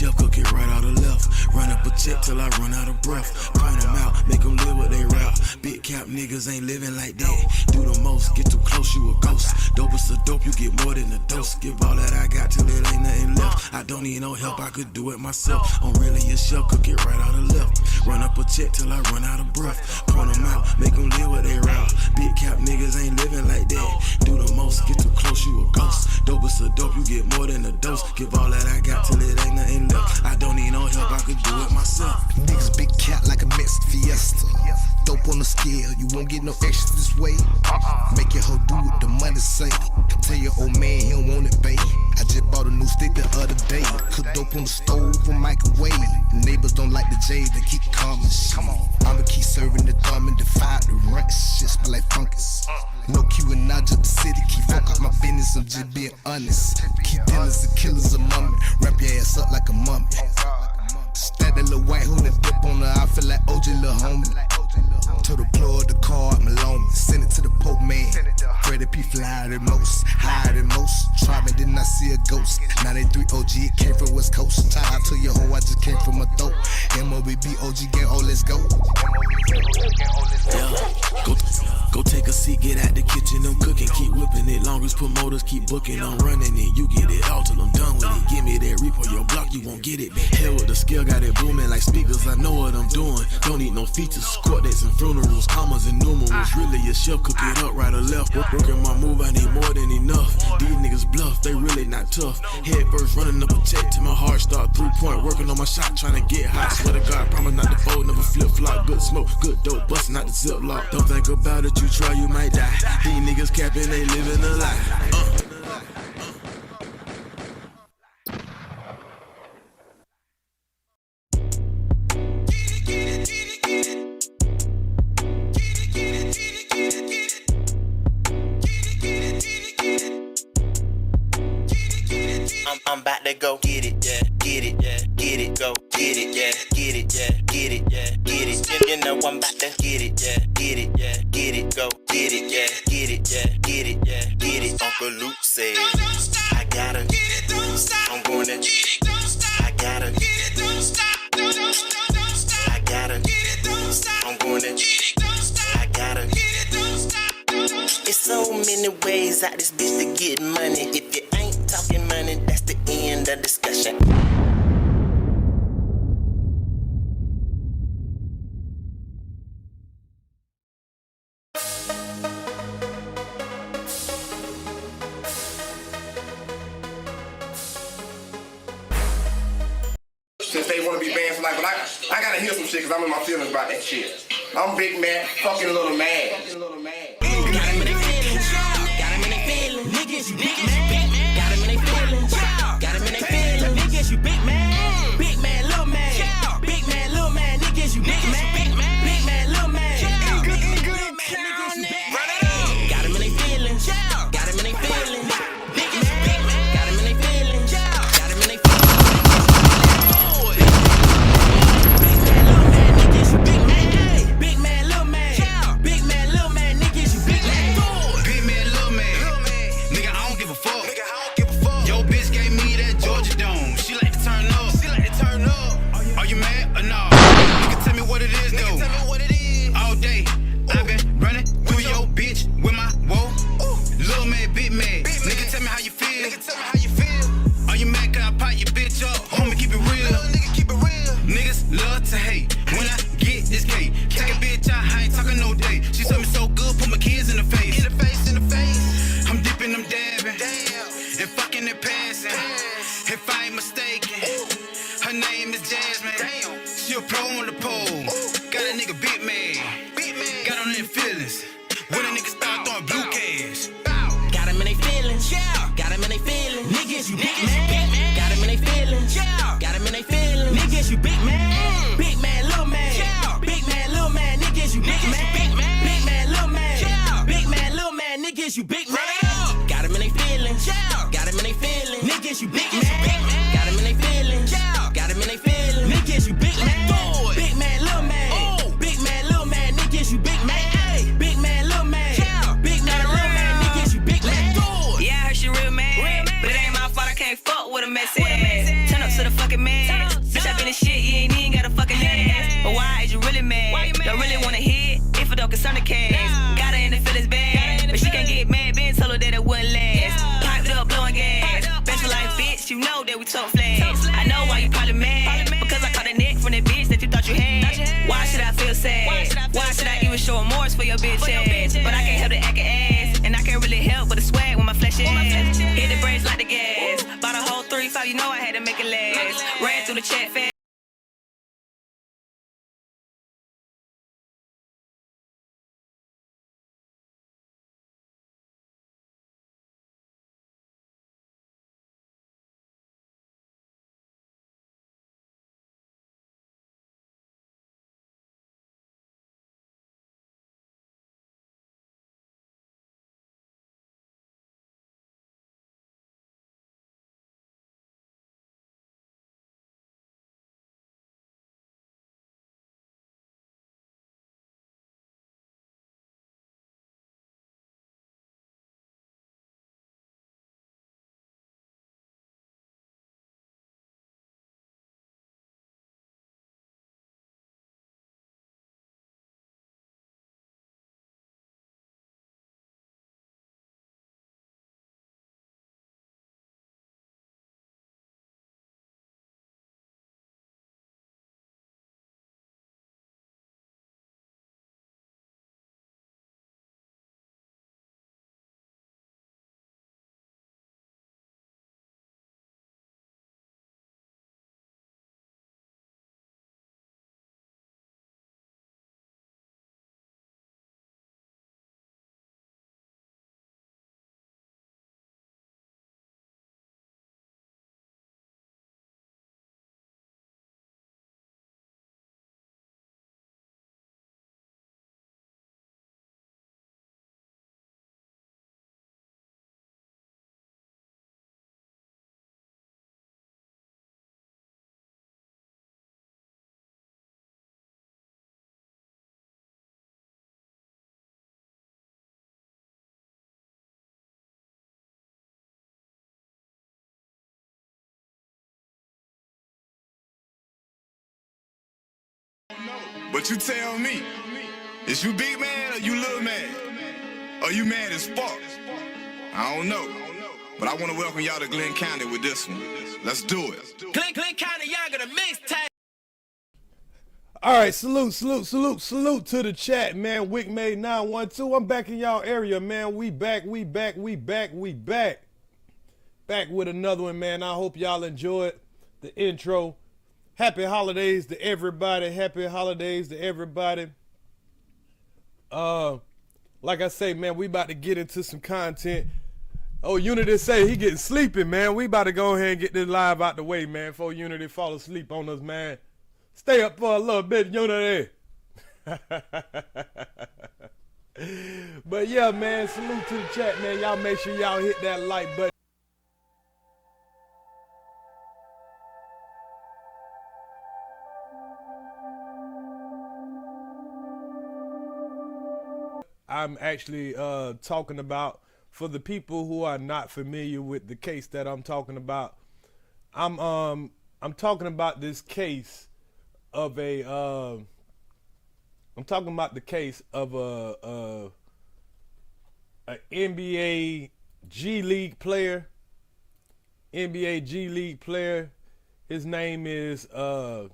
chef, cook it right out of left. Run up a check till I run out of breath. Point them out, make them live what they rap. Big cap niggas ain't living like that. Do the most, get too close, you a ghost. Dope is a dope, you get more than a dose. Give all that I got till it ain't nothing left. I don't need no help, I could do it myself. I'm really a chef, cook it right out of left. Run up a check till I run out of breath. Point them out, make them live what they rap. Big cap niggas ain't living like that. Do the most, get too close, you a ghost. Dope is a dope, you get more than a dose. Give all that I got till it ain't nothing left. I don't need no help, I could do it myself. Niggas big cat like a Mexican Fiesta. Dope on the scale, you won't get no extra this way. Make your hoe do what the money say. Tell your old man he don't want it, babe. I just bought a new stick the other day. Cook dope on the stove or microwave. The neighbors don't like the J, they keep calling. I'ma keep serving the dumb and defy the ranks. Shit smell like fungus. No Q and I just the city. Keep fuck up my business, I'm just being honest. Keep dealers and killers a mummy. Wrap your ass up like a mummy. Stack that little white hood and dip on her. I feel like OJ, little homie. Told the plug the car, I'm alone. Send it to the Pope man. Freddie P fly than most, higher than most. Try me, didn't I see a ghost? 93 OG, it came from West Coast. Tie out to your hoe, I just came from a throat. MOBB OG gang, oh let's go. Yeah, go take a seat, get out the kitchen, I'm cooking, keep whipping it. Long as promoters keep booking, I'm running it. You get it all till I'm done with it. Give me that repo, your block, you won't get it. Hell with the skill, got it booming like speakers. I know what I'm doing. Don't need no features, court dates and funerals, commas and numerals. Really a chef, cook it up right or left. Working my move, I need more than enough. These niggas bluff, they really not tough. Head first, running up a check till my heart start 3-point. Working on my shot, trying to get hot. Swear to God, promise not to fold, never flip flop. Good smoke, good dope, busting out the zip lock. Don't think about it, you try, you might die. These niggas capping, they living a lie. I'm about to go get it, yeah, get it, yeah, get it, go get it, yeah, get it, yeah, get it, yeah, get it. You know I'm about to get it, yeah, get it, yeah, get it, go get it, yeah, get it, yeah, get it, yeah, get it. Uncle Luke said, I gotta, I'm gonna, I gotta, I gotta, I'm gonna, I gotta. It's so many ways out this bitch to get money. If you ain't talking money, that's the end of discussion. Since they want to be banned for life, but I gotta hear some shit because I'm in my feelings about that shit. I'm big man, fucking little man. Got him in their feelings. Got him in their feelings. Niggas, you big man. Got him in their feelings. Got him in their feelings. Niggas, you big man. Big man, little man. Big man, little man. Niggas, you big man. Big man, little man. Niggas, you big man. Got him in their feelings. Got him in their feelings. Niggas, you big man. Got him in their feelings. Got him in their feelings. Big man, little man. Niggas, you big man. Big man, little man. Big man, little man. Niggas, you big man. Big man, little man. Nigga, I don't give a fuck. Yo, bitch gave me that Georgia Dome. She like to turn up. Are you mad or no? Nigga, tell me what it is, though. All day, I've been running through your bitch with my whoa. Little man, big man. Nigga, tell me how you feel. Are you mad cause I pop your bitch up? Homie, keep it real. Niggas love to hate. When I get this cake, take a bitch out, I ain't talking no day. She told me so good, put my kids in the face. I'm dipping, I'm dabbing, and fucking and passing. If I ain't mistaken, her name is Jasmine. She a pro on the pole. Got a nigga big man. Got on their feelings. When a nigga start throwing blue cash. Got him in their feelings. Got him in their feelings. Niggas, you big man. Got him in their feelings. Got him in their feelings. Niggas, you big man. Big man, little man. Big man, little man. Niggas, you big man. Big man, little man. Big man, little man. Niggas, you big man. Got him in their feelings. Got him in their feelings. Niggas, you big man. Got him in their feelings. Got him in their feelings. Niggas, you big man. Big man, little man. Big man, little man. Niggas, you big man. Big man, little man. Big man, little man. Niggas, you big man. Yeah, I heard she real man. But it ain't my fault, I can't fuck with a mess ass. Turn up to the fucking man. you know I had to make it last. Ran through the chat fast. But you tell me, is you big man or you little man? Or you mad as fuck? I don't know. But I want to welcome y'all to Glenn County with this one. Let's do it. Glenn County, y'all got a mixtape. All right, salute to the chat, man. Wick made 912. I'm back in y'all area, man. We back with another one, man. I hope y'all enjoyed the intro. Happy holidays to everybody. Like I say, man, we about to get into some content. Oh, Unity say he getting sleepy, man. We about to go ahead and get this live out the way, man, before Unity fall asleep on us, man. Stay up for a little bit, Unity. But yeah, man, salute to the chat, man. Y'all make sure y'all hit that like button. I'm actually talking about, for the people who are not familiar with the case that I'm talking about, I'm talking about this case of a NBA G-League player. His name is damn,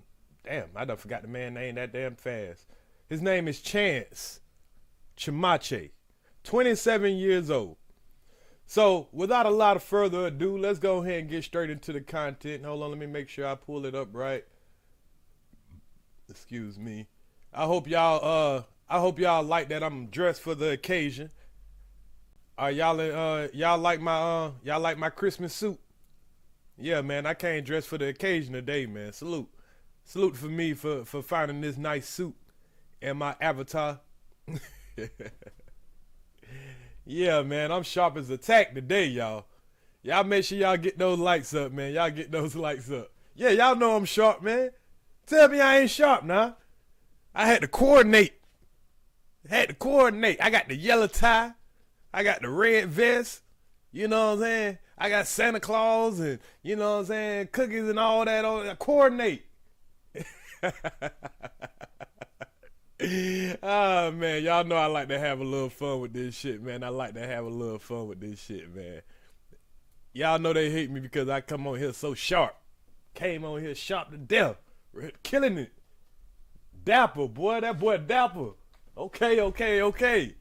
I done forgot the man's name that damn fast. His name is Chance Comanche, 27 years old. So without a lot of further ado, let's go ahead and get straight into the content. Hold on, let me make sure I pull it up right. Excuse me. I hope y'all like that I'm dressed for the occasion. Y'all like my Christmas suit? Yeah, man, I came dressed for the occasion today, man. Salute for me for finding this nice suit and my avatar. Yeah, man, I'm sharp as a tack today, y'all. Y'all make sure y'all get those likes up, man. Y'all get those likes up. Yeah, y'all know I'm sharp, man. Tell me I ain't sharp now. I had to coordinate. I got the yellow tie. I got the red vest. You know what I'm saying? I got Santa Claus and, you know what I'm saying, cookies and all that. I coordinate. Oh, man, y'all know I like to have a little fun with this shit, man. Y'all know they hate me because I come on here so sharp. Came on here sharp to death. Killing it. Dapper, boy. That boy Dapper. Okay.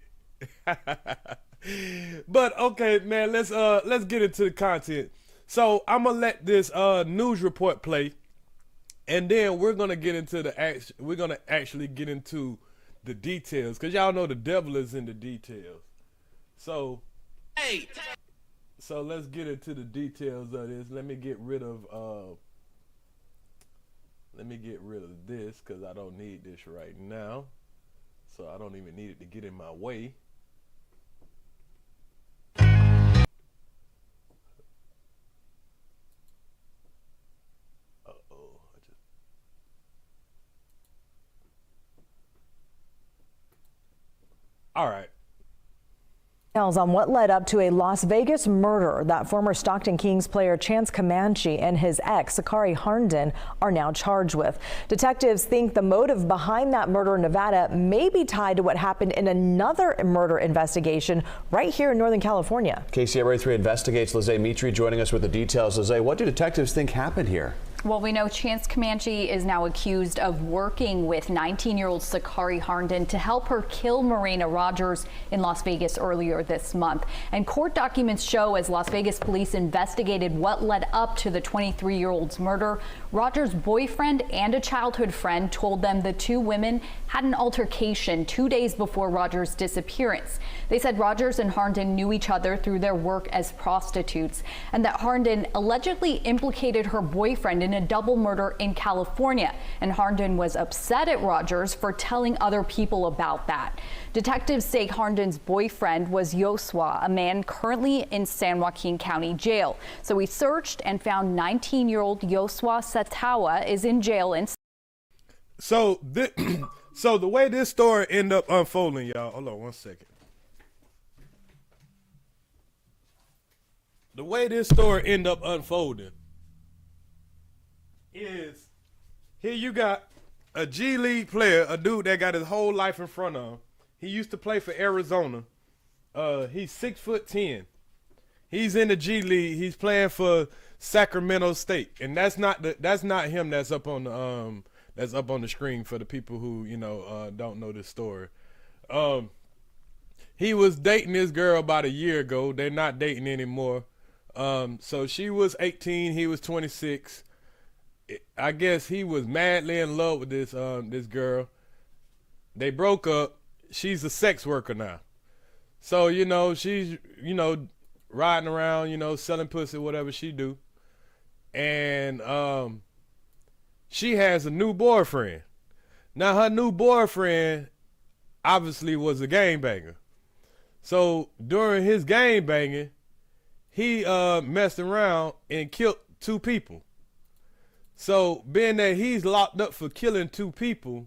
But okay, man, let's get into the content. So I'm gonna let this news report play, and then we're gonna get into actually get into the details, cause y'all know the devil is in the details. So let's get into the details of this. Let me get rid of this, cause I don't need this right now. So I don't even need it to get in my way. All right. On what led up to a Las Vegas murder that former Stockton Kings player Chance Comanche and his ex, Sakari Harnden, are now charged with. Detectives think the motive behind that murder in Nevada may be tied to what happened in another murder investigation right here in Northern California. KCRA 3 investigates. Lizzie Mitri joining us with the details. Lizzie, what do detectives think happened here? Well, we know Chance Comanche is now accused of working with 19-year-old Sakari Harnden to help her kill Marina Rogers in Las Vegas earlier this month. And court documents show, as Las Vegas police investigated what led up to the 23-year-old's murder, Rogers' boyfriend and a childhood friend told them the two women had an altercation 2 days before Rogers' disappearance. They said Rogers and Harnden knew each other through their work as prostitutes, and that Harnden allegedly implicated her boyfriend in a double murder in California, and Harnden was upset at Rogers for telling other people about that. Detectives say Harden's boyfriend was Yosua, a man currently in San Joaquin County Jail. So we searched and found 19-year-old Yosua Satawa is in jail in. So the way this story ended up unfolding, y'all. Hold on one second. The way this story ended up unfolding is, here you got a G-League player, a dude that got his whole life in front of him. He used to play for Arizona. He's 6'10". He's in the G-League. He's playing for Sacramento State, and that's not him. That's up on the screen for the people who don't know this story. He was dating this girl about a year ago. They're not dating anymore. So she was 18. He was 26. I guess he was madly in love with this girl. They broke up. She's a sex worker now. So, she's, riding around, selling pussy, whatever she do. And she has a new boyfriend. Now, her new boyfriend obviously was a gangbanger. So, during his gangbanging, he messed around and killed 2 people. So, being that he's locked up for killing 2 people,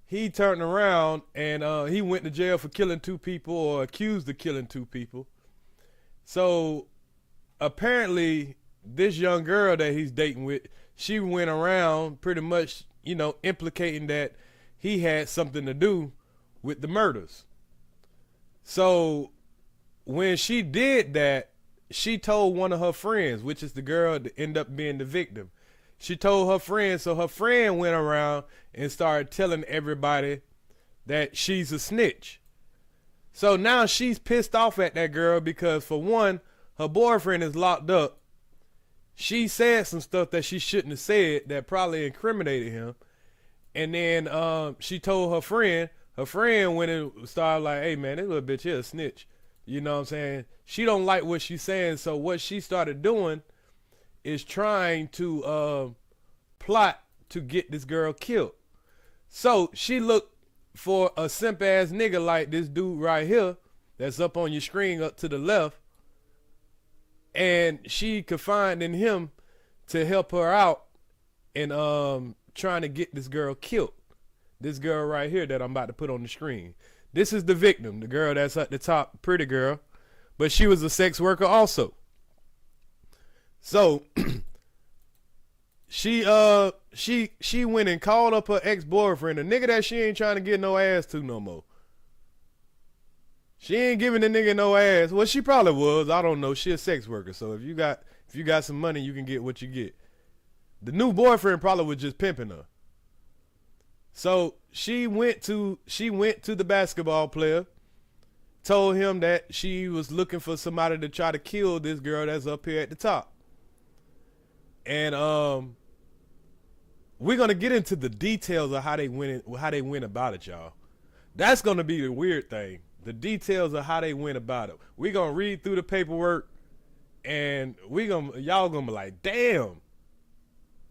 he turned around and he went to jail for killing 2 people, or accused of killing 2 people. So, apparently, this young girl that he's dating with, she went around pretty much, implicating that he had something to do with the murders. So, when she did that, she told one of her friends, which is the girl that ended up being the victim. She told her friend, so her friend went around and started telling everybody that she's a snitch. So now she's pissed off at that girl because, for one, her boyfriend is locked up. She said some stuff that she shouldn't have said that probably incriminated him. And then she told her friend went and started like, hey man, this little bitch here a snitch. You know what I'm saying? She don't like what she's saying, so what she started doing is trying to plot to get this girl killed. So she looked for a simp ass nigga like this dude right here that's up on your screen up to the left, and she confided in him to help her out in trying to get this girl killed. This girl right here that I'm about to put on the screen. This is the victim, the girl that's at the top, pretty girl, but she was a sex worker also. So she went and called up her ex-boyfriend, a nigga that she ain't trying to get no ass to no more. She ain't giving the nigga no ass. Well, she probably was. I don't know. She a sex worker, so if you got some money, you can get what you get. The new boyfriend probably was just pimping her. So she went to the basketball player, told him that she was looking for somebody to try to kill this girl that's up here at the top. And we're gonna get into the details of how they went about it, y'all. That's gonna be the weird thing. The details of how they went about it. We're gonna read through the paperwork, and y'all gonna be like, damn,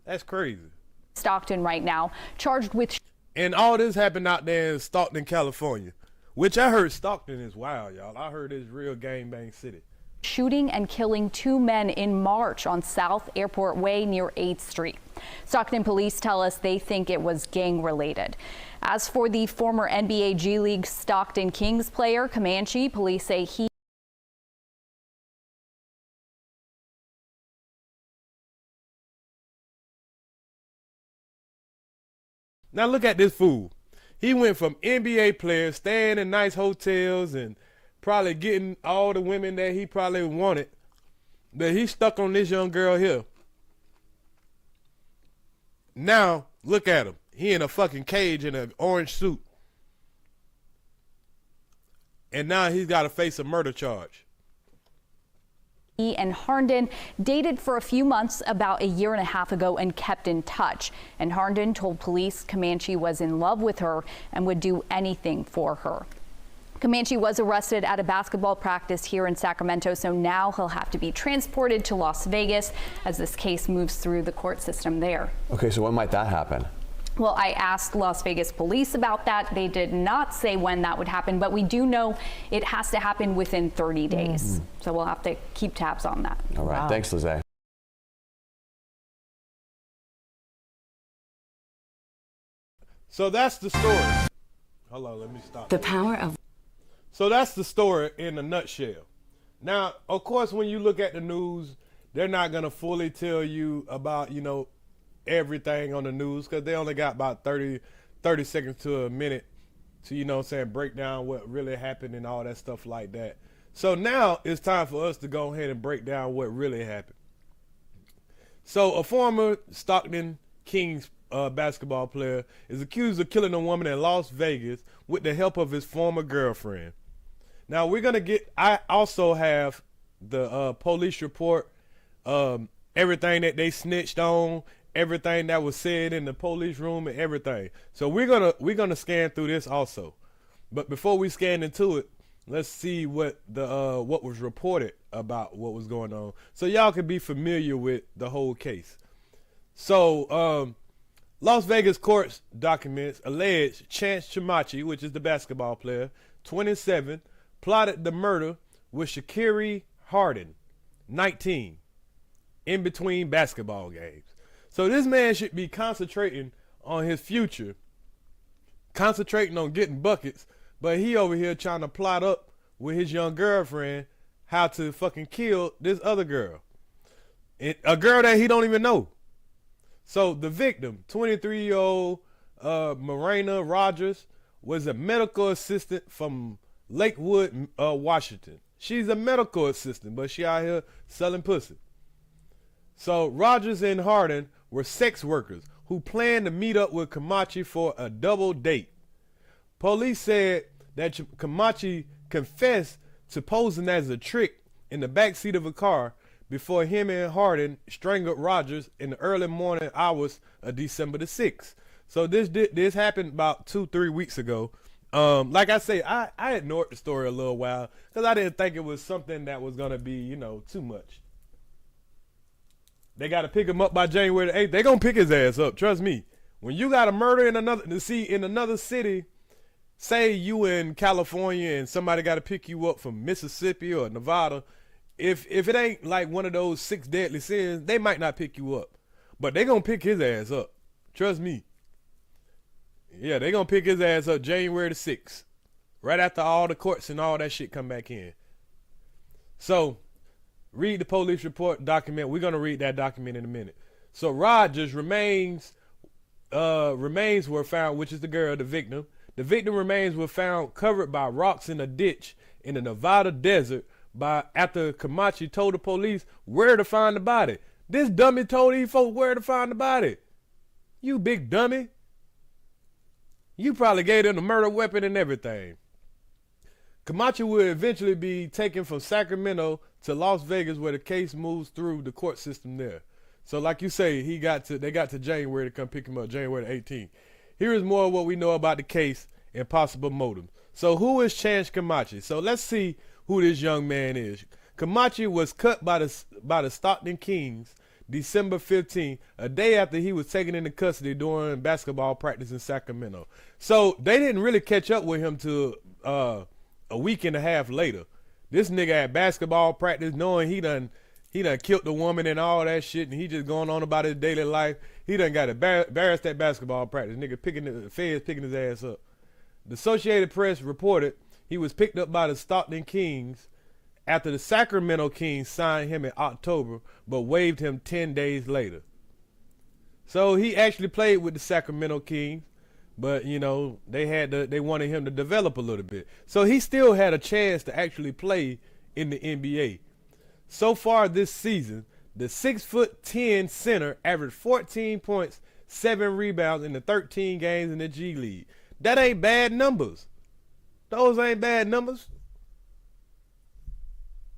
that's crazy. Stockton right now, charged with. And all this happened out there in Stockton, California, which I heard Stockton is wild, y'all. I heard it's real gangbang city. Shooting and killing 2 men in March on South Airport Way near 8th Street. Stockton police tell us they think it was gang related. As for the former NBA G-League Stockton Kings player Comanche, police say he Now look at this fool. He went from NBA player, staying in nice hotels and probably getting all the women that he probably wanted, but he stuck on this young girl here. Now look at him. He in a fucking cage in an orange suit. And now he's got to face a murder charge. He and Harnden dated for a few months about a year and a half ago and kept in touch. And Harnden told police Comanche was in love with her and would do anything for her. Comanche was arrested at a basketball practice here in Sacramento, so now he'll have to be transported to Las Vegas as this case moves through the court system there. Okay, so when might that happen? Well, I asked Las Vegas police about that. They did not say when that would happen, but we do know it has to happen within 30 days. So we'll have to keep tabs on that. All right, Wow. Thanks, Lizzie. So that's the story. Hold on, let me stop. The power of. So that's the story in a nutshell. Now, of course, when you look at the news, they're not going to fully tell you about, everything on the news, because they only got about 30 seconds to a minute to, break down what really happened and all that stuff like that. So now it's time for us to go ahead and break down what really happened. So a former Stockton Kings basketball player is accused of killing a woman in Las Vegas with the help of his former girlfriend. Now I also have the police report, everything that they snitched on, everything that was said in the police room and everything. So we're gonna scan through this also. But before we scan into it, let's see what was reported about what was going on, so y'all can be familiar with the whole case. So Las Vegas courts documents allege Chance Comanche, which is the basketball player, 27, plotted the murder with Sha'Carri Harden, 19, in between basketball games. So this man should be concentrating on his future, concentrating on getting buckets, but he over here trying to plot up with his young girlfriend how to fucking kill this other girl, a girl that he don't even know. So the victim, 23-year-old Marina Rogers, was a medical assistant from Lakewood, Washington. She's a medical assistant, but she out here selling pussy. So Rogers and Harden were sex workers who planned to meet up with Comanche for a double date. Police said that Comanche confessed to posing as a trick in the backseat of a car before him and Harden strangled Rogers in the early morning hours of December the 6th. So this happened about 2-3 weeks ago. Like I say, I ignored the story a little while because I didn't think it was something that was going to be, too much. They got to pick him up by January the 8th. They going to pick his ass up. Trust me. When you got a murder in another city, say you in California and somebody got to pick you up from Mississippi or Nevada, if it ain't like one of those 6 deadly sins, they might not pick you up. But they going to pick his ass up. Trust me. Yeah, they going to pick his ass up January the 6th. Right after all the courts and all that shit come back in. So, read the police report document. We're going to read that document in a minute. So, Rogers' remains were found, which is the girl, the victim. The victim remains were found covered by rocks in a ditch in the Nevada desert after Comanche told the police where to find the body. This dummy told these folks where to find the body. You big dummy. You probably gave them the murder weapon and everything. Comanche will eventually be taken from Sacramento to Las Vegas, where the case moves through the court system there. So like you say, they got to January to come pick him up, January the 18th. Here is more of what we know about the case and possible motives. So who is Chance Comanche? So let's see who this young man is. Comanche was cut by the Stockton Kings December 15th, a day after he was taken into custody during basketball practice in Sacramento. So they didn't really catch up with him till a week and a half later. This nigga had basketball practice knowing he done killed the woman and all that shit, and he just going on about his daily life. He done got embarrassed at basketball practice. Nigga the feds picking his ass up. The Associated Press reported he was picked up by the Stockton Kings after the Sacramento Kings signed him in October, but waived him 10 days later. So he actually played with the Sacramento Kings, but you know, they wanted him to develop a little bit. So he still had a chance to actually play in the NBA. So far this season, the 6'10" center averaged 14 points, 7 rebounds in the 13 games in the G League. That ain't bad numbers. Those ain't bad numbers.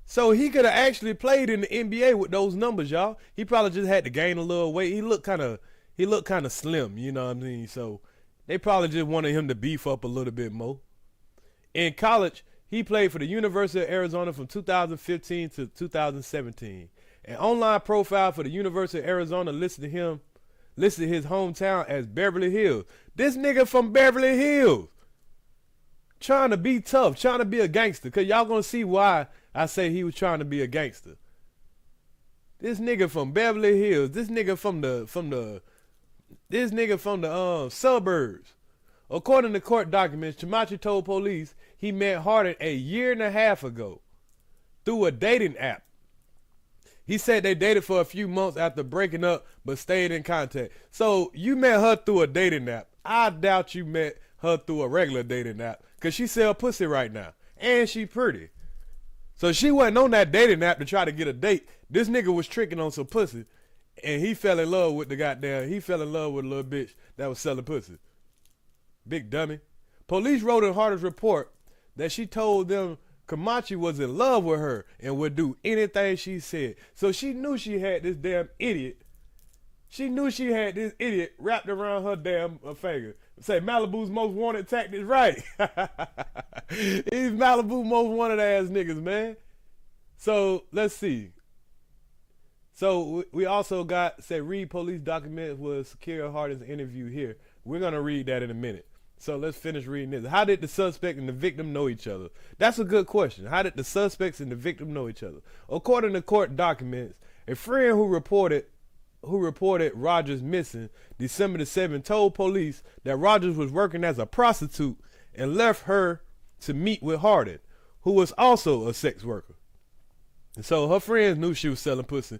So he could have actually played in the NBA with those numbers, y'all. He probably just had to gain a little weight. He looked kind of slim, you know what I mean? So they probably just wanted him to beef up a little bit more. In college, he played for the University of Arizona from 2015 to 2017. An online profile for the University of Arizona listed his hometown as Beverly Hills. This nigga from Beverly Hills. Trying to be tough, trying to be a gangster. Because y'all going to see why I say he was trying to be a gangster. This nigga from Beverly Hills. This nigga from the suburbs. According to court documents, Comanche told police he met Harden a year and a half ago through a dating app. He said they dated for a few months after breaking up, but stayed in contact. So you met her through a dating app. I doubt you met her through a regular dating app, because she sell pussy right now, and she pretty. So she wasn't on that dating app to try to get a date. This nigga was tricking on some pussy, and he fell in love with a little bitch that was selling pussy. Big dummy. Police wrote in Harden's report that she told them Comanche was in love with her and would do anything she said. So she knew she had this damn idiot. She knew she had this idiot wrapped around her damn finger. Say Malibu's most wanted tactics, right? These Malibu most wanted ass niggas, man. So let's see. So we also got, read police documents with secure Harden's interview here. We're going to read that in a minute. So let's finish reading this. How did the suspect and the victim know each other? That's a good question. How did the suspects and the victim know each other? According to court documents, a friend who reported Rogers missing December the 7th told police that Rogers was working as a prostitute and left her to meet with Harden, who was also a sex worker. And so her friends knew she was selling pussy.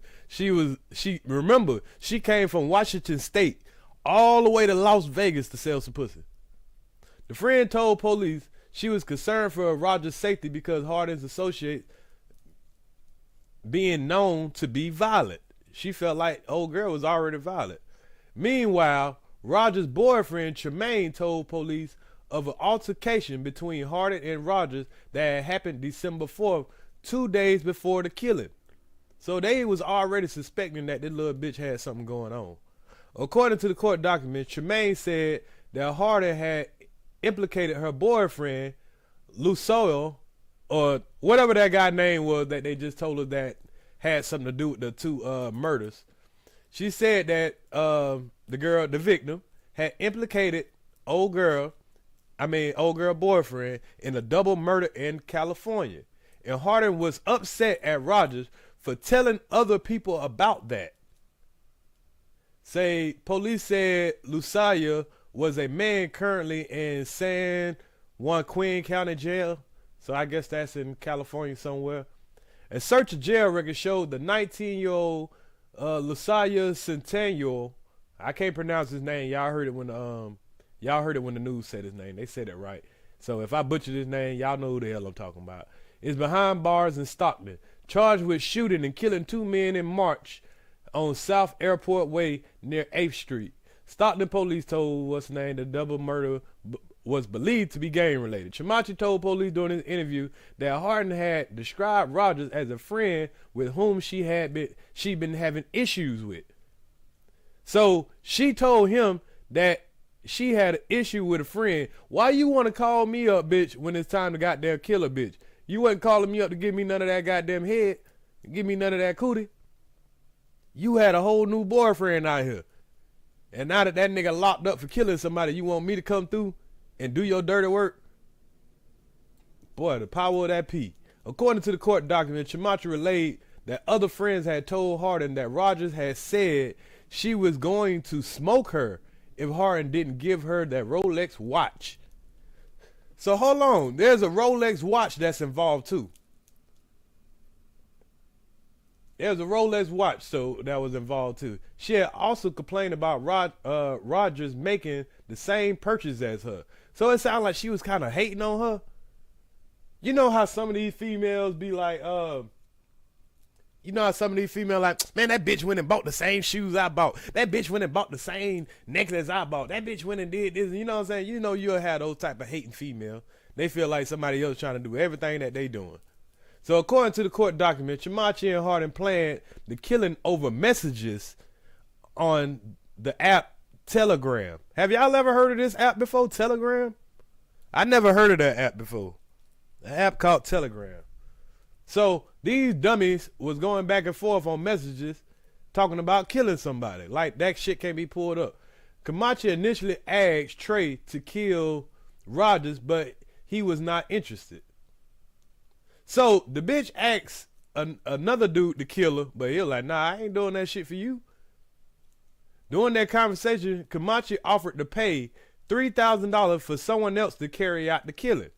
Remember, she came from Washington State all the way to Las Vegas to sell some pussy. The friend told police she was concerned for Rogers' safety because Harden's associate being known to be violent. She felt like old girl was already violent. Meanwhile, Rogers' boyfriend Tremaine told police of an altercation between Harden and Rogers that had happened December 4th, 2 days before the killing. So they was already suspecting that this little bitch had something going on. According to the court documents, Tremaine said that Harden had implicated her boyfriend, Lucio, or whatever that guy's name was that they just told her that had something to do with the two murders. She said that the victim, had implicated old girl boyfriend in a double murder in California. And Harden was upset at Rogers for telling other people about that. Police said Lucia was a man currently in San Joaquin County Jail. So I guess that's in California somewhere. A search of jail records showed the 19-year-old Lucia Centennial. I can't pronounce his name. Y'all heard it when the news said his name. They said it right. So if I butcher his name, y'all know who the hell I'm talking about. Is behind bars in Stockton, charged with shooting and killing 2 men in March on South Airport Way near 8th Street. Stockton police told the double murder was believed to be gang-related. Comanche told police during his interview that Harden had described Rogers as a friend with whom she been having issues with. So she told him that she had an issue with a friend. Why you want to call me up, bitch, when it's time to goddamn kill a bitch? You wasn't calling me up to give me none of that goddamn head, give me none of that cootie. You had a whole new boyfriend out here. And now that that nigga locked up for killing somebody, you want me to come through and do your dirty work? Boy, the power of that P. According to the court document, Comanche relayed that other friends had told Harden that Rogers had said she was going to smoke her if Harden didn't give her that Rolex watch. So hold on, there's a Rolex watch that's involved too. There's a Rolex watch that was involved too. She had also complained about Rogers making the same purchase as her. So it sounded like she was kind of hating on her. You know how some of these females be like, man, that bitch went and bought the same shoes I bought. That bitch went and bought the same necklace I bought. That bitch went and did this. You know what I'm saying? You know you'll have those type of hating female. They feel like somebody else trying to do everything that they doing. So according to the court document, Comanche and Harden planned the killing over messages on the app Telegram. Have y'all ever heard of this app before, Telegram? I never heard of that app before. An app called Telegram. So these dummies was going back and forth on messages talking about killing somebody. Like that shit can't be pulled up. Comanche initially asked Trey to kill Rogers, but he was not interested. So the bitch asked another dude to kill her, but he was like, nah, I ain't doing that shit for you. During that conversation, Comanche offered to pay $3,000 for someone else to carry out the killing.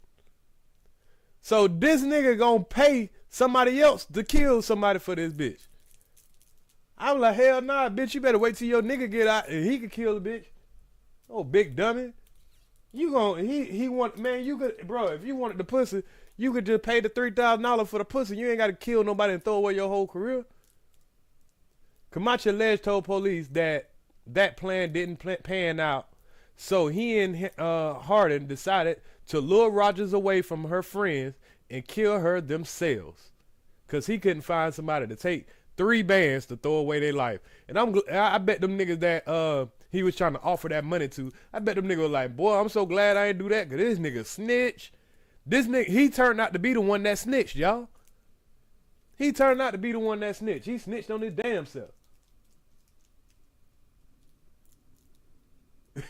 So this nigga gonna pay somebody else to kill somebody for this bitch. I'm like, hell nah, bitch, you better wait till your nigga get out and he can kill the bitch. Oh, big dummy. You gonna, he want, man, you could, bro, if you wanted the pussy, you could just pay the $3,000 for the pussy. You ain't gotta kill nobody and throw away your whole career. Comanche alleged told police that that plan didn't pan out. So he and Harden decided to lure Rogers away from her friends and kill her themselves. Because he couldn't find somebody to take 3 bands to throw away their life. And I bet them niggas that he was trying to offer that money to, I bet them niggas was like, boy, I'm so glad I ain't do that, because this nigga snitch. This nigga, he turned out to be the one that snitched, y'all. He turned out to be the one that snitched. He snitched on his damn self.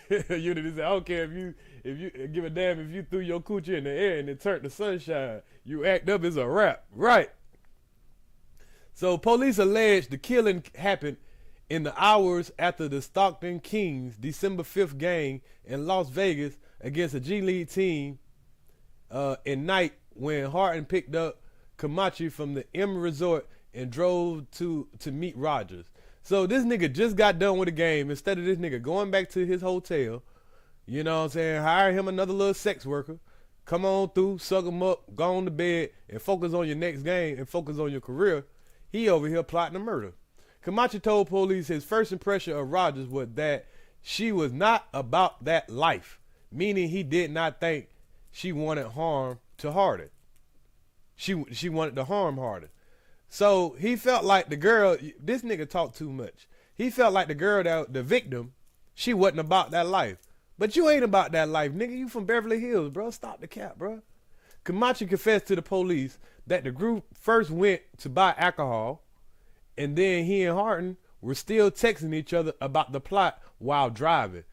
You know, I don't care if you give a damn if you threw your coochie in the air and it turned to sunshine. You act up as a rap, right? So police allege the killing happened in the hours after the Stockton Kings December 5th game in Las Vegas against a G-League team at night when Harden picked up Comanche from the M Resort and drove to meet Rogers. So this nigga just got done with the game. Instead of this nigga going back to his hotel, you know what I'm saying, hire him another little sex worker, come on through, suck him up, go on to bed, and focus on your next game and focus on your career, he over here plotting a murder. Comanche told police his first impression of Rogers was that she was not about that life, meaning he did not think she wanted harm to Harden. She wanted to harm Harden. So he felt like the girl, this nigga talked too much. He felt like the girl, the victim, she wasn't about that life. But you ain't about that life, nigga. You from Beverly Hills, bro. Stop the cap, bro. Comanche confessed to the police that the group first went to buy alcohol, and then he and Harden were still texting each other about the plot while driving.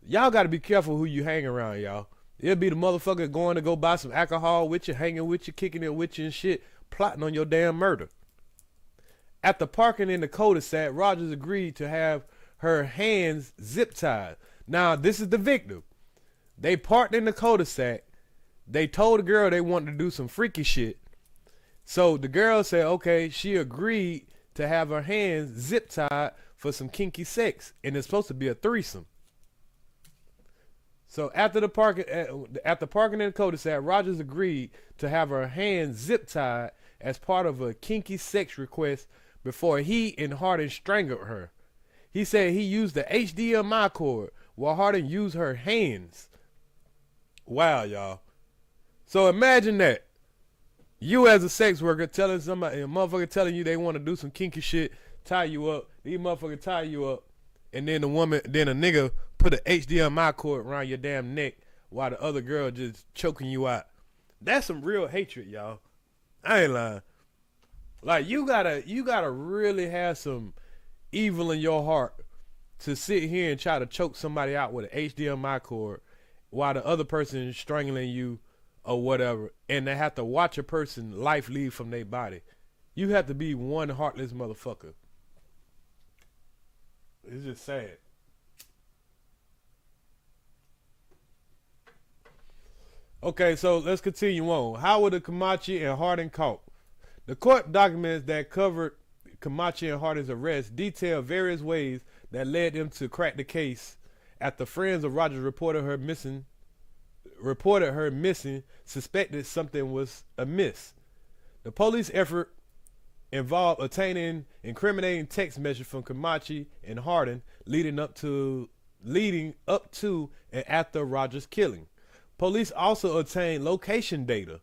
Y'all got to be careful who you hang around, y'all. It'll be the motherfucker going to go buy some alcohol with you, hanging with you, kicking it with you and shit, plotting on your damn murder. After parking in the cul-de-sac, Rogers agreed to have her hands zip tied. Now, this is the victim. They parked in the cul-de-sac. They told the girl they wanted to do some freaky shit. So the girl said, okay, she agreed to have her hands zip tied for some kinky sex. And it's supposed to be a threesome. So after parking in the cul-de-sac, Rogers agreed to have her hands zip tied as part of a kinky sex request before he and Harden strangled her. He said he used the HDMI cord while Harden used her hands. Wow, y'all. So imagine that. You as a sex worker telling somebody, a motherfucker telling you they want to do some kinky shit, tie you up. These motherfuckers tie you up. and then a nigga put a HDMI cord around your damn neck while the other girl just choking you out. That's some real hatred, y'all. I ain't lying. Like, you gotta really have some evil in your heart to sit here and try to choke somebody out with an HDMI cord while the other person is strangling you or whatever, and they have to watch a person life leave from their body. You have to be one heartless motherfucker. It's just sad. Okay, so let's continue on. How were the Comanche and Hardin caught? The court documents that covered Comanche and Hardin's arrest detail various ways that led them to crack the case after friends of Rogers reported her missing, suspected something was amiss. The police effort involved obtaining incriminating text messages from Comanche and Hardin leading up to and after Rogers' killing. Police also obtained location data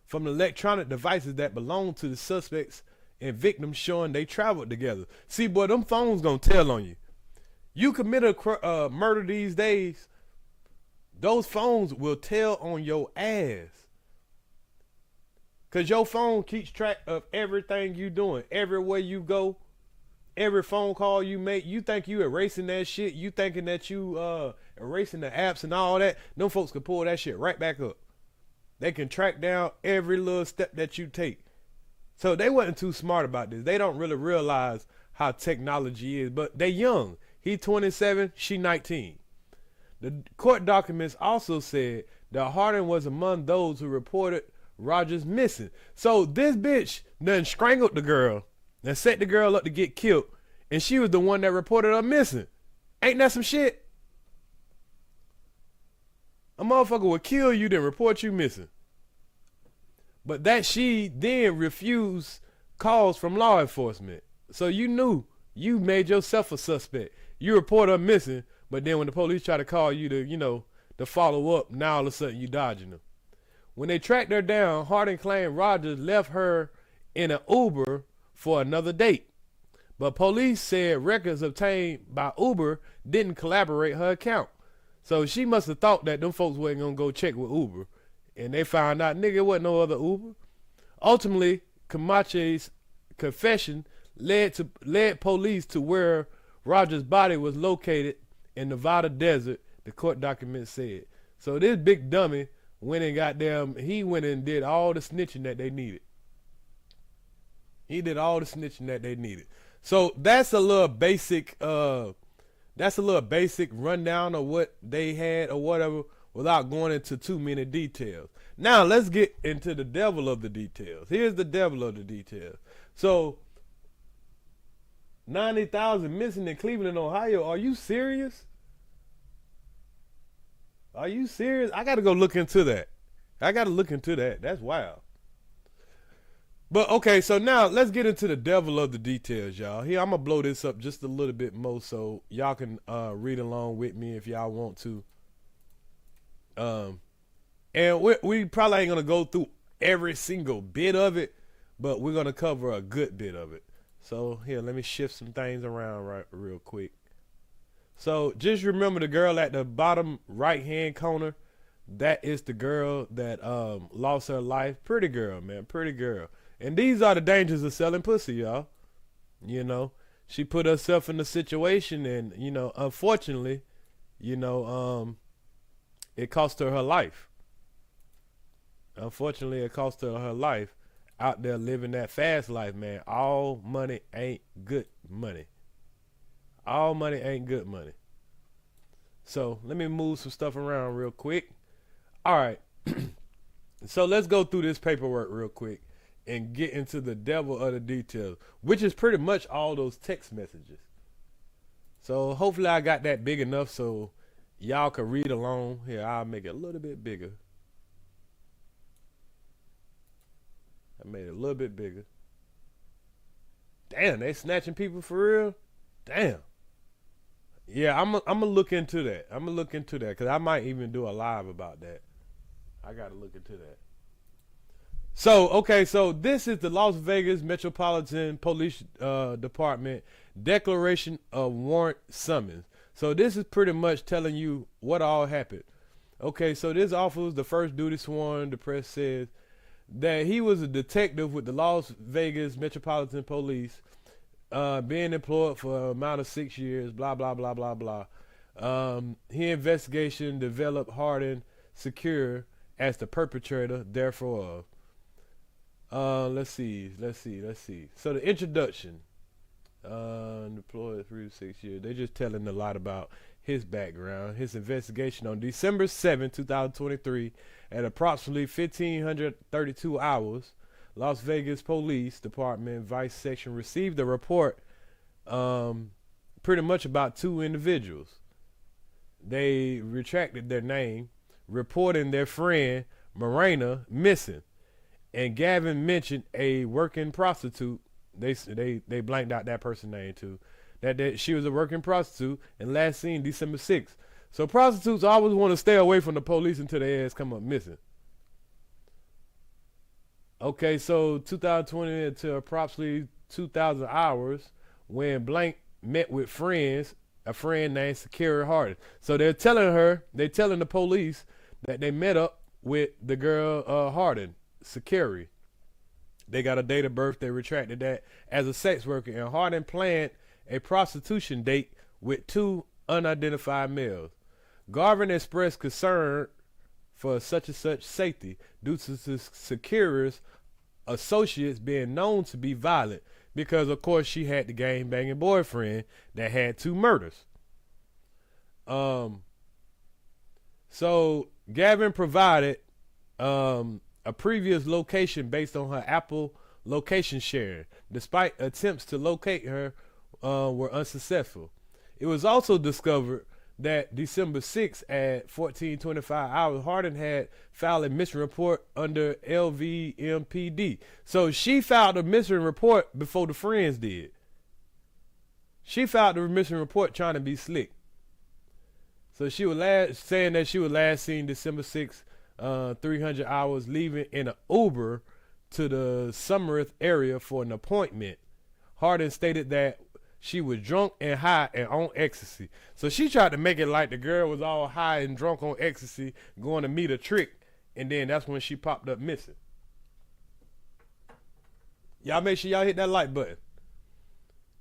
from the electronic devices that belonged to the suspects and victims, showing they traveled together. See, boy, them phones gonna tell on you. You commit a murder these days, those phones will tell on your ass. Cause your phone keeps track of everything you doing, everywhere you go, every phone call you make. You think you erasing that shit, you thinking that you erasing the apps and all that. Them folks can pull that shit right back up. They can track down every little step that you take. So they wasn't too smart about this. They don't really realize how technology is, but they young. He 27, she 19. The court documents also said that Hardin was among those who reported Rogers missing. So this bitch done strangled the girl and set the girl up to get killed, and she was the one that reported her missing. Ain't that some shit? A motherfucker would kill you then report you missing. But that she then refused calls from law enforcement. So you knew you made yourself a suspect. You report her missing, but then when the police try to call you to, to follow up, now all of a sudden you dodging them. When they tracked her down, Hardin claimed Rogers left her in an Uber for another date. But police said records obtained by Uber didn't corroborate her account. So she must have thought that them folks wasn't going to go check with Uber. And they found out, nigga, it wasn't no other Uber. Ultimately, Comanche's confession led police to where Rogers' body was located in Nevada desert, the court document said. So this big dummy went and did all the snitching that they needed. He did all the snitching that they needed. So that's a little basic rundown of what they had or whatever, without going into too many details. Now let's get into the devil of the details. Here's the devil of the details. So 90,000 missing in Cleveland, Ohio. Are you serious? Are you serious? I got to go look into that. That's wild. But okay, so now let's get into the devil of the details, y'all. Here, I'm going to blow this up just a little bit more so y'all can read along with me if y'all want to. And we probably ain't going to go through every single bit of it, but we're going to cover a good bit of it. So here, let me shift some things around real quick. So just remember the girl at the bottom right-hand corner. That is the girl that lost her life. Pretty girl, man. Pretty girl. And these are the dangers of selling pussy, y'all. She put herself in a situation and, unfortunately, it cost her life. Unfortunately, it cost her life out there living that fast life, man. All money ain't good money. All money ain't good money. So let me move some stuff around real quick. All right. So let's go through this paperwork real quick and get into the devil of the details, which is pretty much all those text messages. So hopefully I got that big enough so y'all can read along. Here, I'll make it a little bit bigger. I made it a little bit bigger. Damn, they snatching people for real? Damn. Yeah, I'm gonna look into that. I'm gonna look into that because I might even do a live about that. I gotta look into that. So, okay, so this is the Las Vegas Metropolitan Police Department declaration of warrant summons. So this is pretty much telling you what all happened. Okay, so this officer was the first duty sworn, the press says, that he was a detective with the Las Vegas Metropolitan Police, being employed for an amount of 6 years, blah, blah, blah, blah, blah. His investigation developed Hardin secure as the perpetrator, therefore. Let's see. So the introduction, deployed 3 to 6 years. They're just telling a lot about his background. His investigation on December 7, 2023, at approximately 1532 hours, Las Vegas Police Department Vice Section received a report pretty much about 2 individuals. They retracted their name, reporting their friend Morena missing. And Gavin mentioned a working prostitute. They blanked out that person's name too. That she was a working prostitute and last seen December 6th. So prostitutes always want to stay away from the police until their ass come up missing. Okay, so 2020 to approximately 2,000 hours when blank met with friends, a friend named Sakira Hardin. So they're telling the police that they met up with the girl Hardin, Sakiri. They got a date of birth. They retracted that as a sex worker, and Hardin planned a prostitution date with 2 unidentified males. Garvin expressed concern for such and such safety due to Sakira's associates being known to be violent, because of course she had the gang banging boyfriend that had 2 murders. So Gavin provided a previous location based on her Apple location sharing, despite attempts to locate her were unsuccessful. It was also discovered that December 6th at 14:25 hours, Hardin had filed a missing report under LVMPD. So she filed a missing report before the friends did. She filed the missing report trying to be slick. So she was saying that she was last seen December 6th, 300 hours, leaving in an Uber to the Summereth area for an appointment. Hardin stated that she was drunk and high and on ecstasy. So she tried to make it like the girl was all high and drunk on ecstasy, going to meet a trick, and then that's when she popped up missing. Y'all make sure y'all hit that like button.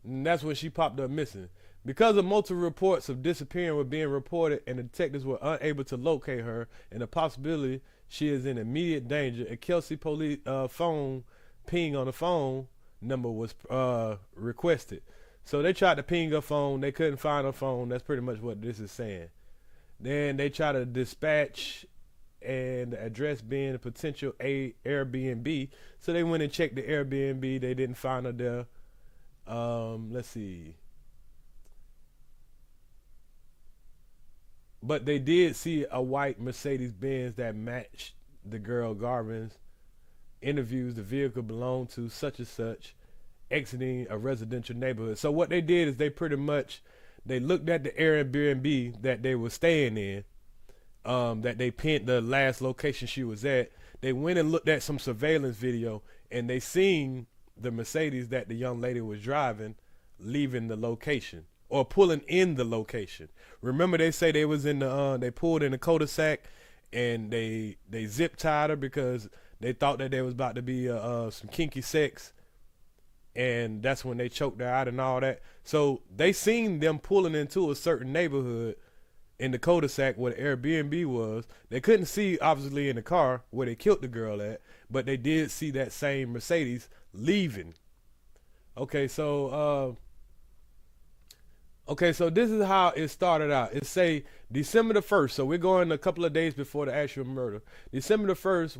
And that's when she popped up missing. Because of multiple reports of disappearing were being reported and the detectives were unable to locate her, and the possibility she is in immediate danger, a Kelsey police phone ping on the phone number was requested. So they tried to ping her phone. They couldn't find her phone. That's pretty much what this is saying. Then they tried to dispatch, and the address being a potential Airbnb. So they went and checked the Airbnb. They didn't find her there. Let's see. But they did see a white Mercedes-Benz that matched the girl Garvin's interviews. The vehicle belonged to such and such, exiting a residential neighborhood. So what they did is they looked at the Airbnb that they were staying in, that they pinned the last location she was at. They went and looked at some surveillance video, and they seen the Mercedes that the young lady was driving leaving the location, or pulling in the location. Remember, they say they was in the they pulled in the cul-de-sac, and they zip tied her because they thought that there was about to be some kinky sex, and that's when they choked her out and all that. So they seen them pulling into a certain neighborhood in the cul-de-sac where the Airbnb was. They couldn't see, obviously, in the car where they killed the girl at, but they did see that same Mercedes leaving. Okay, so this is how it started out. It say December the 1st. So we're going a couple of days before the actual murder. December the 1st,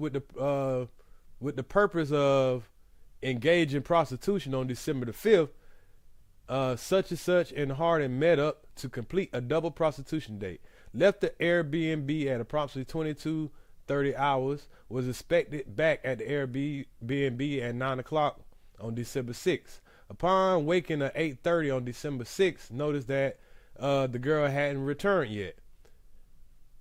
with the purpose of engaged in prostitution on December the 5th, such and such and Hardin met up to complete a double prostitution date. Left the Airbnb at approximately 22:30 hours. Was expected back at the Airbnb at 9 o'clock on December 6th. Upon waking at 8:30 on December 6th, noticed that the girl hadn't returned yet.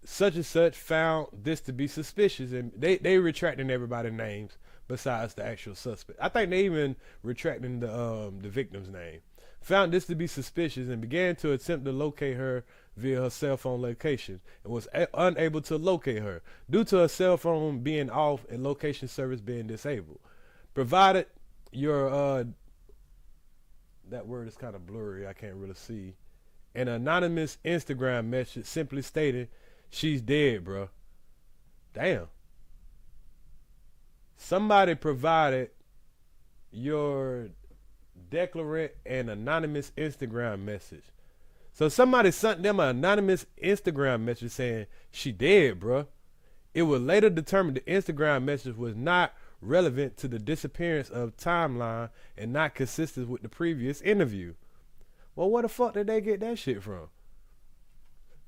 Such and such found this to be suspicious, and they retracting everybody's names besides the actual suspect. I think they even retracting the victim's name. found this to be suspicious and began to attempt to locate her via her cell phone location and was unable to locate her due to her cell phone being off and location service being disabled. Provided your that word is kind of blurry, I can't really see. An anonymous Instagram message simply stating, "She's dead, bro." Damn. Somebody provided your declarant an anonymous Instagram message. So somebody sent them an anonymous Instagram message saying, "She dead, bro." It was later determined the Instagram message was not relevant to the disappearance of timeline and not consistent with the previous interview. Well, where the fuck did they get that shit from?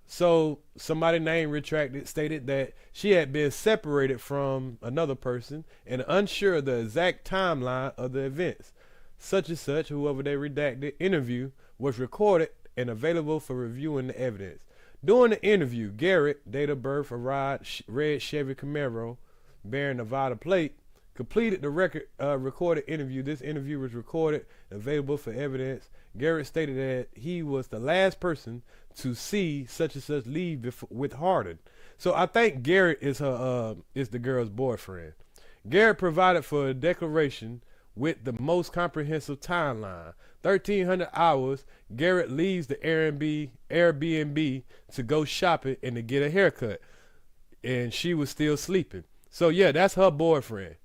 So somebody named retracted stated that she had been separated from another person and unsure of the exact timeline of the events. Such and such, whoever they redacted, interview was recorded and available for reviewing the evidence. During the interview, Garrett, date of birth, a red Chevy Camaro bearing Nevada plate, completed the recorded interview. This interview was recorded and available for evidence. Garrett stated that he was the last person to see such and such leave with Harden. So I think Garrett is the girl's boyfriend. Garrett provided for a declaration with the most comprehensive timeline. 1,300 hours, Garrett leaves the Airbnb to go shopping and to get a haircut. And she was still sleeping. So yeah, that's her boyfriend.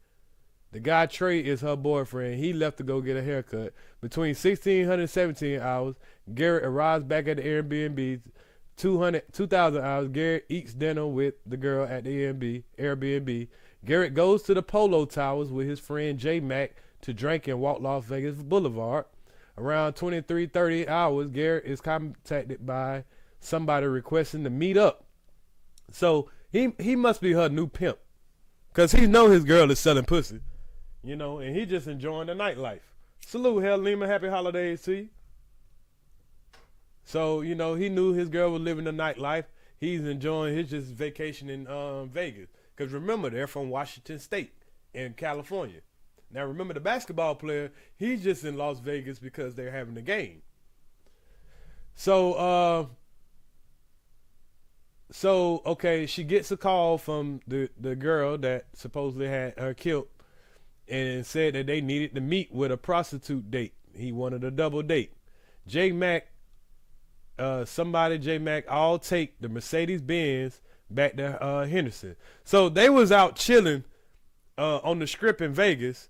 The guy Trey is her boyfriend. He left to go get a haircut. Between 1,600 and 17 hours, Garrett arrives back at the Airbnb. 2,000 hours, Garrett eats dinner with the girl at the Airbnb. Garrett goes to the Polo Towers with his friend J-Mac to drink and walk Las Vegas Boulevard. Around 23:30 hours, Garrett is contacted by somebody requesting to meet up. So he must be her new pimp, because he know his girl is selling pussy. You know, and he just enjoying the nightlife. Salute, Hell Lima. Happy holidays to you. So, you know, he knew his girl was living the nightlife. He's enjoying his just vacation in Vegas. Because remember, they're from Washington State in California. Now, remember the basketball player, he's just in Las Vegas because they're having a game. So, okay, she gets a call from the girl that supposedly had her killed and said that they needed to meet with a prostitute date. He wanted a double date. J-Mac, J-Mac, all take the Mercedes-Benz back to Henderson. So they was out chilling on the strip in Vegas.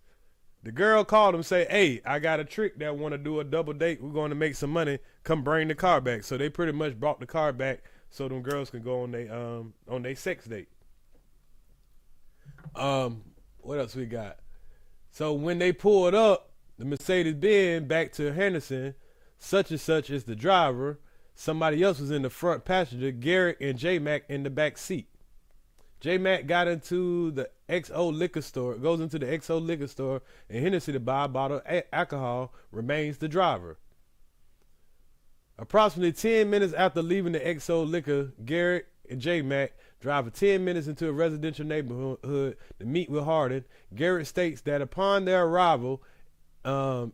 The girl called him and say, "Hey, I got a trick that want to do a double date. We're going to make some money. Come bring the car back." So they pretty much brought the car back so them girls can go on their sex date. What else we got? So when they pulled up the Mercedes-Benz back to Henderson, such and such is the driver. Somebody else was in the front passenger, Garrett and J-Mac in the back seat. J-Mac got into the XO liquor store, goes into the XO liquor store in Henderson to buy a bottle of alcohol, remains the driver. Approximately 10 minutes after leaving the XO liquor, Garrett and J-Mac drive 10 minutes into a residential neighborhood to meet with Harden. Garrett states that upon their arrival,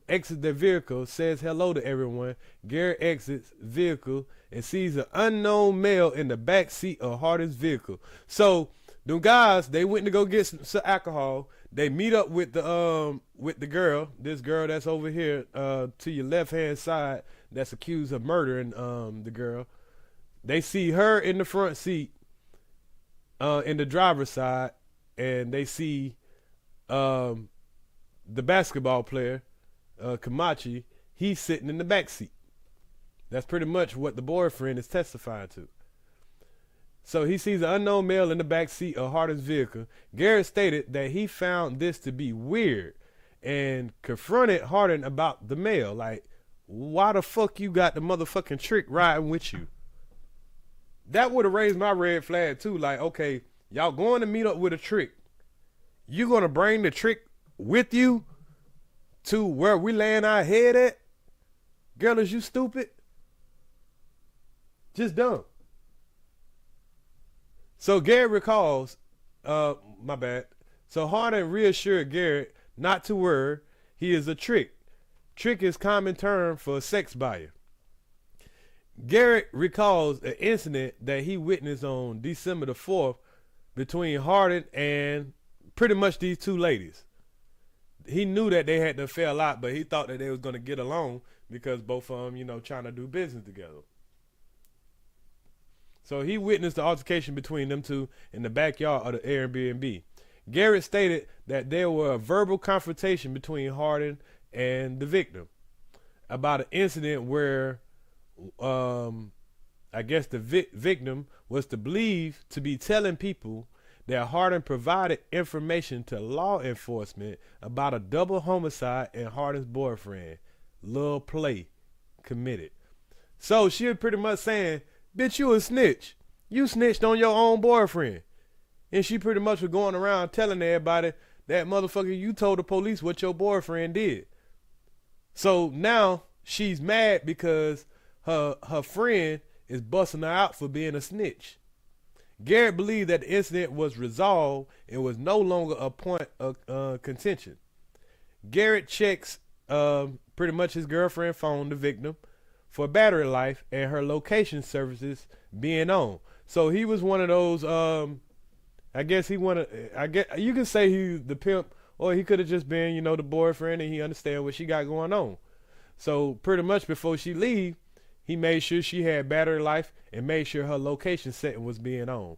exits their vehicle, says hello to everyone. Garrett exits vehicle and sees an unknown male in the back seat of Harden's vehicle. So them guys, they went to go get some alcohol. They meet up with the girl, this girl that's over here to your left hand side, that's accused of murdering the girl. They see her in the front seat, in the driver's side, and they see the basketball player, Comanche, he's sitting in the back seat. That's pretty much what the boyfriend is testifying to. So he sees an unknown male in the back seat of Harden's vehicle. Garrett stated that he found this to be weird and confronted Harden about the male. Like, why the fuck you got the motherfucking trick riding with you? That would have raised my red flag too. Like, okay, y'all going to meet up with a trick. You gonna bring the trick with you to where we laying our head at? Girl, is you stupid? Just dumb. So Garrett recalls, So Harden reassured Garrett not to worry. He is a trick. Trick is common term for a sex buyer. Garrett recalls an incident that he witnessed on December the 4th between Hardin and pretty much these two ladies. He knew that they had to fell out, but he thought that they was going to get along because both of them, you know, trying to do business together. So he witnessed the altercation between them two in the backyard of the Airbnb. Garrett stated that there were a verbal confrontation between Hardin and the victim about an incident where I guess the victim was believed to be telling people that Hardin provided information to law enforcement about a double homicide and Hardin's boyfriend, Lil Play, committed. So she was pretty much saying, bitch, you a snitch. You snitched on your own boyfriend. And she pretty much was going around telling everybody that motherfucker, you told the police what your boyfriend did. So now she's mad because her friend is busting her out for being a snitch. Garrett believed that the incident was resolved and was no longer a point of contention. Garrett checks pretty much his girlfriend's phone, the victim, for battery life and her location services being on. So he was one of those, I guess you can say he's the pimp, or he could have just been, you know, the boyfriend, and he understand what she got going on. So pretty much before she leave, he made sure she had battery life and made sure her location setting was being on.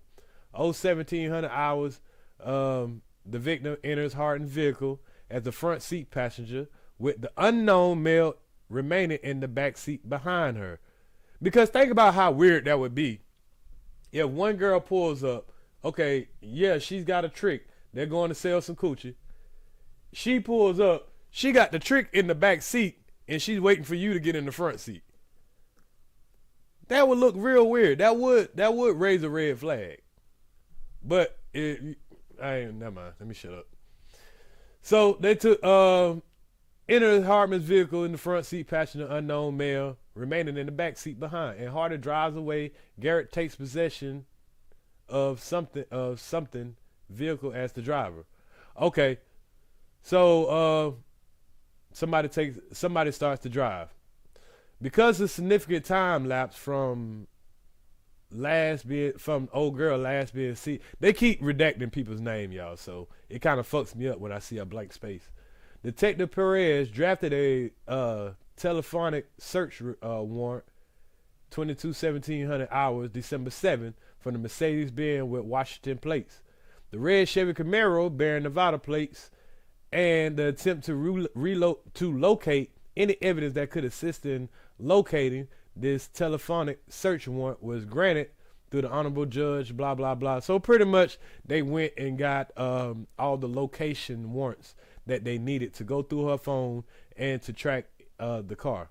1700 hours, the victim enters Hardin's vehicle as the front seat passenger with the unknown male remaining in the back seat behind her. Because think about how weird that would be. If one girl pulls up, okay, yeah, she's got a trick. They're going to sell some coochie. She pulls up, she got the trick in the back seat, and she's waiting for you to get in the front seat. That would look real weird. That would raise a red flag. But never mind. Let me shut up. So they took entered Hardin's vehicle in the front seat, passenger unknown male remaining in the back seat behind, and Hardin drives away. Garrett takes possession of something vehicle as the driver. Okay, so somebody starts to drive. Because of significant time lapse from old girl last being seen, they keep redacting people's name, y'all. So it kind of fucks me up when I see a blank space. Detective Perez drafted a telephonic search warrant, 1700 hours, December 7th, for the Mercedes-Benz with Washington plates, the red Chevy Camaro bearing Nevada plates, and the attempt to locate any evidence that could assist in locating this telephonic search warrant was granted through the honorable judge, blah, blah, blah. So pretty much they went and got all the location warrants that they needed to go through her phone and to track the car.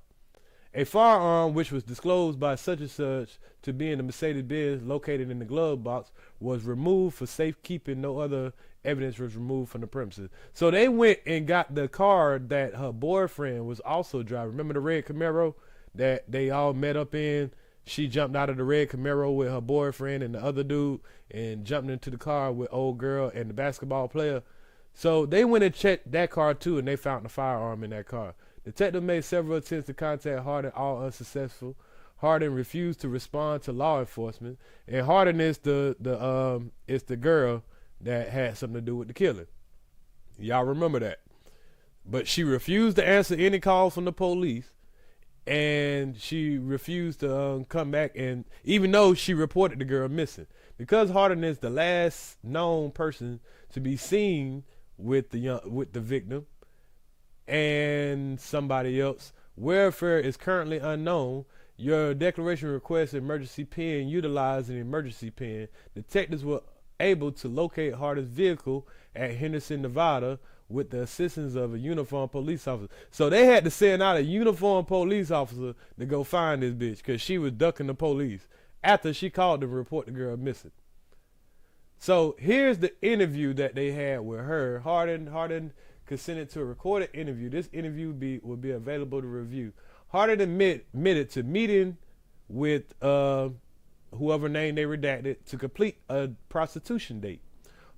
A firearm which was disclosed by such and such to be in the Mercedes-Benz located in the glove box was removed for safekeeping. No other evidence was removed from the premises. So they went and got the car that her boyfriend was also driving. Remember the red Camaro that they all met up in? She jumped out of the red Camaro with her boyfriend and the other dude and jumped into the car with old girl and the basketball player. So they went and checked that car too, and they found the firearm in that car. Detective made several attempts to contact Hardin, all unsuccessful. Hardin refused to respond to law enforcement, and Hardin is the girl that had something to do with the killing. Y'all remember that. But she refused to answer any calls from the police, and she refused to come back, and even though she reported the girl missing. Because Hardin is the last known person to be seen with the victim and somebody else, welfare is currently unknown. Your declaration requests emergency pen, utilize an emergency pen. Detectives were able to locate Hardin's vehicle at Henderson, Nevada, with the assistance of a uniformed police officer. So they had to send out a uniformed police officer to go find this bitch because she was ducking the police after she called them to report the girl missing. So here's the interview that they had with her. Hardin consented to a recorded interview. This interview will be available to review. Hardin admitted to meeting with whoever name they redacted to complete a prostitution date.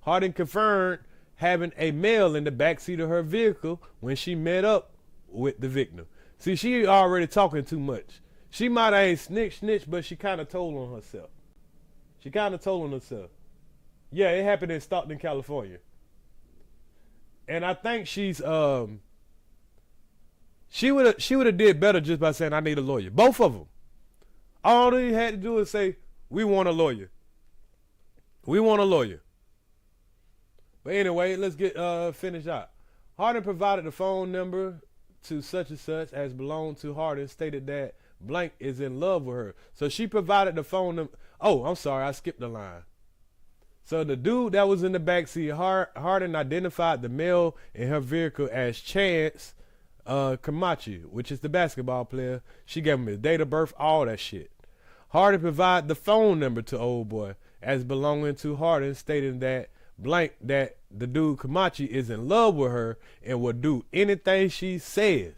Hardin confirmed having a male in the backseat of her vehicle when she met up with the victim. See, she already talking too much. She might ain't snitch, but she kind of told on herself. Yeah, it happened in Stockton, California. And I think she's she would have did better just by saying, I need a lawyer. Both of them. All they had to do is say, we want a lawyer. But anyway, let's get finished out. Harden provided the phone number to such and such as belonged to Harden, stated that blank is in love with her. So she provided the phone number. Oh, I'm sorry, I skipped the line. So the dude that was in the backseat, Harden identified the male in her vehicle as Chance Comanche, which is the basketball player. She gave him his date of birth, all that shit. Harden provided the phone number to old boy as belonging to Harden, stating that blank that the dude Comanche is in love with her and will do anything she says.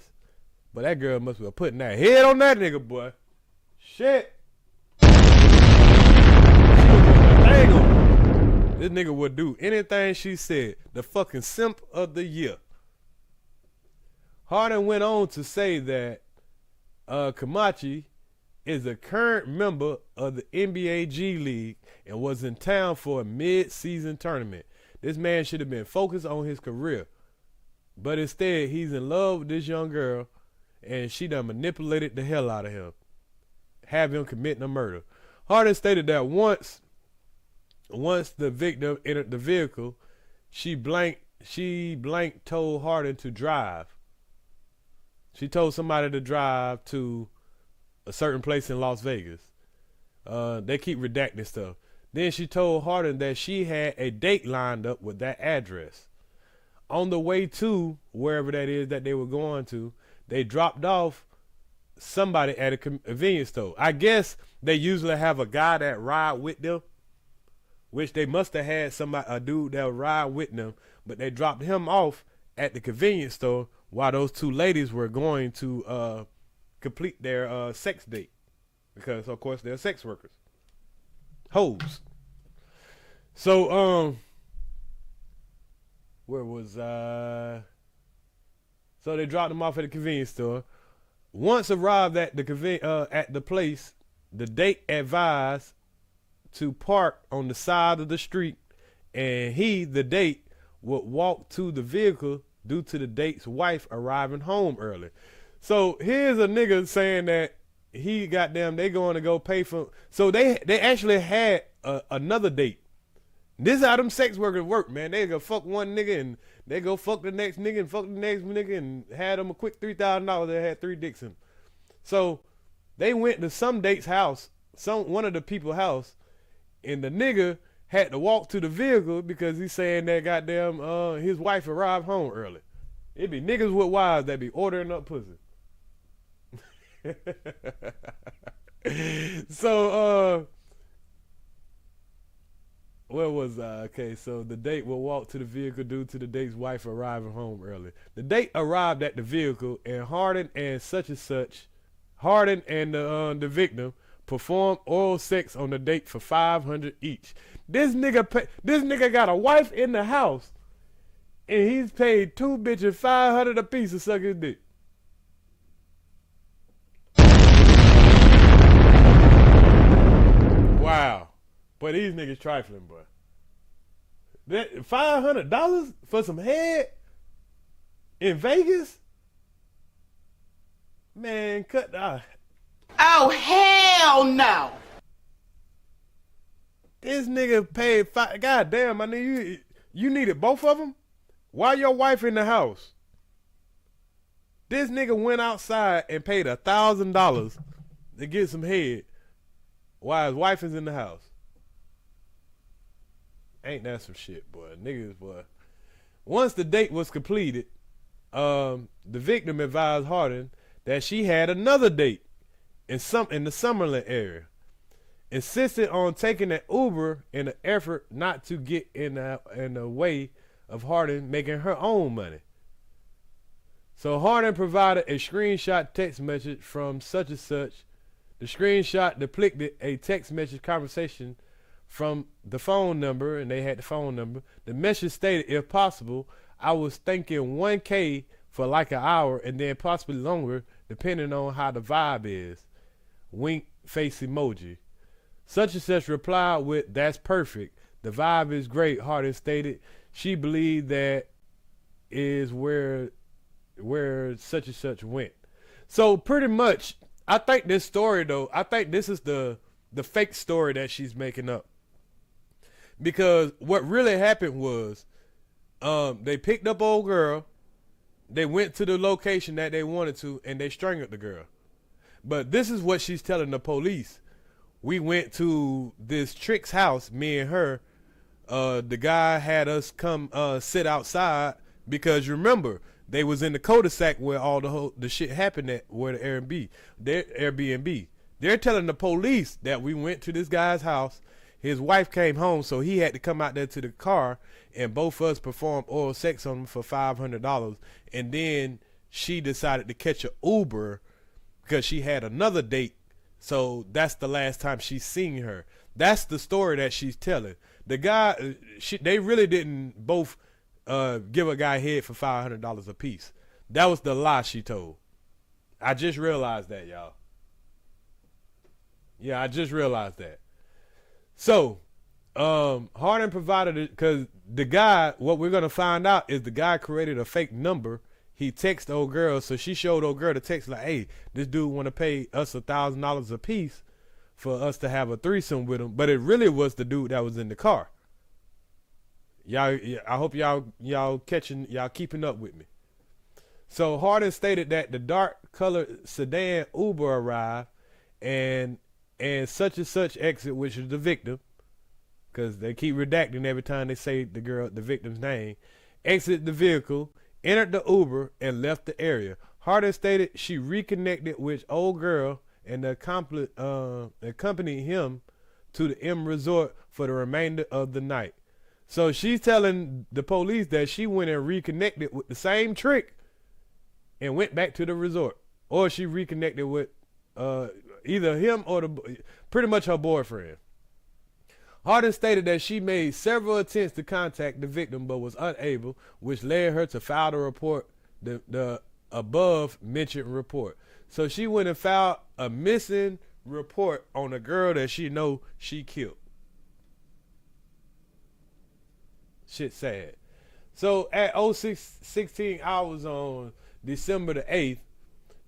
But that girl must be putting that head on that nigga, boy. Shit. She was putting that thing on him. This nigga would do anything she said. The fucking simp of the year. Harden went on to say that Comanche is a current member of the NBA G-League and was in town for a mid-season tournament. This man should have been focused on his career. But instead, he's in love with this young girl, and she done manipulated the hell out of him, have him committing a murder. Harden stated that once the victim entered the vehicle, she blank told Harden to drive. She told somebody to drive to a certain place in Las Vegas. They keep redacting stuff. Then she told Harden that she had a date lined up with that address. On the way to wherever that is that they were going to, they dropped off somebody at a convenience store. I guess they usually have a guy that ride with them, which they must have had a dude that would ride with them, but they dropped him off at the convenience store while those two ladies were going to complete their sex date, because of course they're sex workers, hoes. So where was I? So they dropped them off at the convenience store. Once arrived at the place, the date advised to park on the side of the street, and the date would walk to the vehicle due to the date's wife arriving home early. So here's a nigga saying that they going to go pay for. So they actually had another date. This is how them sex workers work, man. They go fuck one nigga and they go fuck the next nigga and fuck the next nigga and had them a quick $3,000. They had 3 dicks in them. So they went to some date's house, one of the people's house, and the nigga had to walk to the vehicle because he's saying that goddamn his wife arrived home early. It be niggas with wives that be ordering up pussy. So where was I? Okay, so the date will walk to the vehicle due to the date's wife arriving home early. The date arrived at the vehicle, and Harden and the victim performed oral sex on the date for $500 each. This nigga got a wife in the house, and he's paid 2 bitches $500 a piece to suck his dick. Wow. But these niggas trifling, bro. $500 for some head in Vegas? Man, cut the... Oh, hell no. This nigga paid God damn, I need you needed both of them? Why your wife in the house? This nigga went outside and paid $1,000 to get some head while his wife is in the house. Ain't that some shit, boy? Niggas, boy. Once the date was completed, the victim advised Harden that she had another date in the Summerlin area, insisted on taking an Uber in an effort not to get in the way of Harden making her own money. So Harden provided a screenshot text message from such and such. The screenshot depicted a text message conversation from the phone number, and they had the phone number. The message stated, if possible, I was thinking $1K for like an hour and then possibly longer, depending on how the vibe is. Wink face emoji. Such and such replied with, "That's perfect. The vibe is great," Harden stated. She believed that is where such and such went. So pretty much, I think this story though, I think this is the fake story that she's making up. Because what really happened was, they picked up old girl, they went to the location that they wanted to, and they strangled the girl. But this is what she's telling the police. We went to this Trick's house, me and her. The guy had us come sit outside because remember, they was in the cul-de-sac where all the shit happened at, where the Airbnb. They're telling the police that we went to this guy's house. His wife came home, so he had to come out there to the car, and both of us performed oral sex on him for $500. And then she decided to catch an Uber because she had another date. So that's the last time she's seen her. That's the story that she's telling. The guy, they really didn't both give a guy head for $500 a piece. That was the lie she told. I just realized that, y'all. Yeah, I just realized that. So, Harden provided it because the guy, what we're going to find out is the guy created a fake number. He texted old girl, so she showed old girl the text like, "Hey, this dude want to pay us $1,000 a piece for us to have a threesome with him." But it really was the dude that was in the car. Y'all, I hope y'all keeping up with me. So Harden stated that the dark colored sedan Uber arrived and such and such exit, which is the victim, because they keep redacting every time they say the victim's name, exited the vehicle, entered the Uber, and left the area. Harden stated she reconnected with old girl and accompanied him to the M Resort for the remainder of the night. So she's telling the police that she went and reconnected with the same trick and went back to the resort. Or she reconnected with either him or pretty much her boyfriend. Harden stated that she made several attempts to contact the victim but was unable, which led her to file the report, the above mentioned report. So she went and filed a missing report on a girl that she know she killed. Shit sad. So at 16 hours on December the 8th,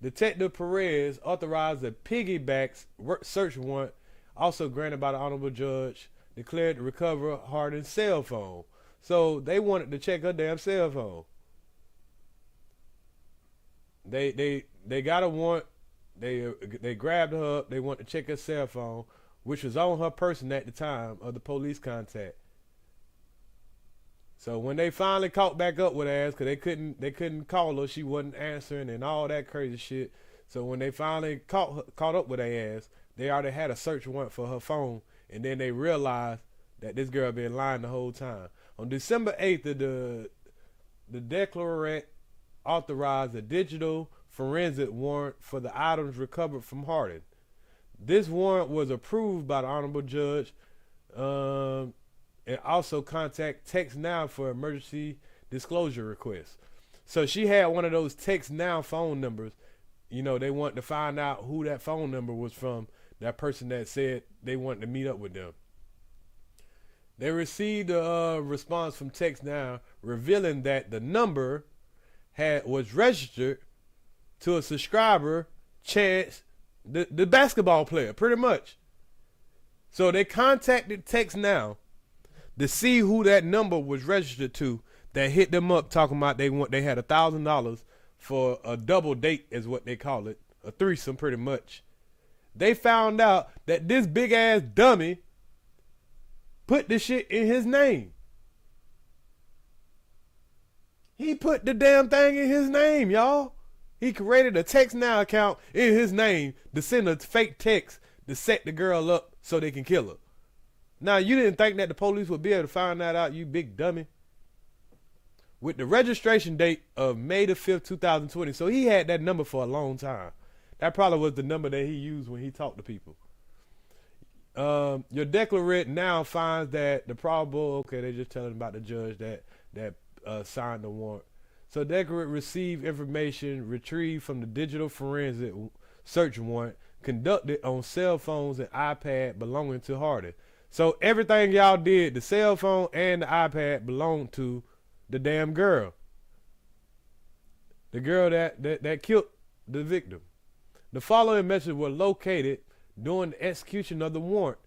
Detective Perez authorized a piggyback search warrant, also granted by the Honorable Judge, declared to recover Harden's cell phone. So they wanted to check her damn cell phone. They got a warrant. They grabbed her up. They wanted to check her cell phone, which was on her person at the time of the police contact. So when they finally caught back up with her ass, because they couldn't call her, she wasn't answering and all that crazy shit. So when they finally caught up with her ass, they already had a search warrant for her phone, and then they realized that this girl been lying the whole time. On December 8th, the declarant authorized a digital forensic warrant for the items recovered from Harden. This warrant was approved by the Honorable Judge. And also contact Text Now for emergency disclosure requests. So she had one of those Text Now phone numbers. You know, they wanted to find out who that phone number was from, that person that said they wanted to meet up with them. They received a response from Text Now revealing that the number was registered to a subscriber, Chance, the basketball player, pretty much. So they contacted Text Now to see who that number was registered to, that hit them up talking about they had $1,000 for a double date, is what they call it, a threesome pretty much. They found out that this big ass dummy put the shit in his name. He put the damn thing in his name, y'all. He created a Text Now account in his name to send a fake text to set the girl up so they can kill her. Now, you didn't think that the police would be able to find that out, you big dummy? With the registration date of May the 5th, 2020. So he had that number for a long time. That probably was the number that he used when he talked to people. Your declarant now finds that the probable, okay, they're just telling about the judge that signed the warrant. So they could receive information retrieved from the digital forensic search warrant conducted on cell phones and iPad belonging to Hardin. So everything y'all did, the cell phone and the iPad, belonged to the damn girl. The girl that killed the victim. The following messages were located during the execution of the warrant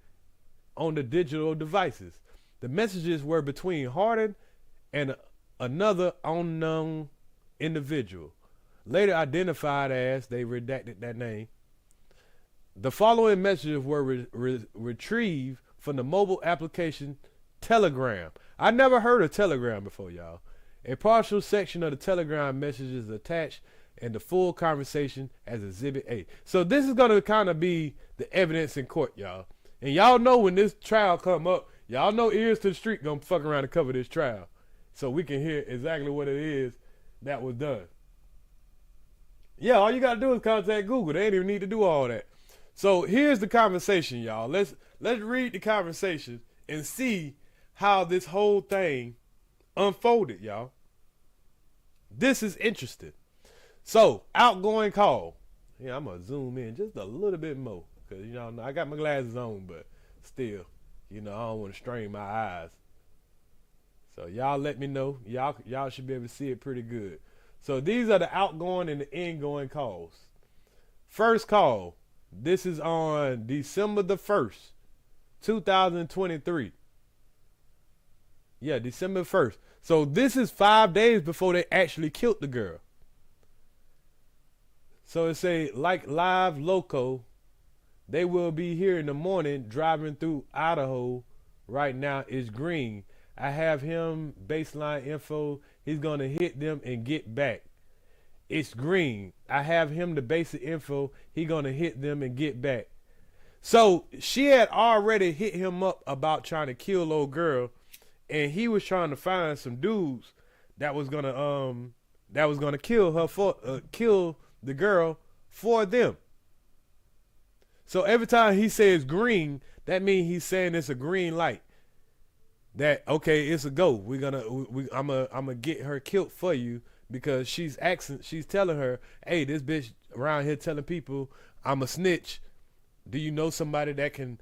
on the digital devices. The messages were between Hardin and another unknown individual, later identified as, they redacted that name. The following messages were retrieved from the mobile application Telegram. I never heard of Telegram before, y'all. A partial section of the Telegram message is attached and the full conversation as Exhibit A. So this is going to kind of be the evidence in court, y'all. And y'all know when this trial come up, y'all know Earz To The Streetz going to fuck around and cover this trial. So we can hear exactly what it is that was done. Yeah, all you got to do is contact Google. They ain't even need to do all that. So here's the conversation, y'all. Let's read the conversation and see how this whole thing unfolded, y'all. This is interesting. So, outgoing call. Yeah, I'm going to zoom in just a little bit more. Because, you know, I got my glasses on, but still, you know, I don't want to strain my eyes. So, y'all let me know. Y'all should be able to see it pretty good. So, these are the outgoing and the ingoing calls. First call. This is on December the 1st, 2023. Yeah, December 1st. So this is 5 days before they actually killed the girl. So it say, like live loco, they will be here in the morning driving through Idaho. Right now it's green. I have him baseline info. He's going to hit them and get back. It's green. I have him the basic info. He going to hit them and get back. So she had already hit him up about trying to kill old girl. And he was trying to find some dudes that was gonna kill her kill the girl for them. So every time he says green, that means he's saying it's a green light. That okay, it's a go. I'm gonna get her killed for you because she's telling her, hey, this bitch around here telling people I'm a snitch. Do you know somebody that can,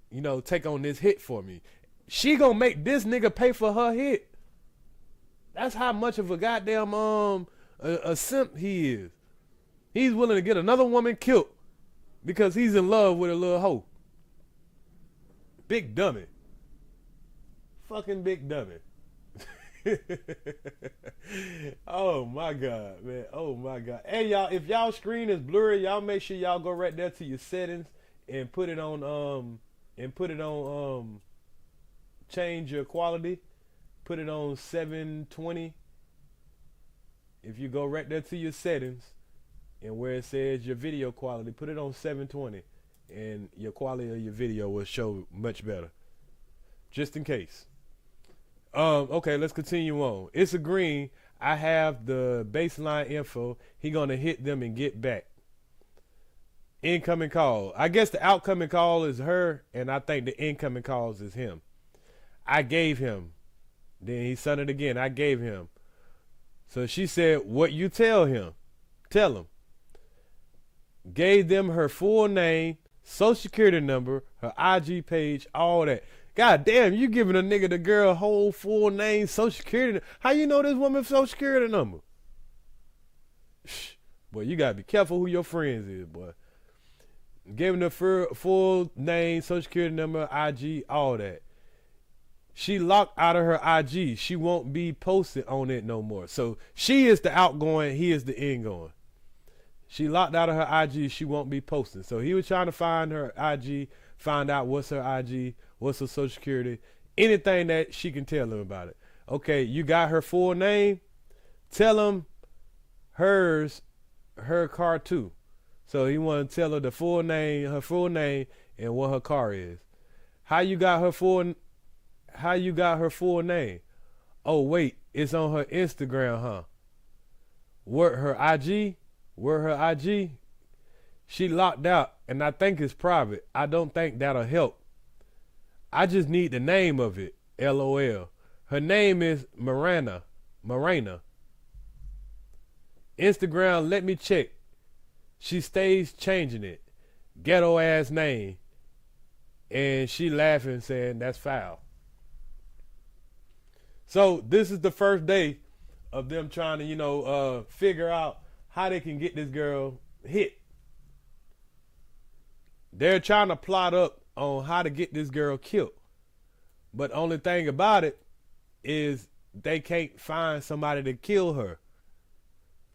you know, take on this hit for me? She gonna make this nigga pay for her hit. That's how much of a goddamn a simp he is. He's willing to get another woman killed because he's in love with a little hoe. Big dummy. Fucking big dummy. Oh my God, man. Oh my God. Hey y'all, if y'all screen is blurry, y'all make sure y'all go right there to your settings and put it on change your quality, put it on 720. If you go right there to your settings and where it says your video quality, put it on 720 and your quality of your video will show much better. Just in case. Okay, let's continue on. It's a green. I have the baseline info. He gonna hit them and get back. Incoming call. I guess the outcoming call is her, and I think the incoming calls is him. I gave him. Then he sent it again. I gave him. So she said, what you tell him? Tell him. Gave them her full name, social security number, her IG page, all that. God damn, you giving a nigga the girl whole full name, social security. How you know this woman's social security number? Shh. Boy, you gotta be careful who your friends is, boy. Gave him the full name, social security number, IG, all that. She locked out of her IG. She won't be posted on it no more. So she is the outgoing. He is the ingoing. She locked out of her IG. She won't be posting. So he was trying to find her IG, find out what's her IG, what's her social security, anything that she can tell him about it. Okay, you got her full name. Tell him her car too. So he want to tell her the full name, her full name, and what her car is. How you got her full name? Oh wait, it's on her Instagram, huh? Where her IG? She locked out, and I think it's private. I don't think that'll help. I just need the name of it. LOL. Her name is Marina. Instagram, let me check. She stays changing it. Ghetto ass name. And she laughing saying that's foul. So this is the first day of them trying to, figure out how they can get this girl hit. They're trying to plot up on how to get this girl killed. But only thing about it is they can't find somebody to kill her.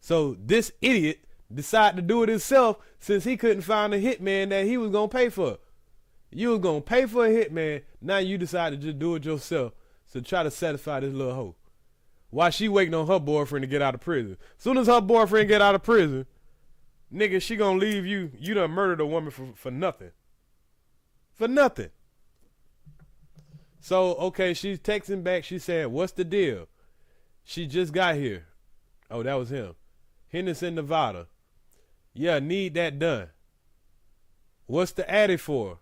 So this idiot decided to do it himself since he couldn't find a hitman that he was going to pay for. You was going to pay for a hitman. Now you decide to just do it yourself to try to satisfy this little hoe. While she waiting on her boyfriend to get out of prison. Soon as her boyfriend get out of prison, nigga, she gonna leave you. You done murdered a woman for nothing. For nothing. So, okay, she's texting back. She said, what's the deal? She just got here. Oh, that was him. Henderson, Nevada. Yeah, need that done. What's the addy for?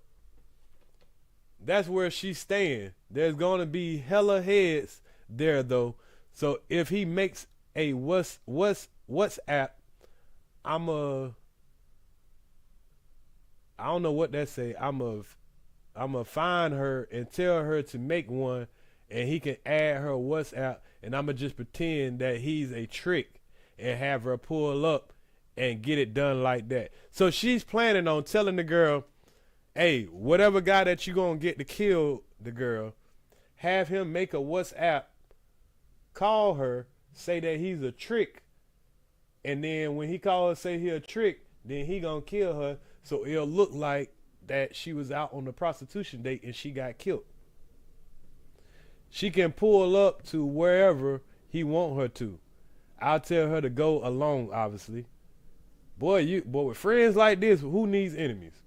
That's where she's staying. There's gonna be hella heads there though. So if he makes a WhatsApp, I don't know what that say. I'ma find her and tell her to make one, and he can add her WhatsApp, and I'ma just pretend that he's a trick and have her pull up and get it done like that. So she's planning on telling the girl, hey, whatever guy that you gonna get to kill the girl, have him make a WhatsApp, call her, say that he's a trick, and then when he call her, say he a trick, then he gonna kill her, so it'll look like that she was out on the prostitution date and she got killed. She can pull up to wherever he want her to. I'll tell her to go alone, obviously. Boy, with friends like this, who needs enemies?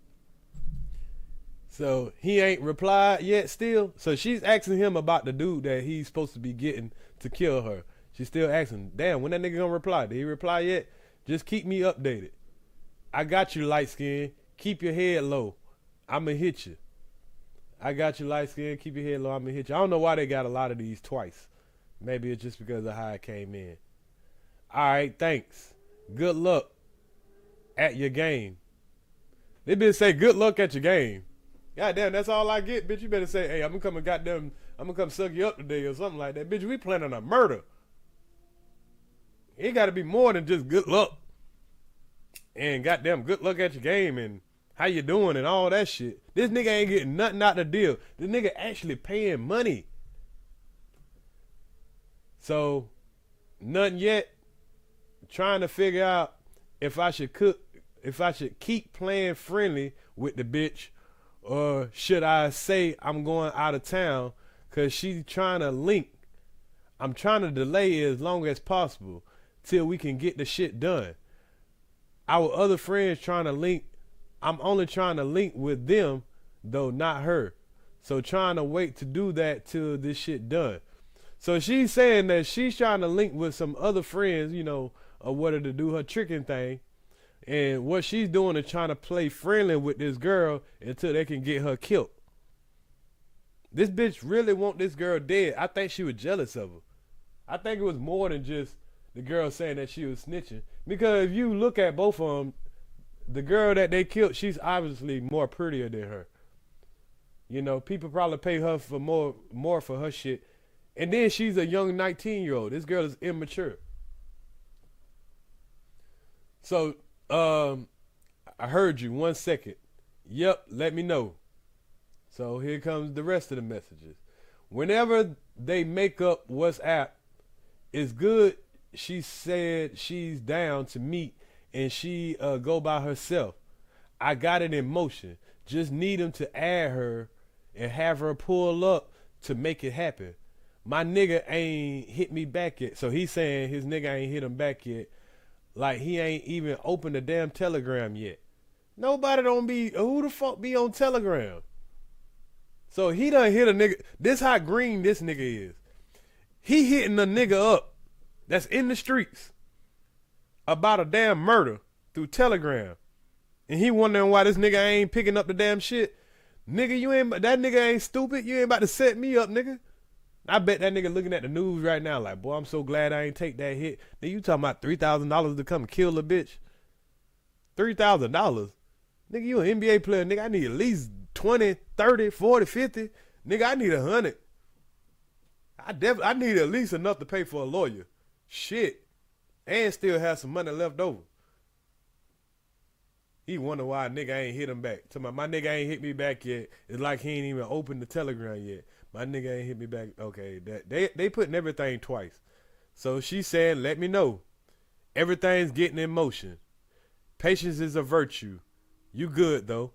So he ain't replied yet still. So she's asking him about the dude that he's supposed to be getting to kill her. She's still asking, damn, when that nigga gonna reply? Did he reply yet? Just keep me updated. I got you, light skin. Keep your head low. I'ma hit you. I got you, light skin. Keep your head low. I'ma hit you. I don't know why they got a lot of these twice. Maybe it's just because of how it came in. All right, thanks. Good luck at your game. They bitch say good luck at your game. Goddamn, that's all I get, bitch. You better say, hey, I'm gonna come suck you up today or something like that. Bitch, we planning a murder. It gotta be more than just good luck. And goddamn, good luck at your game and how you doing and all that shit. This nigga ain't getting nothing out the deal. This nigga actually paying money. So, nothing yet. Trying to figure out if I should keep playing friendly with the bitch, or should I say I'm going out of town because she's trying to link. I'm trying to delay it as long as possible till we can get the shit done. Our other friends trying to link. I'm only trying to link with them, though, not her. So trying to wait to do that till this shit done. So she's saying that she's trying to link with some other friends, or whether to do her tricking thing. And what she's doing is trying to play friendly with this girl until they can get her killed. This bitch really want this girl dead. I think she was jealous of her. I think it was more than just the girl saying that she was snitching. Because if you look at both of them, the girl that they killed, she's obviously more prettier than her. People probably pay her for more for her shit. And then she's a young 19-year-old. This girl is immature. So, I heard you. 1 second. Yep, let me know. So here comes the rest of the messages. Whenever they make up WhatsApp, it's good. She said she's down to meet and she go by herself. I got it in motion. Just need him to add her and have her pull up to make it happen. My nigga ain't hit me back yet. So he's saying his nigga ain't hit him back yet. Like he ain't even opened the damn Telegram yet. Nobody who the fuck be on Telegram? So he done hit a nigga. This how green this nigga is. He hitting a nigga up that's in the streets about a damn murder through Telegram. And he wondering why this nigga ain't picking up the damn shit. Nigga, that nigga ain't stupid. You ain't about to set me up, nigga. I bet that nigga looking at the news right now like, boy, I'm so glad I ain't take that hit. Then you talking about $3,000 to come kill a bitch? $3,000? Nigga, you an NBA player, nigga. I need at least 20, 30, 40, 50. Nigga, I need 100. I need at least enough to pay for a lawyer. Shit. And still have some money left over. He wonder why a nigga ain't hit him back. Tell my nigga ain't hit me back yet. It's like he ain't even opened the Telegram yet. My nigga ain't hit me back. Okay, they putting everything twice. So she said, let me know. Everything's getting in motion. Patience is a virtue. You good though.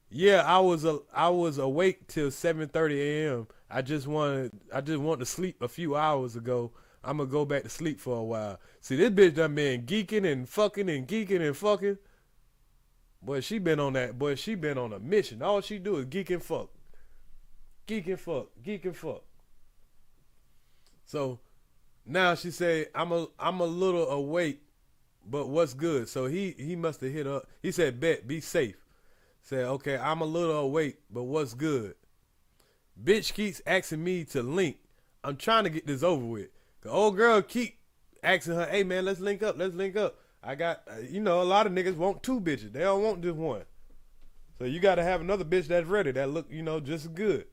Yeah, I was awake till 7:30 a.m. I just wanted to sleep a few hours ago. I'm gonna go back to sleep for a while. See, this bitch done been geeking and fucking and geeking and fucking. Boy, she been on that. Boy, she been on a mission. All she do is geek and fuck. Geek and fuck. Geek and fuck. So now she said, I'm a little awake, but what's good? So he must have hit up. He said, bet, be safe. Said, okay, I'm a little awake, but what's good? Bitch keeps asking me to link. I'm trying to get this over with. The old girl keep asking her, hey man, let's link up. Let's link up. I got, a lot of niggas want 2 bitches. They don't want just one. So you got to have another bitch that's ready, that look, just as good.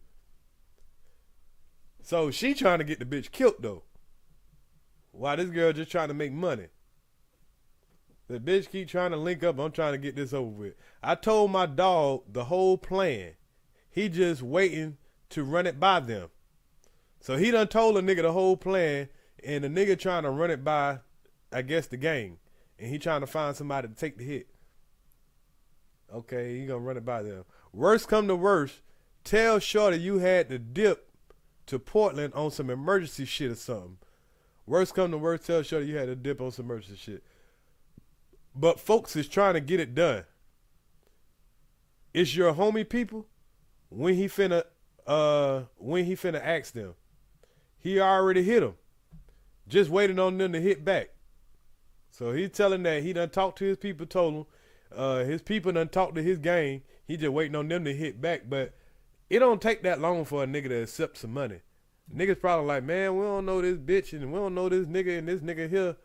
So she trying to get the bitch killed though. While this girl just trying to make money. The bitch keep trying to link up. I'm trying to get this over with. I told my dog the whole plan. He just waiting to run it by them. So he done told a nigga the whole plan, and the nigga trying to run it by, I guess, the gang. And he trying to find somebody to take the hit. Okay, he gonna run it by them. Worst come to worst, tell Shorty you had to dip to Portland on some emergency shit or something. Worst come to worst, tell Shorty you had to dip on some emergency shit. But folks is trying to get it done. It's your homie people. When he finna ask them. He already hit them. Just waiting on them to hit back. So he's telling that he done talked to his people, told him. His people done talked to his gang. He just waiting on them to hit back. But it don't take that long for a nigga to accept some money. Niggas probably like, man, we don't know this bitch and we don't know this nigga, and this nigga here,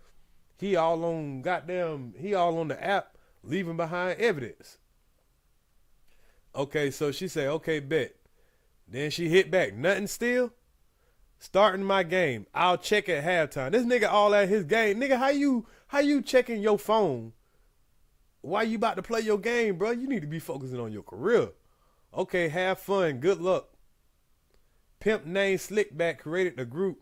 he all on the app, leaving behind evidence. Okay, so she said, okay, bet. Then she hit back. Nothing still? Starting my game. I'll check at halftime. This nigga all at his game. Nigga, how you checking your phone while you about to play your game, bro? You need to be focusing on your career. Okay, have fun. Good luck. Pimp name Slickback created the group.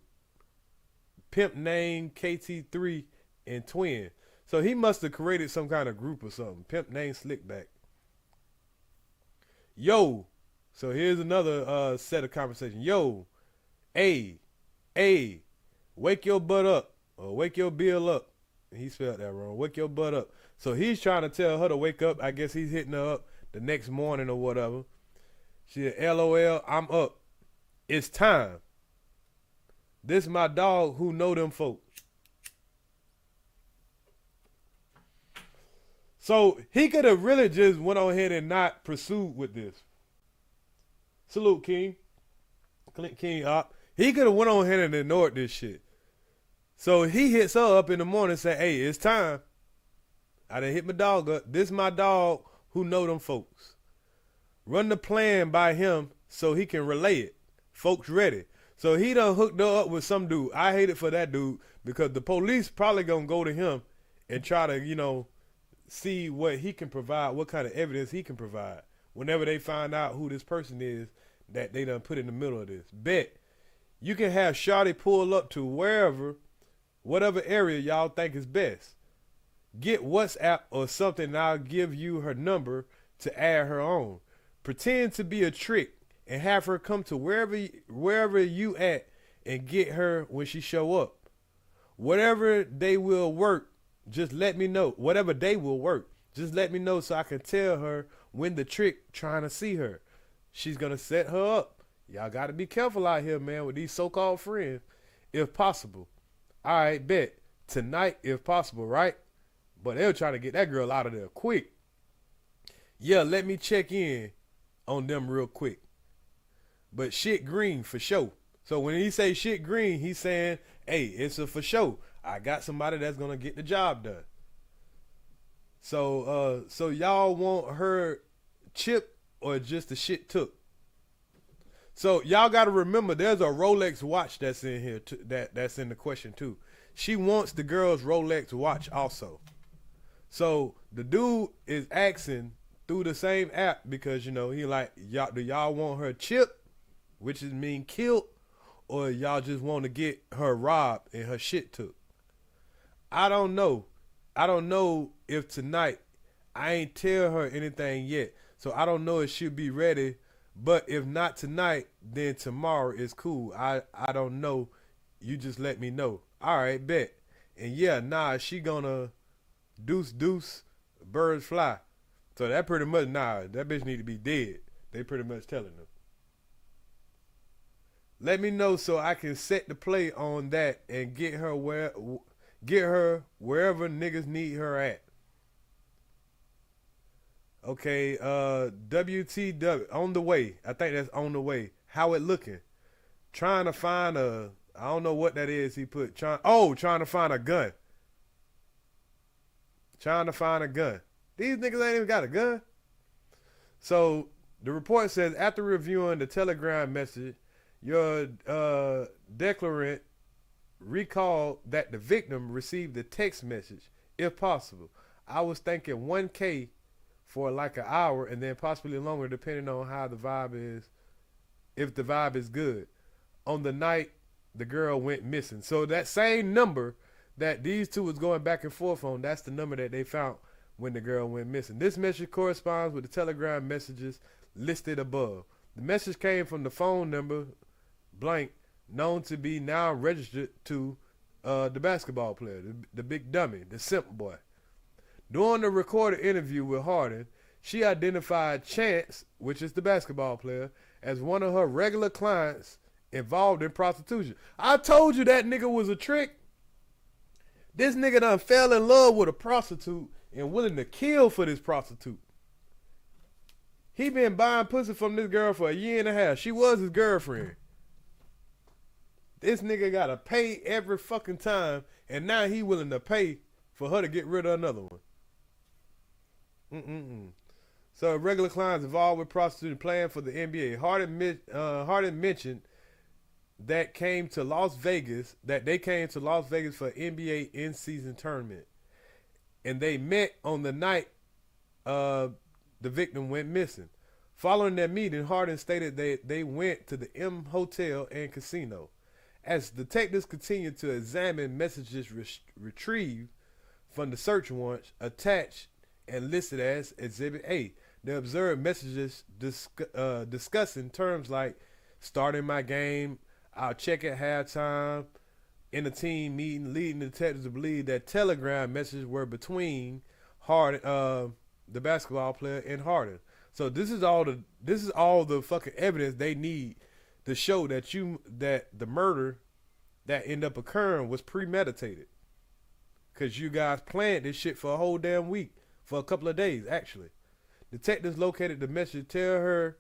Pimp name KT3 and Twin. So he must have created some kind of group or something. Pimp name Slickback. Yo. So here's another set of conversation. Yo. Hey, wake your butt up, or wake your bill up. He spelled that wrong. Wake your butt up. So he's trying to tell her to wake up. I guess he's hitting her up the next morning or whatever. She said, LOL, I'm up. It's time. This my dog who know them folks. So he could have really just went on ahead and not pursued with this. Salute, King. Clint King up. He could have went on ahead and ignored this shit. So he hits her up in the morning and say, hey, it's time. I done hit my dog up. This my dog who know them folks. Run the plan by him so he can relay it. Folks ready. So he done hooked her up with some dude. I hate it for that dude because the police probably gonna go to him and try to, see what he can provide, what kind of evidence he can provide whenever they find out who this person is that they done put in the middle of this. Bet you can have Shawty pull up to whatever area y'all think is best. Get WhatsApp or something and I'll give you her number to add her on. Pretend to be a trick and have her come to wherever you at and get her when she show up. Whatever they will work, just let me know. Whatever day will work, just let me know so I can tell her when the trick trying to see her. She's going to set her up. Y'all got to be careful out here, man, with these so-called friends, if possible. All right, bet. Tonight, if possible, right? But they'll try to get that girl out of there quick. Yeah, let me check in on them real quick. but shit green for sure. So when he say shit green, he's saying, hey, it's a for sure. I got somebody that's gonna get the job done. So y'all want her chip or just the shit took? So y'all got to remember, there's a Rolex watch that's in here that's in the question too. She wants the girl's Rolex watch also. So the dude is asking through the same app because, you know, he like, y'all, do y'all want her chip, which is mean killed, or y'all just want to get her robbed and her shit took? I don't know. I don't know if tonight, I ain't tell her anything yet. So I don't know if she'll be ready. But if not tonight, then tomorrow is cool. I don't know. You just let me know. All right, bet. And yeah, nah, she gonna deuce, birds fly. So that pretty much, nah, that bitch need to be dead. They pretty much telling them. Let me know so I can set the play on that and get her wherever niggas need her at. Okay, WTW, on the way. I think that's on the way. How it looking? Trying to find I don't know what that is he put. Trying to find a gun. Trying to find a gun. These niggas ain't even got a gun. So, the report says, after reviewing the Telegram message, your declarant recalled that the victim received a text message, if possible. I was thinking 1K for like an hour and then possibly longer depending on how the vibe is, if the vibe is good. On the night the girl went missing. So that same number that these two was going back and forth on, that's the number that they found when the girl went missing. This message corresponds with the Telegram messages listed above. The message came from the phone number blank, known to be now registered to the basketball player, the big dummy, the simp boy. During the recorded interview with Harden, she identified Chance, which is the basketball player, as one of her regular clients involved in prostitution. I told you that nigga was a trick. This nigga done fell in love with a prostitute and willing to kill for this prostitute. He been buying pussy from this girl for 1.5 years. She was his girlfriend. This nigga gotta pay every fucking time, and now he willing to pay for her to get rid of another one. So regular clients involved with prostitution playing for the NBA. Harden mentioned that they came to Las Vegas for NBA in-season tournament, and they met on the night the victim went missing. Following their meeting, Harden stated they went to the M Hotel and Casino. As detectives continued to examine messages retrieved from the search warrants attached and listed as Exhibit A, they observed messages discussing terms like starting my game, I'll check at halftime, in a team meeting, leading the detectives to believe that Telegram messages were between Harden, the basketball player, and Harden. So this is all the fucking evidence they need to show that the murder that ended up occurring was premeditated. Cause you guys planned this shit for a whole damn week, for a couple of days actually. Detectives located the message, tell her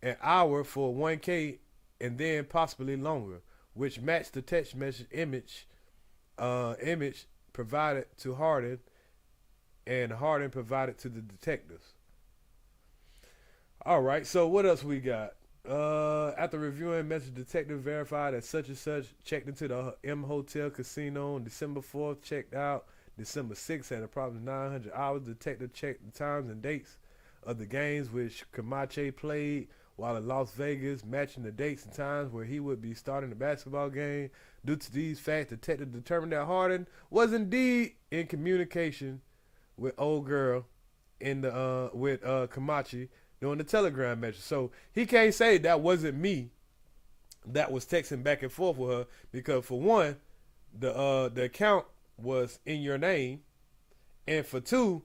an hour for 1K and then possibly longer, which matched the text message image provided to Harden, and Harden provided to the detectives. All right, so what else we got? After reviewing message, detective verified that such and such checked into the M Hotel Casino on December 4th, checked out December 6th at approximately 900 hours. Detective checked the times and dates of the games which Comanche played while in Las Vegas, matching the dates and times where he would be starting the basketball game. Due to these facts, detective determined that Harden was indeed in communication with old girl with Comanche during the Telegram message. So he can't say that wasn't me that was texting back and forth with her, because for one, the account was in your name, and for two,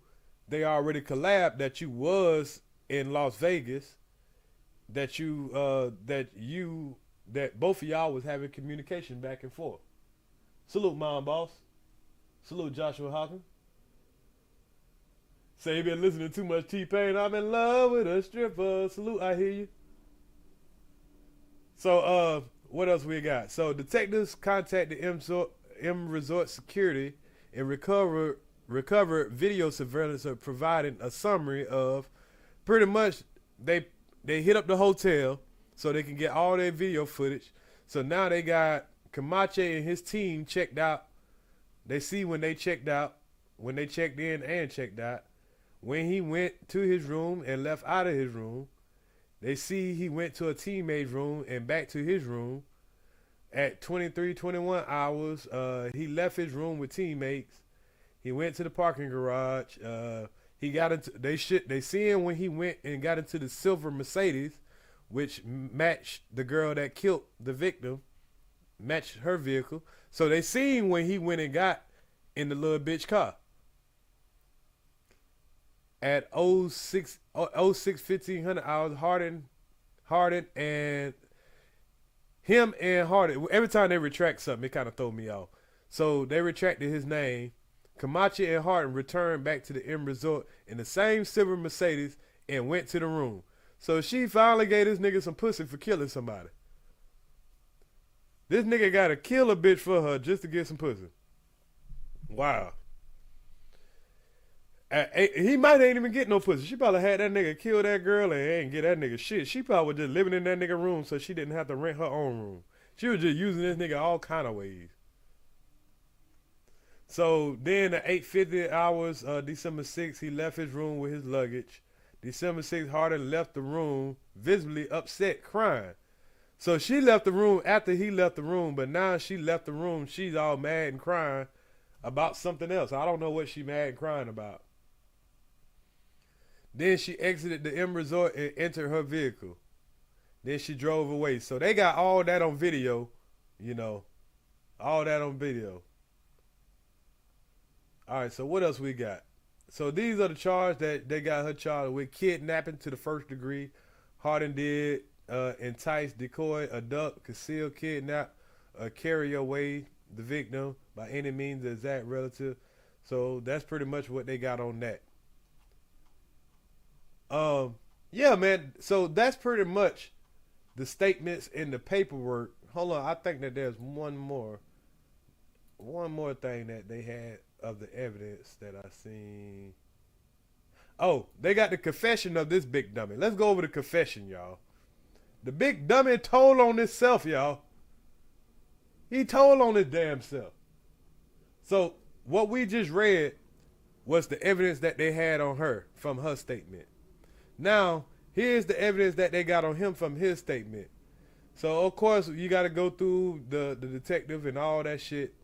they already collabed that you was in Las Vegas, that both of y'all was having communication back and forth. Salute, Mom Boss. Salute, Joshua Hawkins. Say you been listening to too much T-Pain. I'm in love with a stripper. Salute, I hear you. So what else we got? So detectives contacted M Resort Security and recovered video surveillance of providing a summary of pretty much they hit up the hotel so they can get all their video footage. So now they got Comanche and his team checked out. They see when they checked out, when they checked in and checked out, when he went to his room and left out of his room. They see he went to a teammate's room and back to his room. At 23:21 hours, he left his room with teammates. He went to the parking garage. He got into they see him when he went and got into the silver Mercedes, which matched the girl that killed the victim, matched her vehicle. So they see him when he went and got in the little bitch car. At 1500 hours, Harden and him and Harden, every time they retract something, it kind of throw me off. So they retracted his name. Comanche and Harden returned back to the M Resort in the same silver Mercedes and went to the room. So she finally gave this nigga some pussy for killing somebody. This nigga gotta kill a bitch for her just to get some pussy. Wow. He might ain't even get no pussy. She probably had that nigga kill that girl and ain't get that nigga shit. She probably was just living in that nigga room so she didn't have to rent her own room. She was just using this nigga all kind of ways. So then at 8:50 hours, December 6th, he left his room with his luggage. December 6th, Harden left the room visibly upset, crying. So she left the room after he left the room, but now she left the room, she's all mad and crying about something else. I don't know what she mad and crying about. Then she exited the M Resort and entered her vehicle. Then she drove away. So they got all that on video, you know. All that on video. All right, so what else we got? So these are the charges that they got her charged with: kidnapping to the first degree. Harden did entice, decoy, abduct, conceal, kidnap, carry away the victim by any means exact relative. So that's pretty much what they got on that. Yeah, man. So that's pretty much the statements in the paperwork. Hold on, I think that there's one more thing that they had of the evidence that I seen. Oh, they got the confession of this big dummy. Let's go over the confession, y'all. The big dummy told on himself, y'all. He told on his damn self. So what we just read was the evidence that they had on her from her statement. Now, here's the evidence that they got on him from his statement. So, of course, you got to go through the detective and all that shit.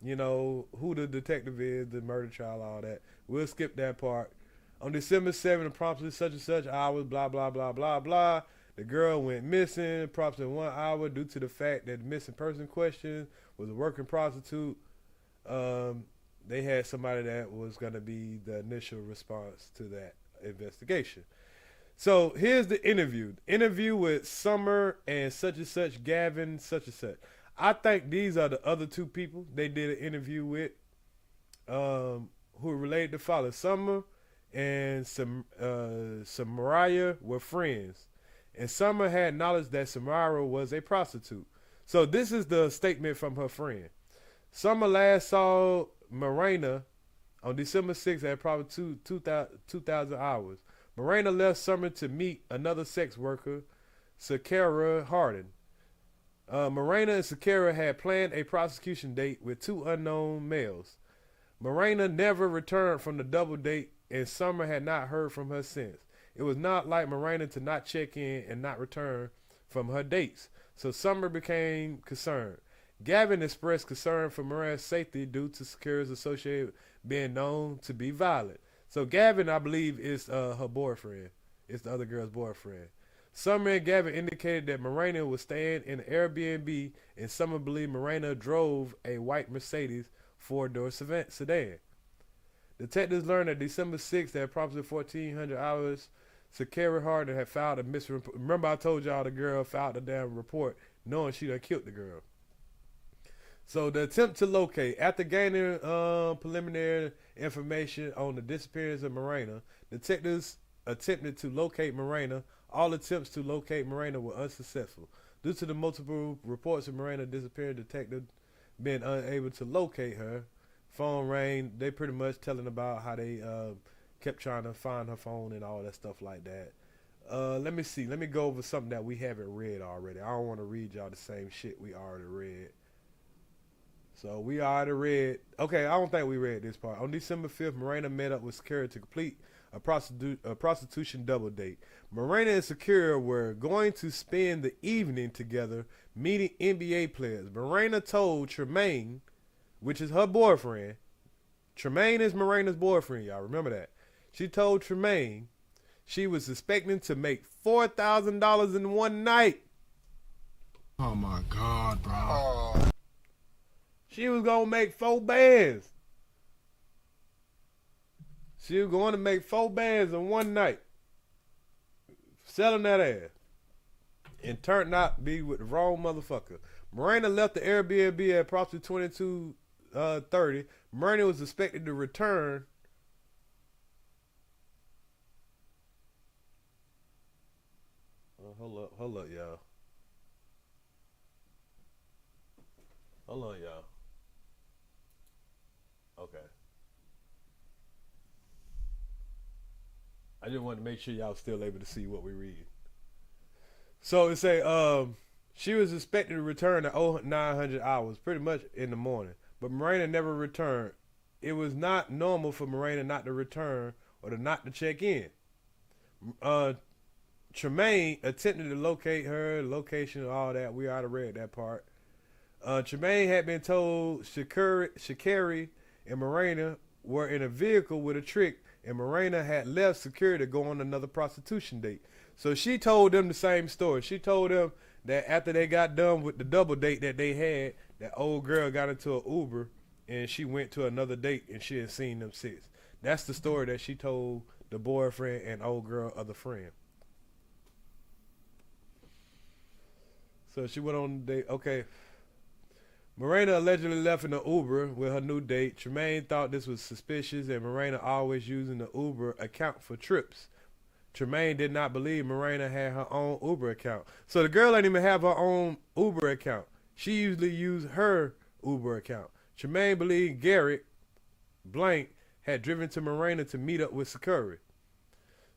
You know, who the detective is, the murder trial, all that. We'll skip that part. On December 7th, approximately such and such hours, blah, blah, blah, blah, blah. The girl went missing approximately 1 hour due to the fact that the missing person question was a working prostitute. They had somebody that was going to be the initial response to that investigation. So here's the interview. Interview with Summer and such, Gavin, such and such. I think these are the other two people they did an interview with who are related to father. Summer and Samariah were friends. And Summer had knowledge that Samara was a prostitute. So this is the statement from her friend. Summer last saw Marina on December 6th at probably 2,000 hours. Marina left Summer to meet another sex worker, Sakara Harden. Marina and Sakara had planned a prosecution date with two unknown males. Marina never returned from the double date, and Summer had not heard from her since. It was not like Marina to not check in and not return from her dates, so Summer became concerned. Gavin expressed concern for Marina's safety due to Sakara's associated being known to be violent. So Gavin, I believe, is her boyfriend. It's the other girl's boyfriend. Summer and Gavin indicated that Marina was staying in an Airbnb, and Summer believed Marina drove a white Mercedes four-door sedan. Detectives learned that December 6th at approximately 1400 hours, Sakara Harden had filed a missing report. Remember I told y'all the girl filed a damn report knowing she done killed the girl. So the attempt to locate, after gaining preliminary information on the disappearance of Marina, detectives attempted to locate Marina All attempts to locate Morena were unsuccessful. Due to the multiple reports of Morena disappearing, detectives been unable to locate her. Phone rang. They pretty much telling about how they kept trying to find her phone and all that stuff like that. Let me see. Let me go over something that we haven't read already. I don't want to read y'all the same shit we already read. So we already read. Okay, I don't think we read this part. On December 5th, Morena met up with Secure to complete a prostitution double date. Morena and Secure were going to spend the evening together meeting NBA players. Morena told Tremaine, which is her boyfriend. Tremaine is Morena's boyfriend, y'all. Remember that. She told Tremaine she was expecting to make $4,000 in one night. Oh my God, bro. She was going to make 4 bands. She was going to make 4 bands in one night. Selling that ass. And turned out to be with the wrong motherfucker. Morena left the Airbnb at approximately 22:30. Morena was expected to return. Hold up, y'all. Hold on, y'all. Okay. I just wanted to make sure y'all still able to see what we read. So it say, she was expected to return at 0900 hours, pretty much in the morning, but Morena never returned. It was not normal for Morena not to return or to not to check in. Tremaine attempted to locate her, location, all that. We already read that part. Tremaine had been told Shakari and Morena were in a vehicle with a trick, and Morena had left Secure to go on another prostitution date. So she told them the same story. She told them that after they got done with the double date that they had, that old girl got into an Uber and she went to another date and she had seen them since. That's the story that she told the boyfriend and old girl other friend. So she went on the date. Okay. Morena allegedly left in the Uber with her new date. Tremaine thought this was suspicious, and Morena always using the Uber account for trips. Tremaine did not believe Morena had her own Uber account. So the girl didn't even have her own Uber account. She usually used her Uber account. Tremaine believed Garrett Blank had driven to Morena to meet up with Sakura.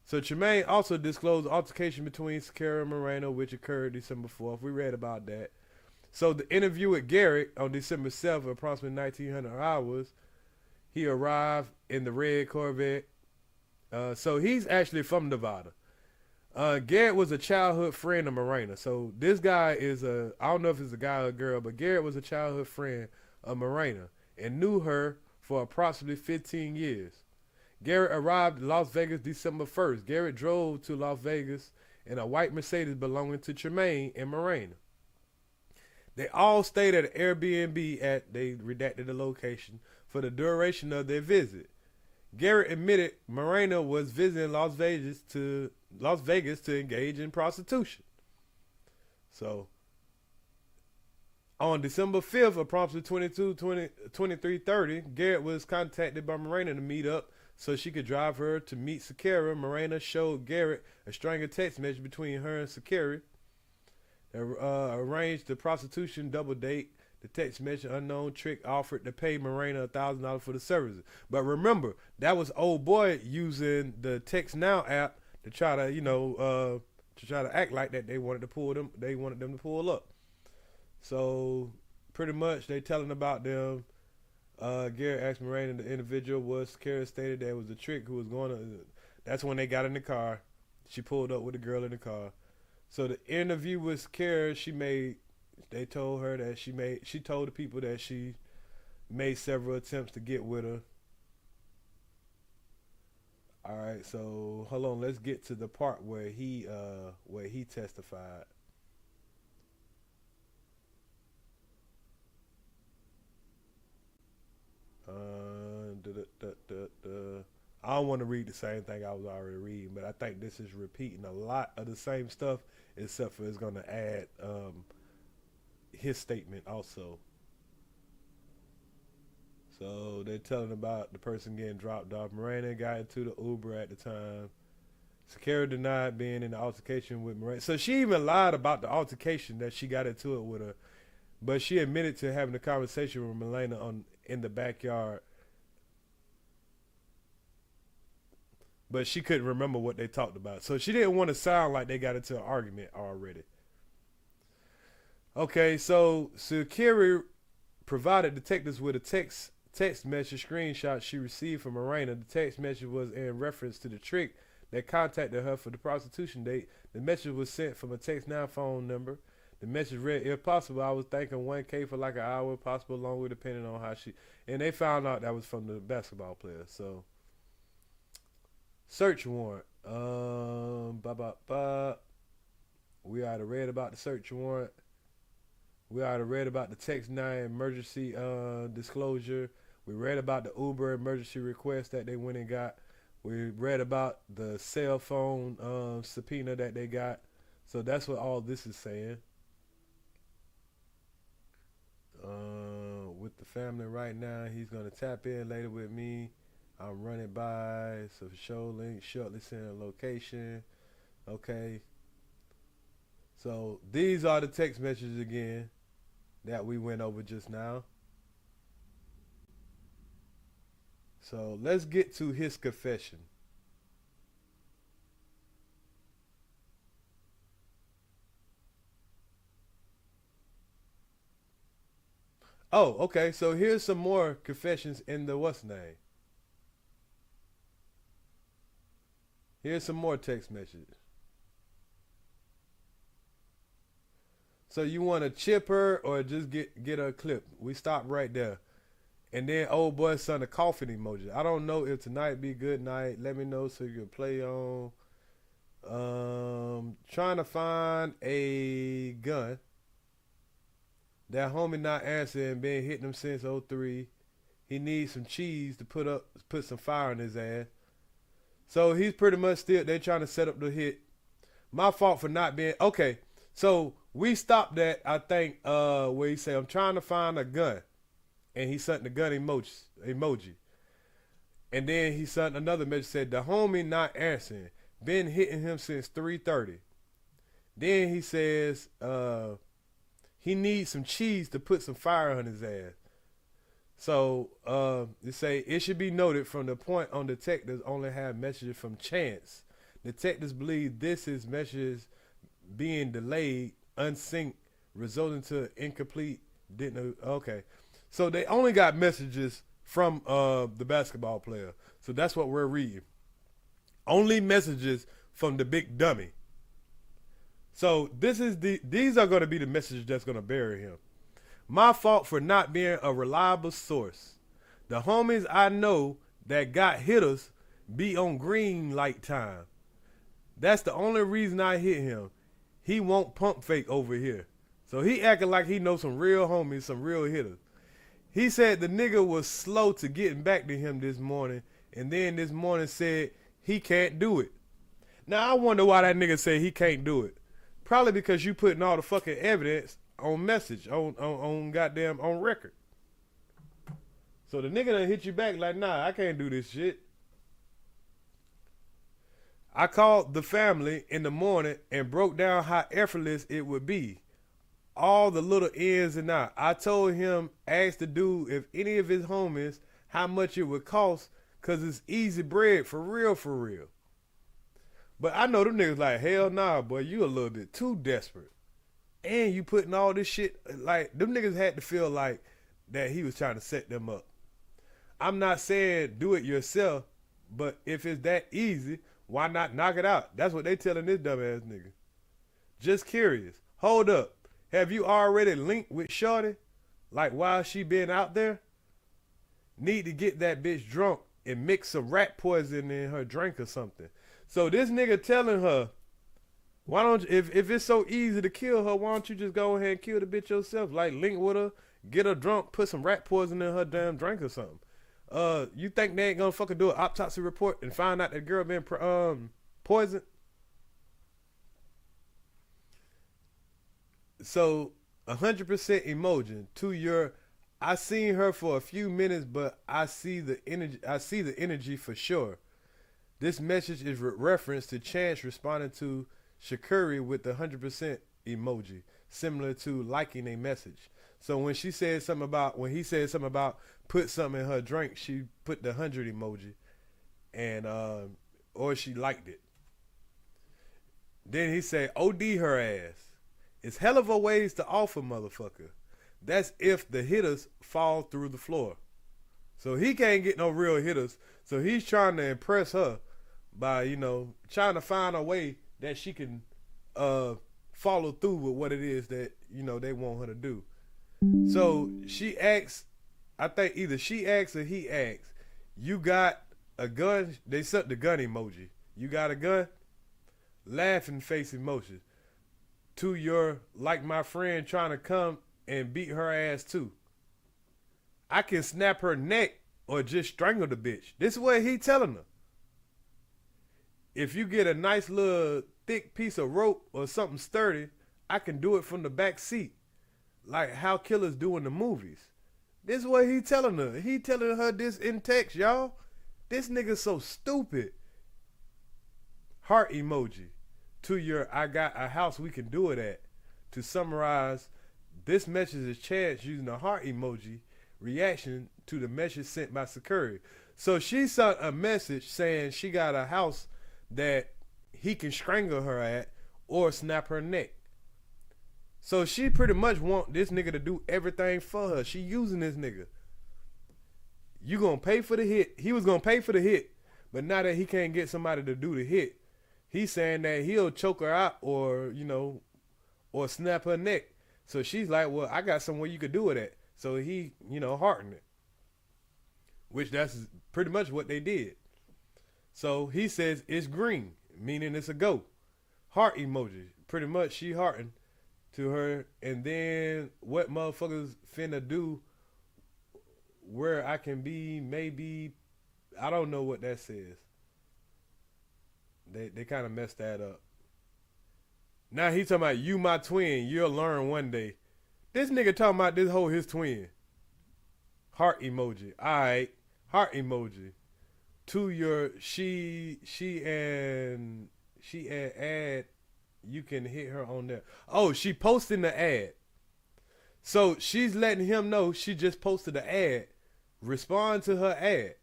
So Tremaine also disclosed altercation between Sakura and Morena, which occurred December 4th. We read about that. So the interview with Garrett on December 7th, approximately 1900 hours, he arrived in the red Corvette. So he's actually from Nevada. Garrett was a childhood friend of Morena. So this guy is I don't know if it's a guy or a girl, but Garrett was a childhood friend of Morena and knew her for approximately 15 years. Garrett arrived in Las Vegas December 1st. Garrett drove to Las Vegas in a white Mercedes belonging to Tremaine and Morena. They all stayed at an Airbnb they redacted the location, for the duration of their visit. Garrett admitted Morena was visiting Las Vegas to engage in prostitution. So on December 5th, approximately 23:30, Garrett was contacted by Morena to meet up so she could drive her to meet Sakura. Morena showed Garrett a string of text messages between her and Sakura. They arranged the prostitution double date. The text message unknown trick offered to pay Morena $1,000 for the services. But remember, that was old boy using the Text Now app to try to, act like that they wanted them to pull up. So pretty much they telling about them. Garrett asked Morena the individual was Sakura, stated that it was a trick who was going to. That's when they got in the car. She pulled up with the girl in the car. So the interview with Sakura, they told her that she told the people that she made several attempts to get with her. All right, so hold on, let's get to the part where he testified. I don't want to read the same thing I was already reading, but I think this is repeating a lot of the same stuff, except for it's going to add his statement also. So they're telling about the person getting dropped off. Morena got into the Uber at the time. Sakara denied being in the altercation with Miranda. So she even lied about the altercation that she got into it with her. But she admitted to having a conversation with Milena in the backyard. But she couldn't remember what they talked about. So she didn't want to sound like they got into an argument already. Okay, so Sakara provided detectives with a text message screenshot she received from Miranda. The text message was in reference to the trick that contacted her for the prostitution date. The message was sent from a Text 9 phone number. The message read, if possible, I was thinking 1K for like an hour, if possible, longer, depending on how she... And they found out that was from the basketball player. So, search warrant. We already read about the search warrant. We already read about the Text 9 emergency disclosure. We read about the Uber emergency request that they went and got. We read about the cell phone subpoena that they got. So that's what all this is saying. With the family right now, he's going to tap in later with me. I'm running by. So show link, shortly send a location. Okay. So these are the text messages again that we went over just now. So let's get to his confession. Oh, okay. So here's some more confessions in the what's name. Here's some more text messages. So you want to chip her or just get her a clip? We stop right there. And then old boy sent a coughing emoji. I don't know if tonight be good night. Let me know so you can play on. Trying to find a gun. That homie not answering, been hitting him since 03. He needs some cheese to put some fire in his ass. So he's pretty much still, they're trying to set up the hit. My fault for not being, okay. So we stopped at, I think, where he said, I'm trying to find a gun. And he sent the gun emoji. And then he sent another message said, the homie not answering. Been hitting him since 3:30. Then he says, he needs some cheese to put some fire on his ass. So they say it should be noted from the point on detectives only have messages from Chance. Detectives believe this is messages being delayed, unsynced, resulting to incomplete. Okay. So they only got messages from the basketball player. So that's what we're reading. Only messages from the big dummy. So these are going to be the messages that's going to bury him. My fault for not being a reliable source. The homies I know that got hitters be on green light time. That's the only reason I hit him. He won't pump fake over here. So he acting like he knows some real homies, some real hitters. He said the nigga was slow to getting back to him this morning, and then this morning said he can't do it. Now I wonder why that nigga said he can't do it. Probably because you putting all the fucking evidence on message, on goddamn, on record. So the nigga done hit you back like, nah, I can't do this shit. I called the family in the morning and broke down how effortless it would be. All the little ins and outs. I told him, ask the dude if any of his homies, how much it would cost, cause it's easy bread, for real, for real. But I know them niggas like, hell nah, boy, you a little bit too desperate. And you putting all this shit, like, them niggas had to feel like that he was trying to set them up. I'm not saying do it yourself, but if it's that easy, why not knock it out? That's what they telling this dumbass nigga. Just curious. Hold up. Have you already linked with Shorty? Like while she been out there? Need to get that bitch drunk and mix some rat poison in her drink or something. So this nigga telling her, why don't you, if it's so easy to kill her, why don't you just go ahead and kill the bitch yourself? Like link with her, get her drunk, put some rat poison in her damn drink or something. You think they ain't gonna fucking do an autopsy report and find out that girl been poisoned? So 100% emoji to your, I seen her for a few minutes, but I see the energy for sure. This message is reference to Chance responding to Shakuri with the 100% emoji, similar to liking a message. So when he said something about put something in her drink, she put the 100 emoji, and or she liked it. Then he said, OD her ass. It's hell of a ways to offer, motherfucker. That's if the hitters fall through the floor. So he can't get no real hitters. So he's trying to impress her by, trying to find a way that she can follow through with what it is that, they want her to do. So she asks, I think either she asks or he asks, you got a gun? They sent the gun emoji. You got a gun? Laughing face emoji. To your, like my friend trying to come and beat her ass too. I can snap her neck or just strangle the bitch. This is what he telling her. If you get a nice little thick piece of rope or something sturdy, I can do it from the back seat. Like how killers do in the movies. This is what he telling her. He telling her this in text, y'all. This nigga so stupid. Heart emoji. To your, I got a house we can do it at. To summarize, this message is Chance using a heart emoji reaction to the message sent by Shakuri. So she sent a message saying she got a house that he can strangle her at or snap her neck. So she pretty much want this nigga to do everything for her. She using this nigga. You gonna pay for the hit. He was gonna pay for the hit, but now that he can't get somebody to do the hit, he's saying that he'll choke her out or, or snap her neck. So she's like, well, I got somewhere you could do it at. So he, heartened it. Which that's pretty much what they did. So he says it's green, meaning it's a go. Heart emoji. Pretty much she heartened to her. And then what motherfuckers finna do where I can be, maybe, I don't know what that says. They kind of messed that up. Now he talking about you my twin, you'll learn one day. This nigga talking about this whole his twin. Heart emoji. Alright. Heart emoji. To your she and ad, you can hit her on there. Oh, she posting the ad. So she's letting him know she just posted the ad. Respond to her ad.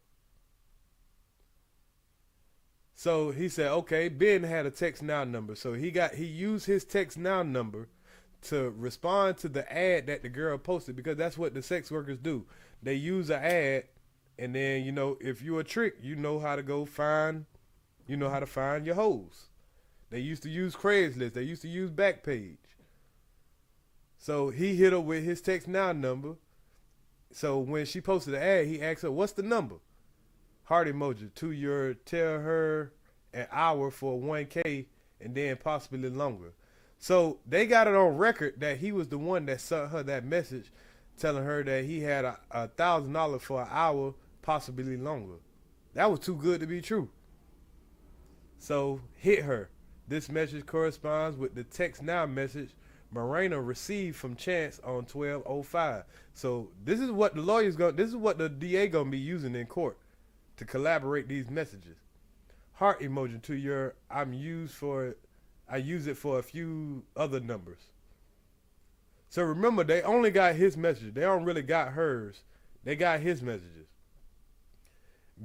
So he said, okay, Ben had a text now number. So he used his text now number to respond to the ad that the girl posted, because that's what the sex workers do. They use an ad, and then, if you're a trick, you know how to go find, how to find your hoes. They used to use Craigslist. They used to use Backpage. So he hit her with his text now number. So when she posted the ad, he asked her, what's the number? Heart emoji. To your, tell her an hour for 1K and then possibly longer. So they got it on record that he was the one that sent her that message telling her that he had $1,000 for an hour, possibly longer. That was too good to be true. So hit her. This message corresponds with the text now message Morena received from Chance on 12/05. So this is what this is what the DA gonna be using in court to collaborate these messages. Heart emoji to your, I use it for a few other numbers. So remember, they only got his message. They don't really got hers. They got his messages.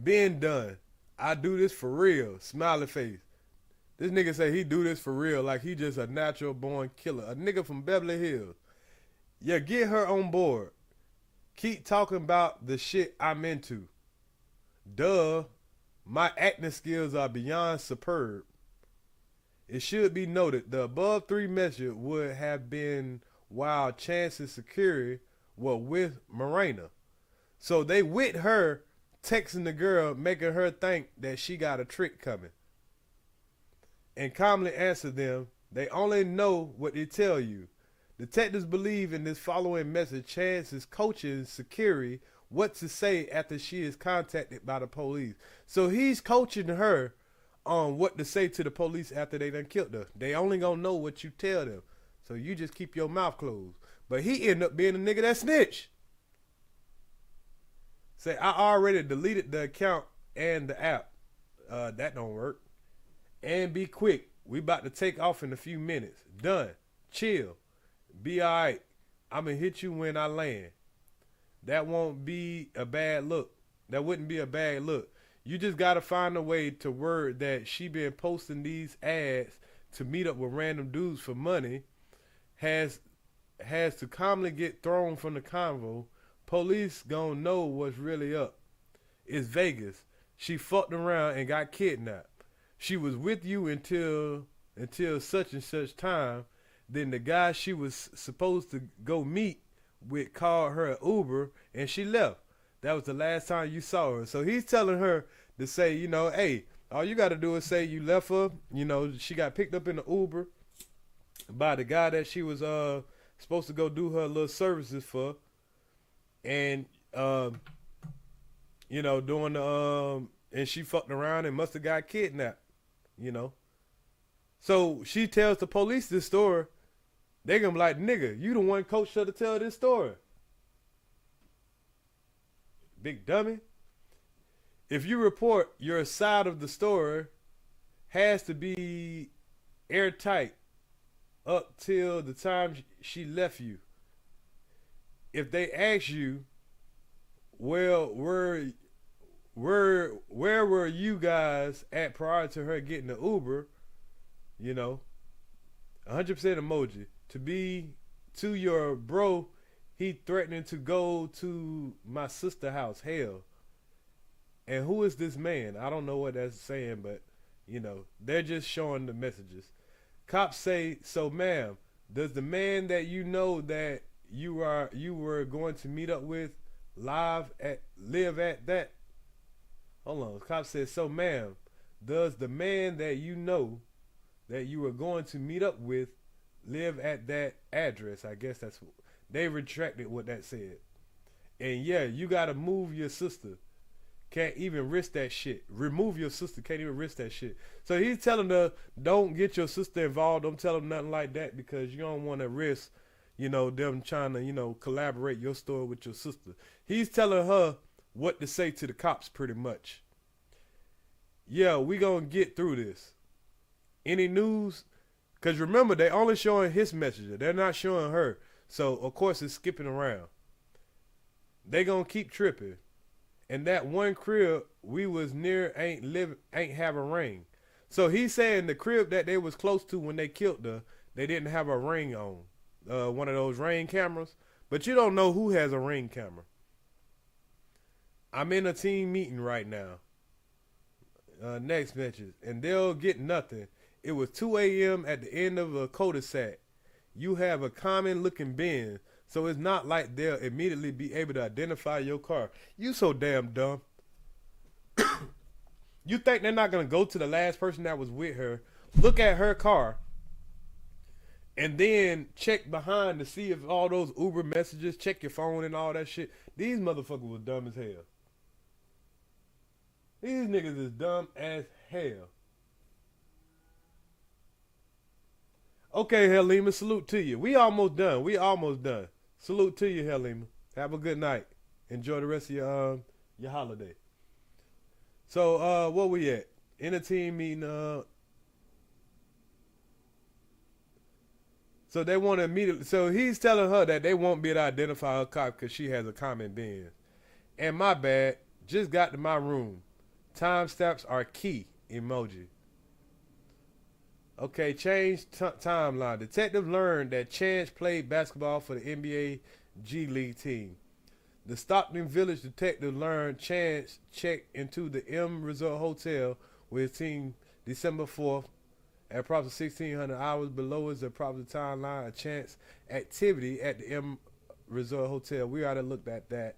Being done. I do this for real. Smiley face. This nigga say he do this for real, like he just a natural born killer. A nigga from Beverly Hills. Yeah, get her on board. Keep talking about the shit I'm into. Duh, my acting skills are beyond superb. It should be noted the above three messages would have been while Chance's security were with Morena. So they with her texting the girl, making her think that she got a trick coming. And calmly answer them, they only know what they tell you. Detectives believe in this following message, Chance is coaching security what to say after she is contacted by the police. So he's coaching her on what to say to the police after they done killed her. They only gonna know what you tell them. So you just keep your mouth closed. But he ended up being a nigga that snitched. Say, I already deleted the account and the app. That don't work. And be quick. We about to take off in a few minutes. Done. Chill. Be all right. I'm going to hit you when I land. That won't be a bad look. That wouldn't be a bad look. You just got to find a way to word that she been posting these ads to meet up with random dudes for money, has to calmly get thrown from the convo. Police gonna know what's really up. It's Vegas. She fucked around and got kidnapped. She was with you until such and such time. Then the guy she was supposed to go meet with called her an Uber and she left. That was the last time you saw her. So he's telling her to say, you know, hey, all you got to do is say you left her. You know, she got picked up in the Uber by the guy that she was supposed to go do her little services for. And, you know, doing the, and she fucked around and must have got kidnapped, you know. So she tells the police this story. They gonna be like, nigga, you the one coach should have tell this story. Big dummy. If you report your side of the story, has to be airtight up till the time she left you. If they ask you, well, where were you guys at prior to her getting the Uber? You know, 100% emoji. To be to your bro, he threatening to go to my sister's house. Hell. And who is this man? I don't know what that's saying, but, you know, they're just showing the messages. Cops say, so ma'am, does the man that you know that you were going to meet up with live live at that? Hold on. Cops said, so ma'am, does the man that you know that you were going to meet up with live at that address? I guess that's what they retracted what that said. And yeah, you gotta move your sister. Can't even risk that shit. Remove your sister. Can't even risk that shit. So he's telling her, don't get your sister involved. Don't tell them nothing like that because you don't want to risk, you know, them trying to, you know, collaborate your story with your sister. He's telling her what to say to the cops pretty much. Yeah, we gonna get through this. Any news? Because remember, they only showing his messenger. They're not showing her. So, of course, it's skipping around. They gonna keep tripping. And that one crib we was near ain't have a ring. So he's saying the crib that they was close to when they killed her, they didn't have a ring on. One of those ring cameras. But you don't know who has a ring camera. I'm in a team meeting right now. Next message. And they'll get nothing. It was 2 a.m. at the end of a cul-de-sac. You have a common looking bin. So it's not like they'll immediately be able to identify your car. You so damn dumb. You think they're not going to go to the last person that was with her, look at her car, and then check behind to see if all those Uber messages, check your phone and all that shit. These motherfuckers was dumb as hell. These niggas is dumb as hell. Okay, Helima, salute to you. We almost done. Salute to you, Helima. Have a good night. Enjoy the rest of your holiday. So, where we at? In a team meeting. So they want to immediately. So he's telling her that they won't be able to identify her cop because she has a common bin. And my bad. Just got to my room. Timestamps are key. Emoji. Okay, change timeline. Detective learned that Chance played basketball for the NBA G-League team. The Stockton Village detective learned Chance checked into the M Resort Hotel with his team December 4th at approximately 1600 hours below is the approximate timeline of Chance activity at the M Resort Hotel. We already looked at that.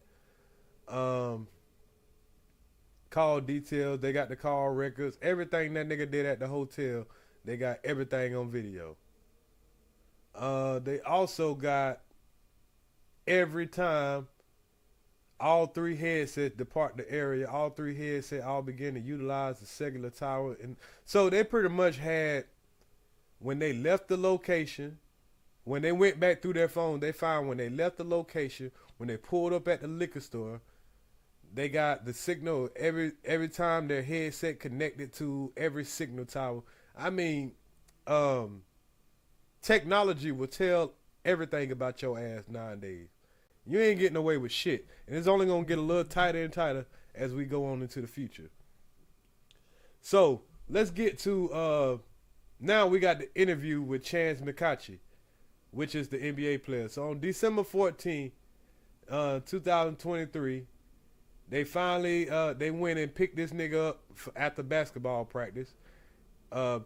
Call details. They got the call records. Everything that nigga did at the hotel. They got everything on video. They also got every time all three headsets depart the area, all three headsets all begin to utilize the cellular tower. And so they pretty much had, when they left the location, when they went back through their phone, they found when they left the location, when they pulled up at the liquor store, They got the signal every time their headset connected to every signal tower. I mean, technology will tell everything about your ass nowadays. You ain't getting away with shit. And it's only going to get a little tighter and tighter as we go on into the future. So, let's get to, now we got the interview with Chance Comanche, which is the NBA player. So, on December 14th, 2023, they finally, they went and picked this nigga up after basketball practice,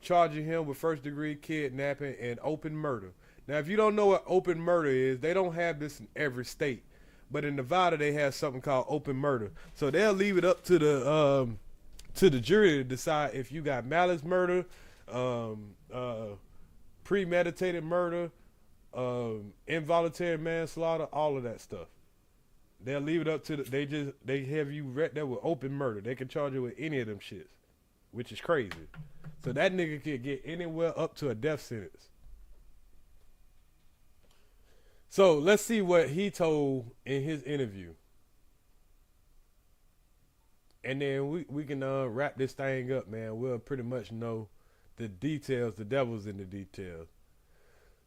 charging him with first-degree kidnapping and open murder. Now, if you don't know what open murder is, they don't have this in every state. But in Nevada, they have something called open murder. So they'll leave it up to the jury to decide if you got malice murder, premeditated murder, involuntary manslaughter, all of that stuff. They'll leave it up to they have you right there with open murder. They can charge you with any of them shits, which is crazy. So that nigga could get anywhere up to a death sentence. So let's see what he told in his interview. And then we can wrap this thing up, man. We'll pretty much know the details, the devil's in the details.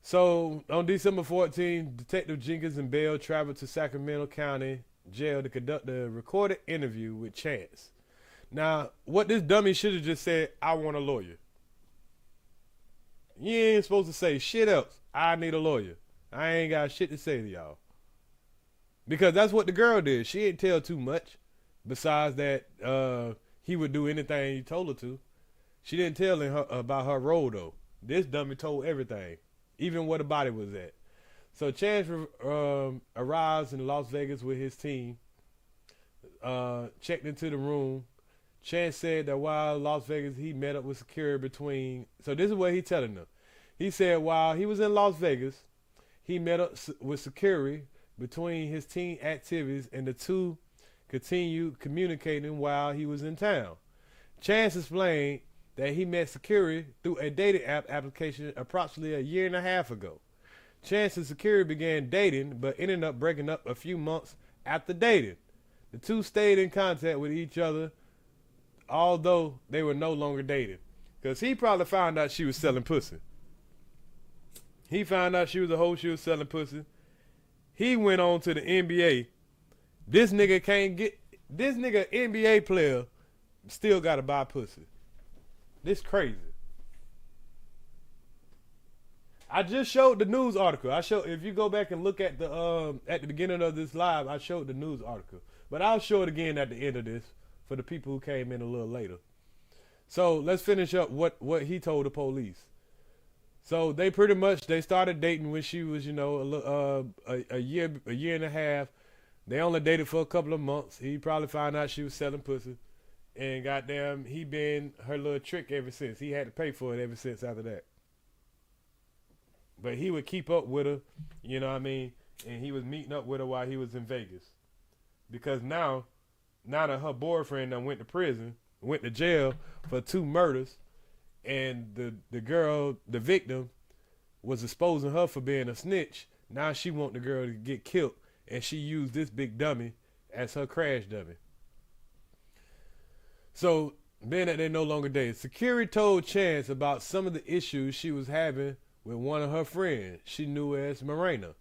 So on December 14th, Detective Jenkins and Bell traveled to Sacramento County Jail to conduct a recorded interview with Chance. Now, what this dummy should have just said, I want a lawyer. You ain't supposed to say shit else. I need a lawyer. I ain't got shit to say to y'all. Because that's what the girl did. She didn't tell too much. Besides that, he would do anything he told her to. She didn't tell him about her role, though. This dummy told everything. Even where the body was at. So Chance arrives in Las Vegas with his team. Checked into the room. Chance said that while in Las Vegas, he met up with security between... So this is what he's telling them. He said while he was in Las Vegas, he met up with security between his team activities, and the two continued communicating while he was in town. Chance explained that he met security through a dating app application approximately a year and a half ago. Chance and security began dating, but ended up breaking up a few months after dating. The two stayed in contact with each other, although they were no longer dating. Because he probably found out she was selling pussy. He found out she was a hoe, she was selling pussy. He went on to the NBA. This nigga NBA player still gotta buy pussy. This crazy. I just showed the news article. If you go back and look at the beginning of this live, I showed the news article. But I'll show it again at the end of this for the people who came in a little later. So let's finish up what he told the police. So they started dating when she was, a year and a half. They only dated for a couple of months. He probably found out she was selling pussy. And goddamn, he been her little trick ever since. He had to pay for it ever since after that. But he would keep up with her, you know what I mean? And he was meeting up with her while he was in Vegas. Because now that her boyfriend done went to jail for 2 murders, and the girl, the victim, was exposing her for being a snitch, now she want the girl to get killed, and she used this big dummy as her crash dummy. So, being that they no longer dated, security told Chance about some of the issues she was having with one of her friends she knew as Morena.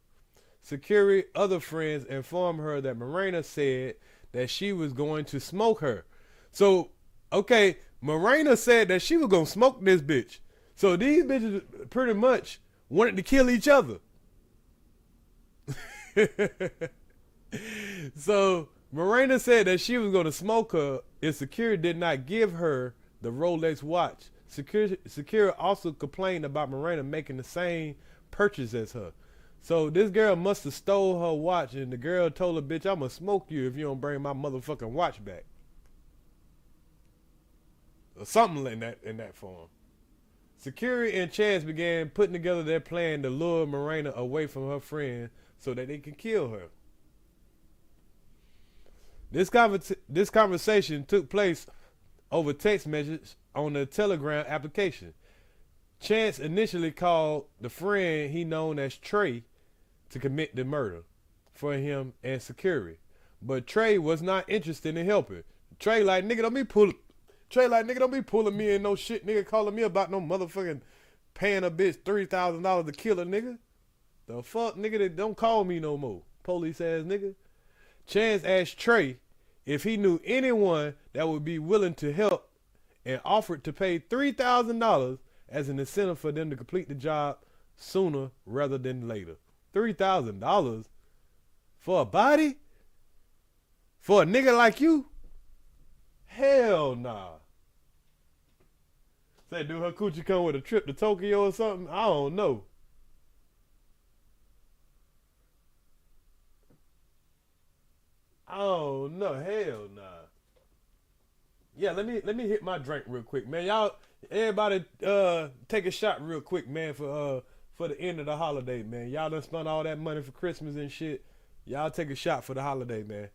Security other friends informed her that Morena said that she was going to smoke her. So, okay, Morena said that she was going to smoke this bitch. So these bitches pretty much wanted to kill each other. So Morena said that she was going to smoke her if security did not give her the Rolex watch. Security also complained about Morena making the same purchase as her. So this girl must have stole her watch, and the girl told her, bitch, I'm going to smoke you if you don't bring my motherfucking watch back. Or something in that form. Security and Chance began putting together their plan to lure Morena away from her friend so that they can kill her. This conversation took place over text messages on the Telegram application. Chance initially called the friend he known as Trey to commit the murder for him and security. but Trey was not interested in helping. Trey like, nigga, don't be pulling me in no shit, nigga, calling me about no motherfucking paying a bitch $3,000 to kill a nigga. The fuck, nigga, don't call me no more. Police ass nigga. Chance asked Trey if he knew anyone that would be willing to help and offered to pay $3,000 as an incentive for them to complete the job sooner rather than later. $3,000 for a body? For a nigga like you? Hell nah. Say, do her coochie come with a trip to Tokyo or something? I don't know. Oh no, hell nah. Yeah, let me hit my drink real quick, man. Y'all, everybody, take a shot real quick, man, for the end of the holiday, man. Y'all done spent all that money for Christmas and shit. Y'all take a shot for the holiday, man.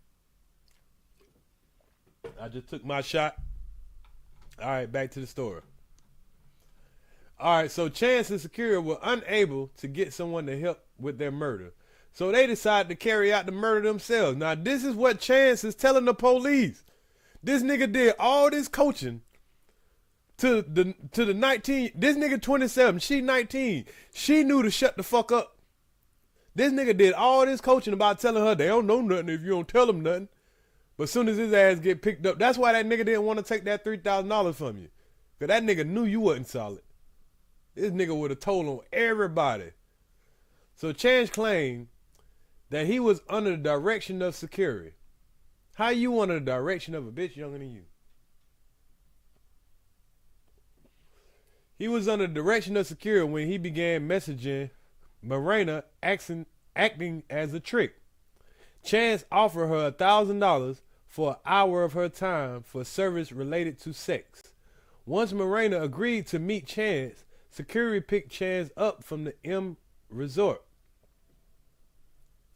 I just took my shot. All right, back to the story. All right, so Chance and Security were unable to get someone to help with their murder. So they decided to carry out the murder themselves. Now, this is what Chance is telling the police. This nigga did all this coaching to the 19. This nigga 27, she 19. She knew to shut the fuck up. This nigga did all this coaching about telling her they don't know nothing if you don't tell them nothing. But soon as his ass get picked up, that's why that nigga didn't want to take that $3,000 from you. Because that nigga knew you wasn't solid. This nigga would have told on everybody. So Chance claimed that he was under the direction of Security. How you under the direction of a bitch younger than you? He was under the direction of Security when he began messaging Marina acting as a trick. Chance offered her $1,000 for an hour of her time for service related to sex. Once Marina agreed to meet Chance, Security picked Chance up from the M Resort.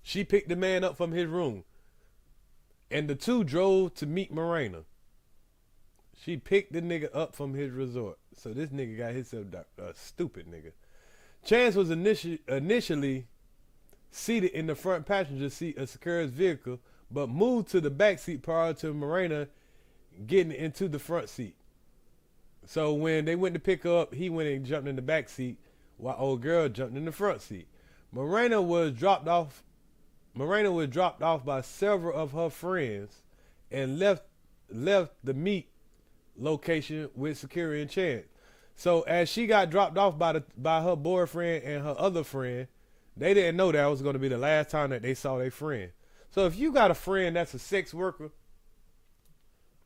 She picked the man up from his room, and the two drove to meet Marina. She picked the nigga up from his resort. So this nigga got himself a stupid nigga. Chance was initially seated in the front passenger seat of Security's vehicle, but moved to the back seat prior to Marina getting into the front seat. So when they went to pick her up, he went and jumped in the back seat while old girl jumped in the front seat. Marina was dropped off by several of her friends and left the meet location with Security and Chance. So as she got dropped off by her boyfriend and her other friend, they didn't know that was going to be the last time that they saw their friend. So if you got a friend that's a sex worker,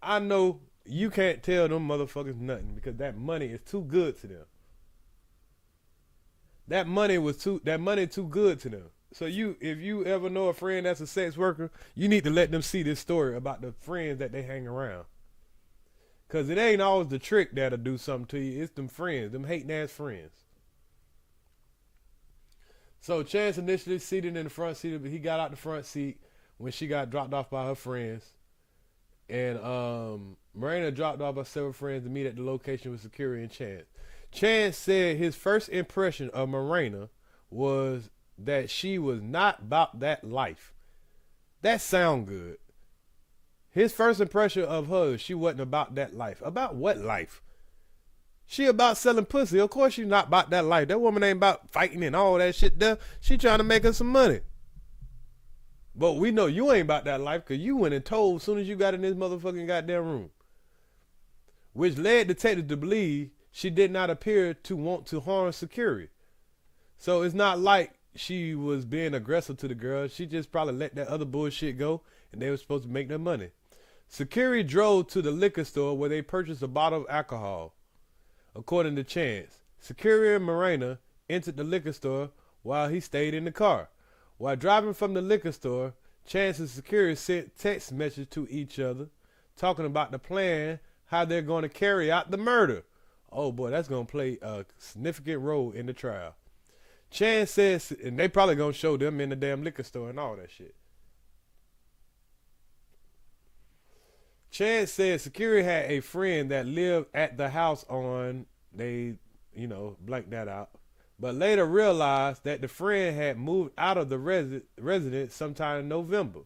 I know you can't tell them motherfuckers nothing because that money is too good to them. That money too good to them. So if you ever know a friend that's a sex worker, you need to let them see this story about the friends that they hang around. Because it ain't always the trick that'll do something to you. It's them friends, them hating ass friends. So Chance initially seated in the front seat, but he got out the front seat when she got dropped off by her friends. And Marina dropped off by several friends to meet at the location with Security and Chance. Chance said his first impression of Marina was that she was not about that life. That sound good. His first impression of her, she wasn't about that life. About what life? She about selling pussy. Of course she's not about that life. That woman ain't about fighting and all that shit there. She trying to make her some money. But we know you ain't about that life because you went and told as soon as you got in this motherfucking goddamn room. Which led detectives to believe she did not appear to want to harm Security. So it's not like she was being aggressive to the girl. She just probably let that other bullshit go and they were supposed to make their money. Security drove to the liquor store where they purchased a bottle of alcohol. According to Chance, Security and Marina entered the liquor store while he stayed in the car. While driving from the liquor store, Chance and Security sent text messages to each other talking about the plan, how they're going to carry out the murder. Oh boy, that's going to play a significant role in the trial. Chance says, and they probably going to show them in the damn liquor store and all that shit. Chance said Security had a friend that lived at the house on, they, blanked that out, but later realized that the friend had moved out of the residence sometime in November.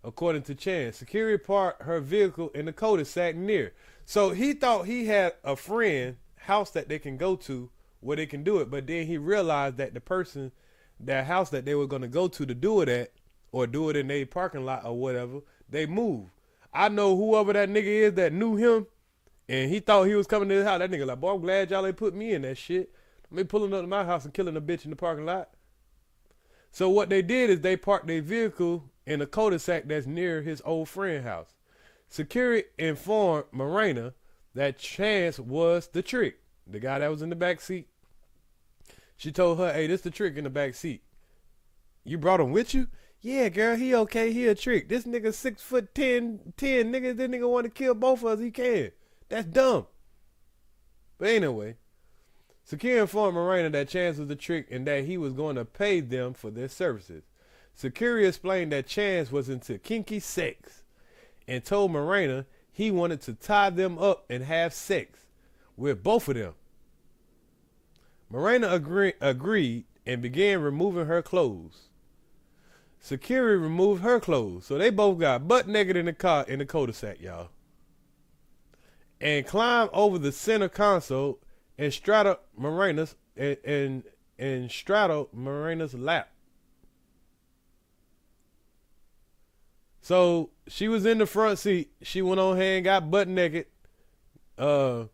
according to Chance. Security parked her vehicle in the cul-de-sac near. So he thought he had a friend house that they can go to where they can do it, but then he realized that the person, that house that they were going to go to do it at, or do it in their parking lot or whatever, they moved. I know whoever that nigga is that knew him, and he thought he was coming to his house. That nigga like, boy, I'm glad y'all ain't put me in that shit. Me pulling up to my house and killing a bitch in the parking lot. So what they did is they parked their vehicle in a cul-de-sac that's near his old friend's house. Security informed Morena that Chance was the trick, the guy that was in the back seat. She told her, hey, this the trick in the back seat. You brought him with you? Yeah, girl, he okay, he a trick. This nigga 6'10", nigga, this nigga want to kill both of us, he can. That's dumb. But anyway, Security informed Morena that Chance was the trick and that he was going to pay them for their services. Security explained that Chance was into kinky sex and told Morena he wanted to tie them up and have sex with both of them. Morena agreed and began removing her clothes. Security removed her clothes, so they both got butt naked in the car in the cul-de-sac, y'all, and climbed over the center console and straddled Morena's lap. So she was in the front seat. She went on ahead and got butt naked, got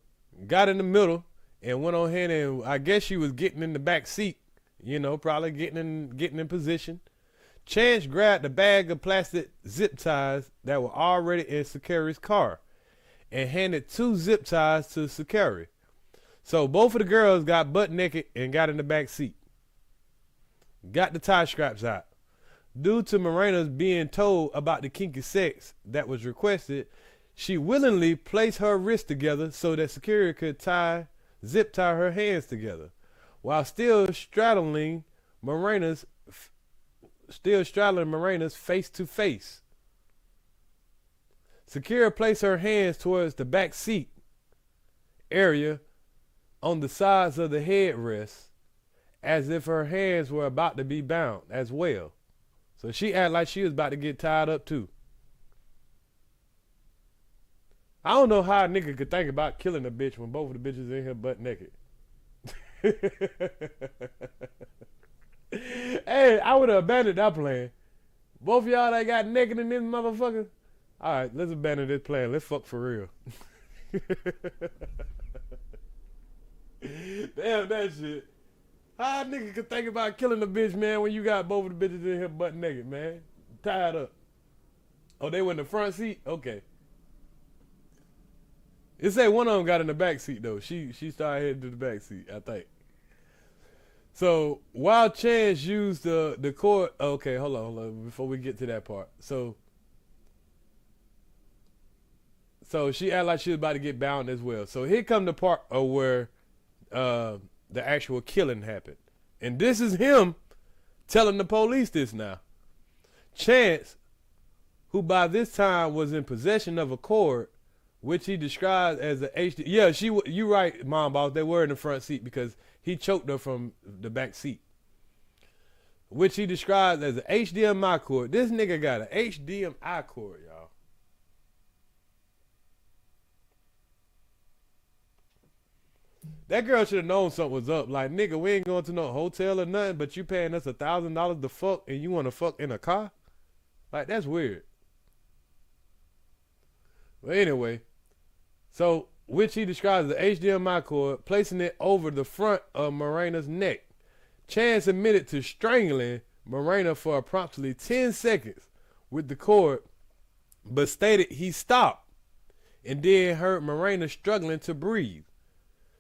in the middle, and went on ahead and I guess she was getting in the back seat, you know, probably getting in position. Chance grabbed a bag of plastic zip ties that were already in Security's car and handed 2 zip ties to Security. So both of the girls got butt naked and got in the back seat. Got the tie straps out. Due to Morena's being told about the kinky sex that was requested, she willingly placed her wrists together so that Security could zip tie her hands together, while still straddling Morena's face to face. Security placed her hands towards the back seat area on the sides of the headrest as if her hands were about to be bound as well. So she acted like she was about to get tied up too. I don't know how a nigga could think about killing a bitch when both of the bitches in here butt naked. Hey, I would have abandoned that plan. Both of y'all that got naked in this motherfucker. Alright, let's abandon this plan. Let's fuck for real. Damn that shit. How a nigga could think about killing a bitch, man, when you got both of the bitches in here butt naked, man? Tied up. Oh, they were in the front seat? Okay. It say one of them got in the back seat, though. She started heading to the back seat, I think. So, while Chance used the cord... Okay, hold on, before we get to that part. So she acted like she was about to get bound as well. So here come the part of where the actual killing happened. And this is him telling the police this now. Chance, who by this time was in possession of a cord, which he described as a HD... Yeah, you right, Mom Boss. They were in the front seat because he choked her from the back seat, which he described as an HDMI cord. This nigga got an HDMI cord, y'all. That girl should have known something was up. Like, nigga, we ain't going to no hotel or nothing, but you paying us $1,000 to fuck and you want to fuck in a car? Like, that's weird. But anyway, so, which he describes as the HDMI cord, placing it over the front of Morena's neck. Chance admitted to strangling Morena for approximately 10 seconds with the cord, but stated he stopped and then heard Morena struggling to breathe.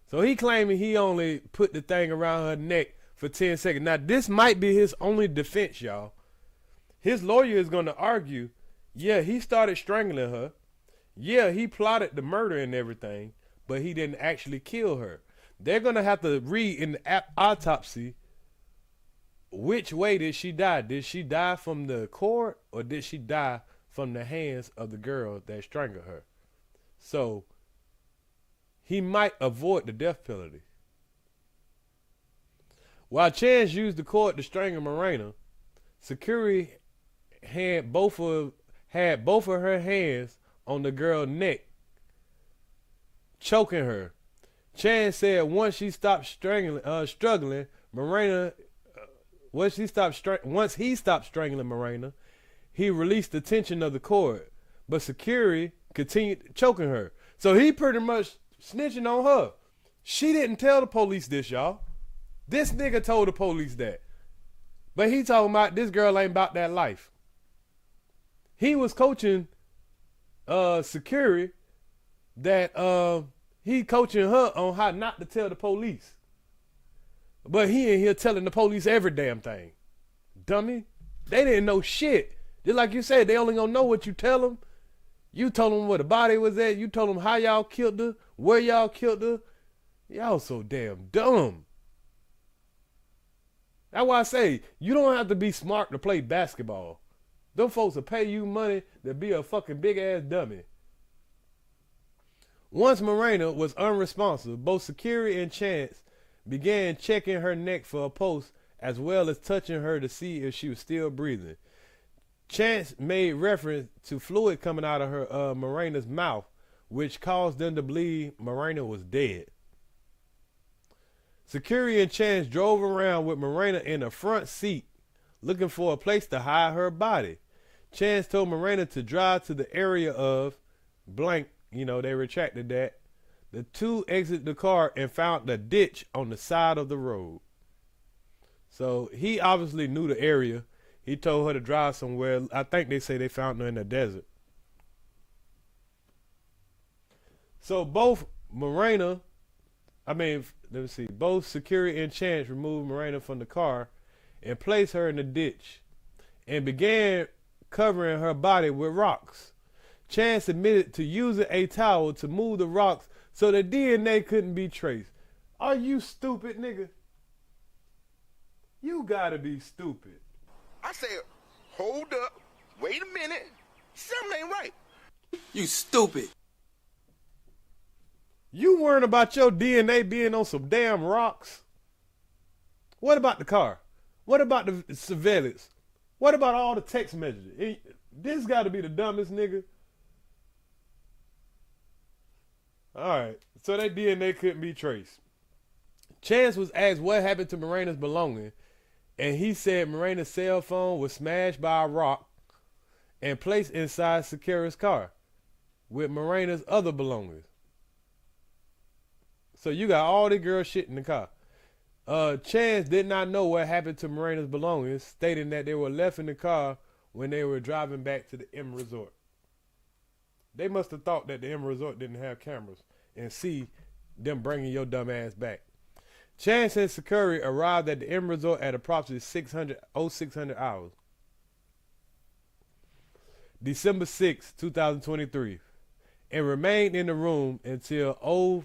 So he claiming he only put the thing around her neck for 10 seconds. Now, this might be his only defense, y'all. His lawyer is going to argue, yeah, he started strangling her. Yeah, he plotted the murder and everything, but he didn't actually kill her. They're going to have to read in the autopsy, which way did she die? Did she die from the cord or did she die from the hands of the girl that strangled her? So he might avoid the death penalty. While Chance used the cord to strangle Morena, Security had both of had both of her hands on the girl's neck, choking her. Chance said once he stopped struggling, Morena, once he stopped strangling Morena, he released the tension of the cord, but security continued choking her. So he pretty much snitching on her. She didn't tell the police this, y'all. This nigga told the police that. But he talking about this girl ain't about that life. He was coaching security that he coaching her on how not to tell the police. But he in here telling the police every damn thing. Dummy. They didn't know shit. Just like you said, they only gonna know what you tell them. You told them where the body was at. You told them how y'all killed her, where y'all killed her. Y'all so damn dumb. That's why I say, you don't have to be smart to play basketball. Them folks will pay you money to be a fucking big ass dummy. Once Morena was unresponsive, both security and Chance began checking her neck for a pulse as well as touching her to see if she was still breathing. Chance made reference to fluid coming out of her Morena's mouth, which caused them to believe Morena was dead. Security and Chance drove around with Morena in the front seat, looking for a place to hide her body. Chance told Morena to drive to the area of blank. You know, they retracted that. The two exited the car and found the ditch on the side of the road. So he obviously knew the area. He told her to drive somewhere. I think they say they found her in the desert. So both both security and Chance removed Morena from the car and placed her in the ditch and began covering her body with rocks. Chance admitted to using a towel to move the rocks so the DNA couldn't be traced. Are you stupid, nigga? You gotta be stupid. I said, hold up, wait a minute, something ain't right. You stupid. You worrying about your DNA being on some damn rocks? What about the car? What about the surveillance? What about all the text messages? This gotta be the dumbest nigga. Alright, so that DNA couldn't be traced. Chance was asked what happened to Morena's belongings, and he said Morena's cell phone was smashed by a rock and placed inside Sakira's car with Morena's other belongings. So you got all the girl shit in the car. Chance did not know what happened to Morena's belongings, stating that they were left in the car when they were driving back to the M Resort. They must have thought that the M Resort didn't have cameras and see them bringing your dumb ass back. Chance and Sakura arrived at the M Resort at approximately 600 hours. December 6, 2023, and remained in the room until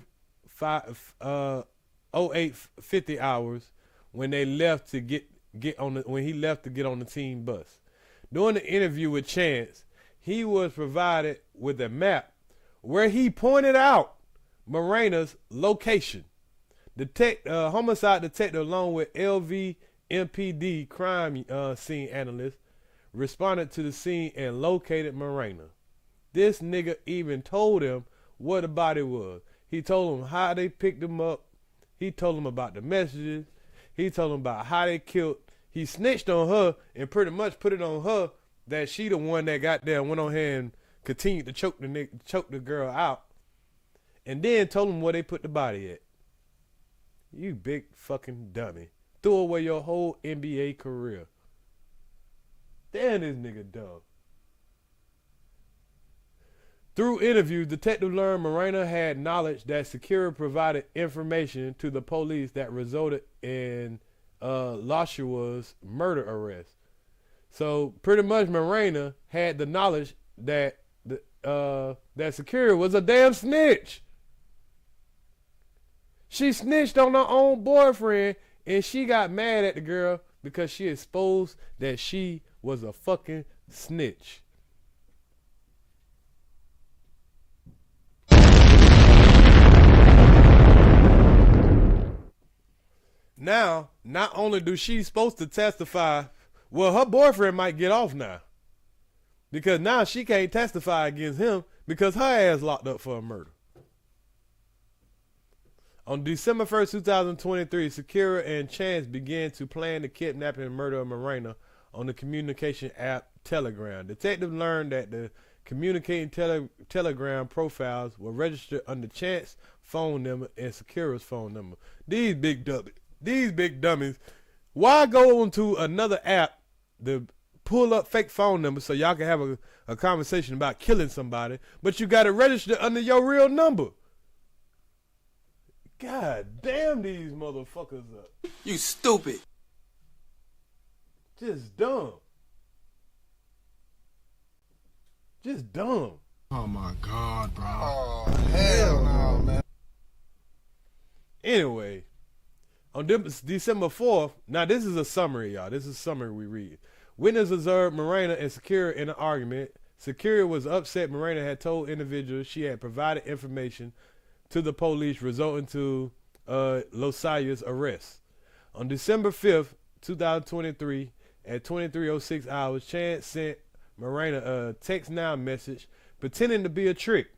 08:50 hours when they left to get on the team bus. During the interview with Chance, he was provided with a map where he pointed out Morena's location. Homicide detective, along with LVMPD crime scene analyst, responded to the scene and located Morena. This nigga even told him where the body was. He told him how they picked him up. He told him about the messages. He told him about how they killed. He snitched on her and pretty much put it on her that she the one that got there and went on here and continued to choke the girl out. And then told him where they put the body at. You big fucking dummy. Threw away your whole NBA career. Damn, this nigga dumb. Through interviews, detective learned Morena had knowledge that Sakura provided information to the police that resulted in Lashua's murder arrest. So pretty much Morena had the knowledge that that Sakura was a damn snitch. She snitched on her own boyfriend, and she got mad at the girl because she exposed that she was a fucking snitch. Now, not only do she supposed to testify, well, her boyfriend might get off now. Because now she can't testify against him because her ass locked up for a murder. On December 1st, 2023, Sakira and Chance began to plan the kidnapping and murder of Marina on the communication app Telegram. Detectives learned that the communicating Telegram profiles were registered under Chance's phone number and Sakira's phone number. These big dummies. Why go onto another app to pull up fake phone numbers so y'all can have a conversation about killing somebody, but you got it registered under your real number? God damn these motherfuckers up. You stupid. Just dumb. Just dumb. Oh my God, bro. Oh, hell no, man. Anyway, on December 4th, now this is a summary, y'all. This is a summary we read. Witnesses observed Marina and Sakira in an argument. Sakira was upset Marina had told individuals she had provided information to the police, resulting to Losia's arrest. On December 5th, 2023, at 23:06 hours, Chance sent Marina a text now message pretending to be a trick.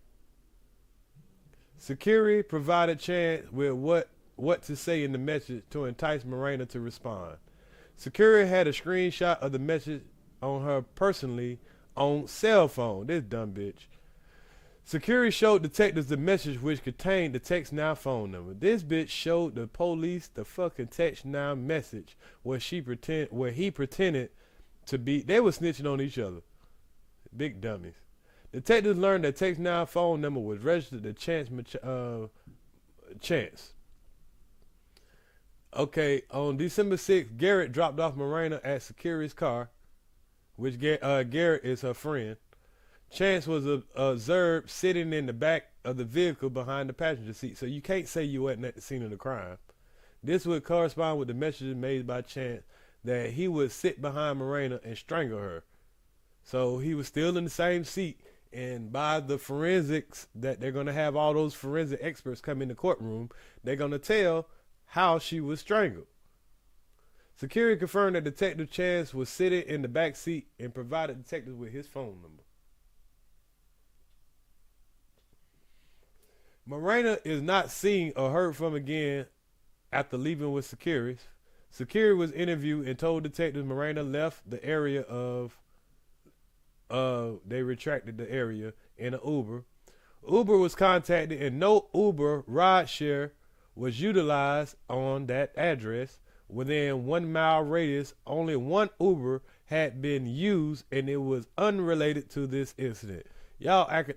Sakira provided Chance with what to say in the message to entice Marina to respond. Sakira had a screenshot of the message on her personally on cell phone. This dumb bitch. Sakira showed detectives the message which contained the text now phone number. This bitch showed the police the fucking text now message where he pretended to be. They were snitching on each other. Big dummies. Detectives learned that text now phone number was registered to Chance. Okay, on December 6th, Garrett dropped off Marina at Sakira's car, which Garrett is her friend. Chance was observed sitting in the back of the vehicle behind the passenger seat, so you can't say you wasn't at the scene of the crime. This would correspond with the message made by Chance that he would sit behind Marina and strangle her. So he was still in the same seat, and by the forensics that they're going to have all those forensic experts come in the courtroom, they're going to tell how she was strangled. Security confirmed that Detective Chance was sitting in the back seat and provided detectives with his phone number. Marina is not seen or heard from again after leaving with Security. Security was interviewed and told detectives Marina left the area of they retracted the area in an Uber. Uber was contacted and no Uber rideshare was utilized on that address. Within 1 mile radius, only one Uber had been used and it was unrelated to this incident. Y'all act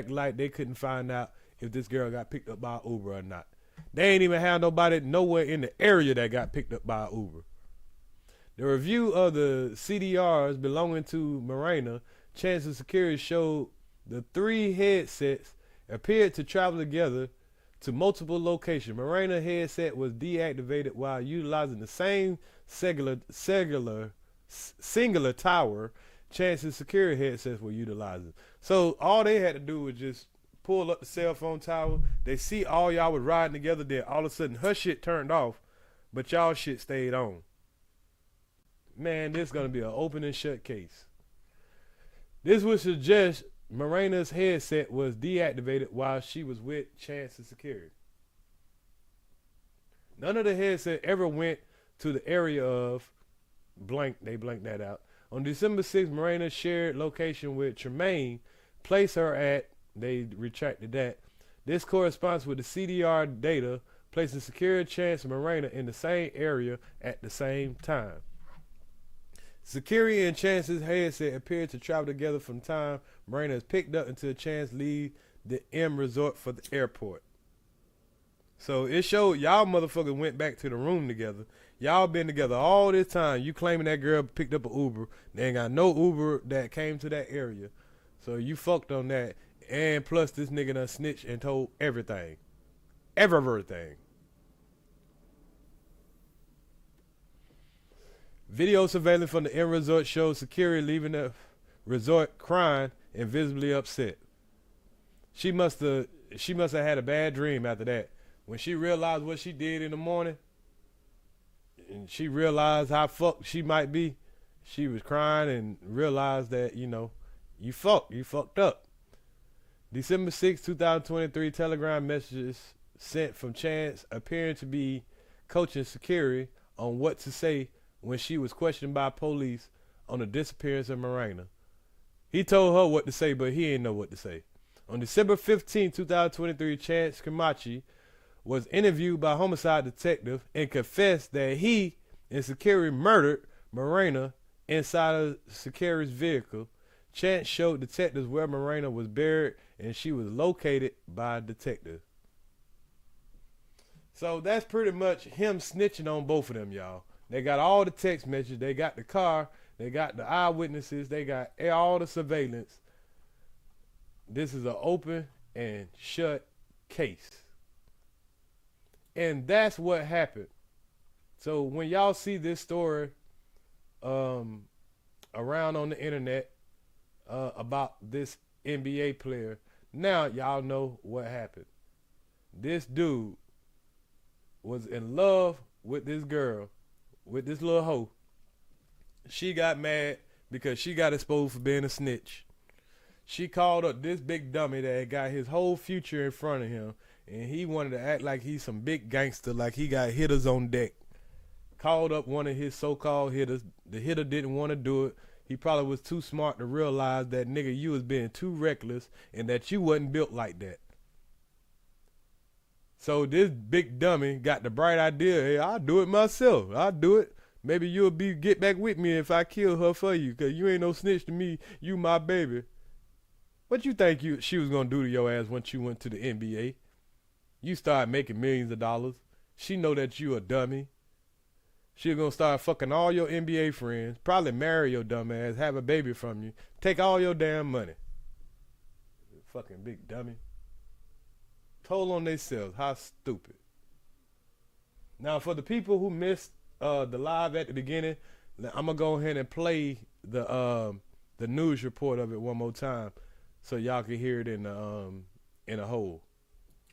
like they couldn't find out if this girl got picked up by an Uber or not. They ain't even have nobody nowhere in the area that got picked up by an Uber. The review of the CDRs belonging to Marina, Chance and Security showed the 3 headsets appeared to travel together to multiple locations. Marina headset was deactivated while utilizing the same singular tower Chance's security headsets were utilizing. So all they had to do was just pull up the cell phone tower. They see all y'all was riding together. Then all of a sudden her shit turned off, but y'all shit stayed on. Man, this is gonna be an open and shut case. This would suggest Marina's headset was deactivated while she was with Chance and Security. None of the headset ever went to the area of blank. They blanked that out. On December 6th, Marina shared location with Tremaine, placed her at, they retracted that. This corresponds with the CDR data, placing Security, Chance, and Marina in the same area at the same time. Security and Chance's headset appeared to travel together from time Marina is picked up until Chance leave the M Resort for the airport. So it showed y'all motherfuckers went back to the room together. Y'all been together all this time. You claiming that girl picked up an Uber. They ain't got no Uber that came to that area. So you fucked on that. And plus this nigga done snitched and told everything. Everything. Video surveillance from the M Resort shows Security leaving the resort crying and visibly upset. She must have had a bad dream after that. When she realized what she did in the morning, and she realized how fucked she might be, she was crying and realized that, you know, you fucked up. December 6, 2023, telegram messages sent from Chance appearing to be coaching Sha'Carri on what to say when she was questioned by police on the disappearance of Marina. He told her what to say, but he didn't know what to say. On December 15, 2023, Chance Comanche was interviewed by a homicide detective and confessed that he and Sha'Carri murdered Marina inside of Sha'Carri's vehicle. Chance showed detectives where Marina was buried, and she was located by a detective. So that's pretty much him snitching on both of them, y'all. They got all the text messages, they got the car, they got the eyewitnesses, they got all the surveillance. This is an open and shut case. And that's what happened. So when y'all see this story around on the internet about this NBA player, now y'all know what happened. This dude was in love with this girl, with this little hoe. She got mad because she got exposed for being a snitch. She called up this big dummy that had got his whole future in front of him, and he wanted to act like he's some big gangster, like he got hitters on deck. Called up one of his so-called hitters. The hitter didn't want to do it. He probably was too smart to realize that, nigga, you was being too reckless and that you wasn't built like that. So this big dummy got the bright idea, hey, I'll do it myself. I'll do it. Maybe you'll get back with me if I kill her for you, because you ain't no snitch to me. You my baby. What you think she was going to do to your ass once you went to the NBA? You start making millions of dollars. She know that you a dummy. She going to start fucking all your NBA friends, probably marry your dumb ass, have a baby from you, take all your damn money. Fucking big dummy. Told on themselves. How stupid. Now, for the people who missed the live at the beginning, I'm going to go ahead and play the news report of it one more time so y'all can hear it in a whole.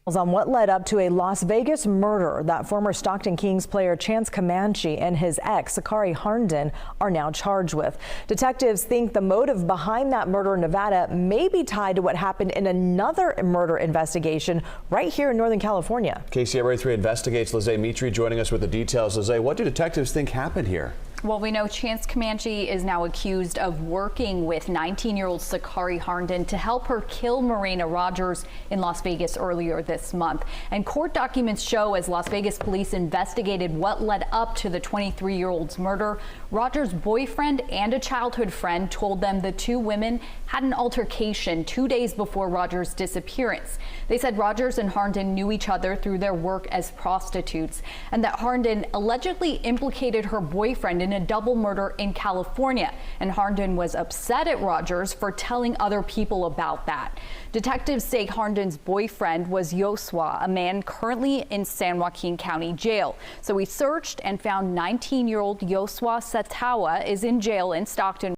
On what led up to a Las Vegas murder that former Stockton Kings player Chance Comanche and his ex, Sha'Carri Harnden, are now charged with. Detectives think the motive behind that murder in Nevada may be tied to what happened in another murder investigation right here in Northern California. KCRA 3 investigates. Lizzie Mitri joining us with the details. Lizzie, what do detectives think happened here? Well, we know Chance Comanche is now accused of working with 19-year-old Sha'Carri Harnden to help her kill Marina Rogers in Las Vegas earlier this month. And court documents show as Las Vegas police investigated what led up to the 23-year-old's murder, Rogers' boyfriend and a childhood friend told them the two women had an altercation 2 days before Rogers' disappearance. They said Rogers and Harnden knew each other through their work as prostitutes, and that Harnden allegedly implicated her boyfriend in a double murder in California, and Harnden was upset at Rogers for telling other people about that. Detectives say Harden's boyfriend was Yosua, a man currently in San Joaquin County Jail. So we searched and found 19-year-old Yosua Satawa is in jail in Stockton.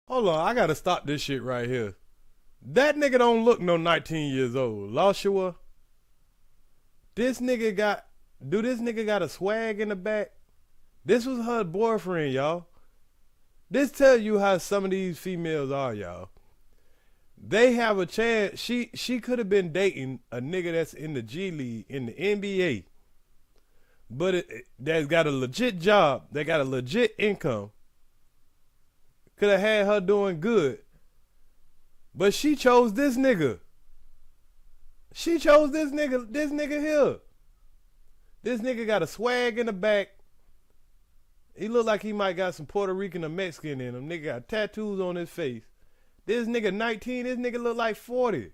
Hold on, I gotta stop this shit right here. That nigga don't look no 19 years old. Joshua, this nigga got a swag in the back? This was her boyfriend, y'all. This tell you how some of these females are, y'all. They have a chance. She could have been dating a nigga that's in the G-League, in the NBA. But that's got a legit job. They got a legit income. Could have had her doing good. But she chose this nigga. She chose this nigga here. This nigga got a swag in the back. He look like he might got some Puerto Rican or Mexican in him. Nigga got tattoos on his face. This nigga 19, this nigga look like 40.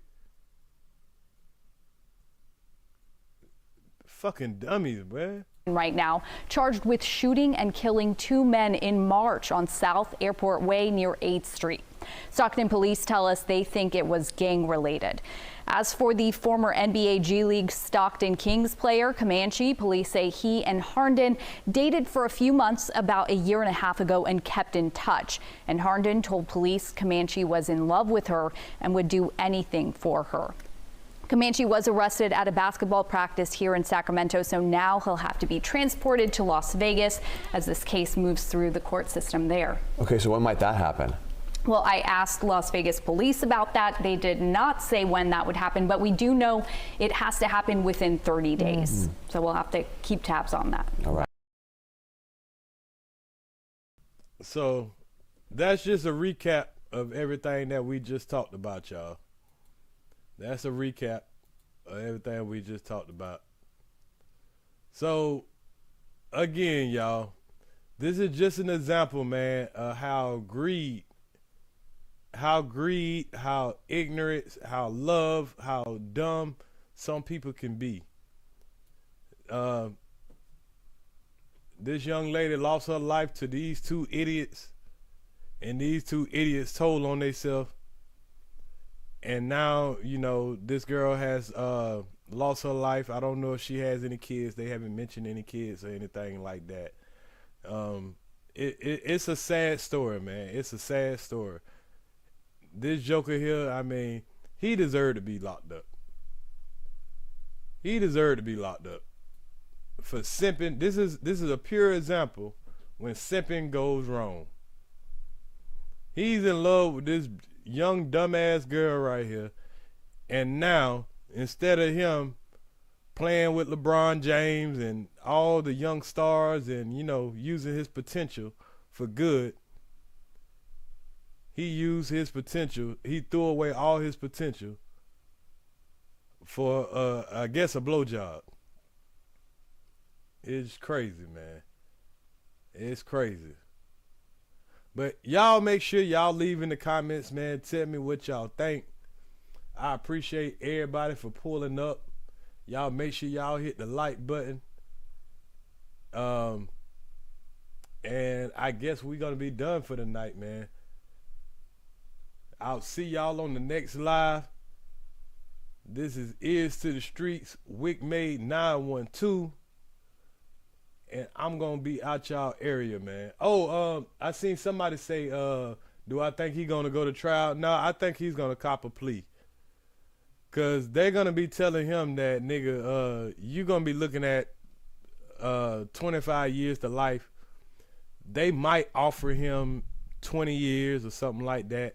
Fucking dummies, man. Right now, charged with shooting and killing two men in March on South Airport Way near 8th Street. Stockton police tell us they think it was gang related. As for the former NBA G-League Stockton Kings player Comanche, police say he and Harnden dated for a few months about a year and a half ago and kept in touch. And Harnden told police Comanche was in love with her and would do anything for her. Comanche was arrested at a basketball practice here in Sacramento, so now he'll have to be transported to Las Vegas as this case moves through the court system there. Okay, so when might that happen? Well, I asked Las Vegas police about that. They did not say when that would happen, but we do know it has to happen within 30 days. So we'll have to keep tabs on that. All right. So that's just a recap of everything that we just talked about, y'all. That's a recap of everything we just talked about. So, again, y'all, this is just an example, man, of how greed, how ignorance, how love, how dumb some people can be. This young lady lost her life to these two idiots, and these two idiots told on themselves. And now, you know, this girl has lost her life. I don't know if she has any kids. They haven't mentioned any kids or anything like that. It's a sad story, man. It's a sad story. This joker here, I mean, he deserved to be locked up. He deserved to be locked up for simping. This is a pure example when simping goes wrong. He's in love with this young dumbass girl right here, and now instead of him playing with LeBron James and all the young stars and, you know, using his potential for good, he used his potential. He threw away all his potential for I guess a blowjob. It's crazy, man. It's crazy. But y'all make sure y'all leave in the comments, man. Tell me what y'all think. I appreciate everybody for pulling up. Y'all make sure y'all hit the like button. And I guess we're going to be done for the night, man. I'll see y'all on the next live. This is Earz To The Streetz, Wick Made 912. And I'm gonna be out y'all area, man. I seen somebody say, do I think he's gonna go to trial? No, I think he's gonna cop a plea. Cause they're gonna be telling him that, nigga, you gonna be looking at 25 years to life. They might offer him 20 years or something like that.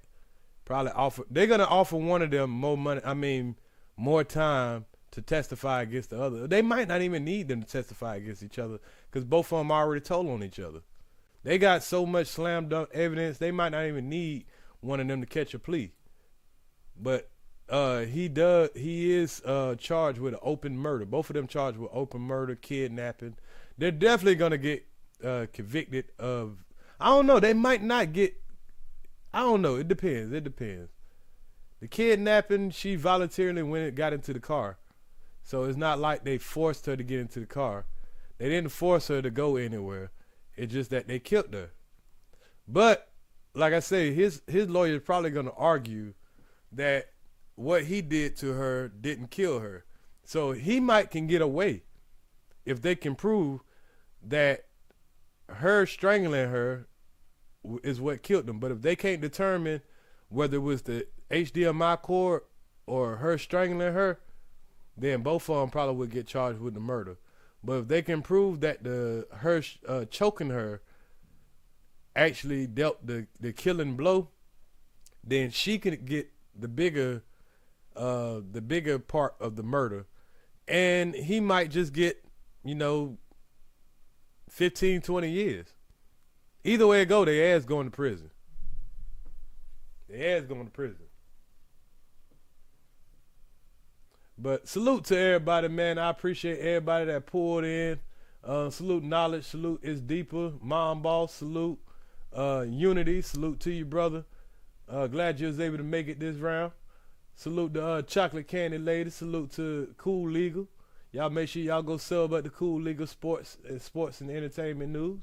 They're gonna offer one of them more money, more time to testify against the other. They might not even need them to testify against each other because both of them already told on each other. They got so much slam dunk evidence, they might not even need one of them to catch a plea. But he is charged with an open murder. Both of them charged with open murder, kidnapping. They're definitely going to get convicted of, I don't know, they might not get, I don't know, it depends. The kidnapping, she voluntarily got into the car. So it's not like they forced her to get into the car. They didn't force her to go anywhere. It's just that they killed her. But like I say, his lawyer is probably going to argue that what he did to her didn't kill her. So he can get away if they can prove that her strangling her is what killed them. But if they can't determine whether it was the HDMI cord or her strangling her, then both of them probably would get charged with the murder. But if they can prove that her choking her actually dealt the killing blow, then she could get the bigger part of the murder, and he might just get 15, 20 years. Either way it go, their ass going to prison. Their ass going to prison. But salute to everybody, man. I appreciate everybody that pulled in. Salute Knowledge. Salute It's Deeper. Mom Boss. Salute Unity. Salute to you, brother. Glad you was able to make it this round. Salute the Chocolate Candy Lady. Salute to Cool Legal. Y'all make sure y'all go sub at the Cool Legal Sports and Entertainment News.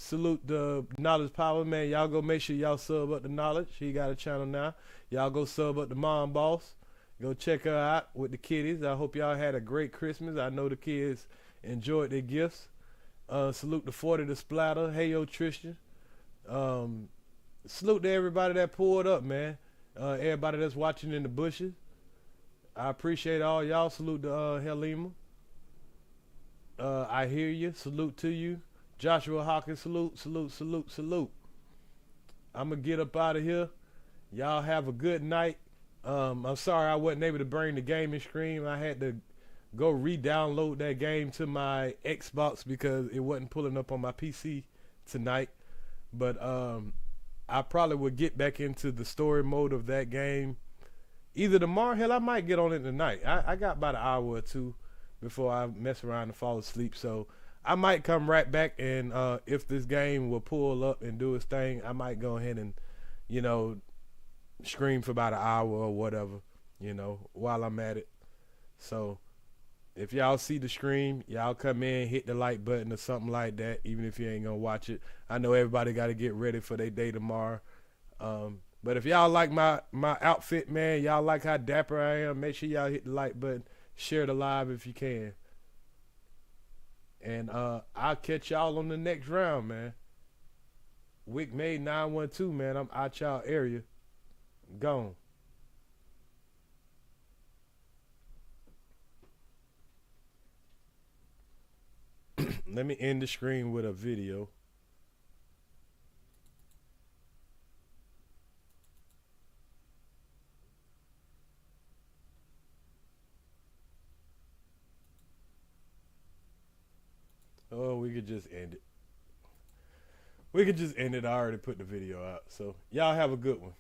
Salute the Knowledge Power, man. Y'all go make sure y'all sub up the Knowledge. He got a channel now. Y'all go sub up the Mom Boss. Go check her out with the kiddies. I hope y'all had a great Christmas. I know the kids enjoyed their gifts. Salute the 40 the Splatter. Hey, yo, Tristan. Salute to everybody that pulled up, man. Everybody that's watching in the bushes. I appreciate all y'all. Salute to Helima. I hear you. Salute to you. Joshua Hawkins, salute, salute, salute, salute. I'm going to get up out of here. Y'all have a good night. I'm sorry I wasn't able to bring the gaming stream. I had to go re-download that game to my Xbox because it wasn't pulling up on my PC tonight. But I probably would get back into the story mode of that game either tomorrow. Hell, I might get on it tonight. I got about an hour or two before I mess around and fall asleep. So I might come right back, and if this game will pull up and do its thing, I might go ahead and, you know, stream for about an hour or whatever, you know, while I'm at it. So if y'all see the stream, y'all come in, hit the like button or something like that, even if you ain't gonna watch it. I know everybody got to get ready for their day tomorrow. But if y'all like my outfit, man, y'all like how dapper I am, make sure y'all hit the like button, share the live if you can. And I'll catch y'all on the next round, man. Wick Made 912, man. I'm out y'all area. Gone. Let me end the screen with a video. Oh, we could just end it. We could just end it. I already put the video out. So y'all have a good one.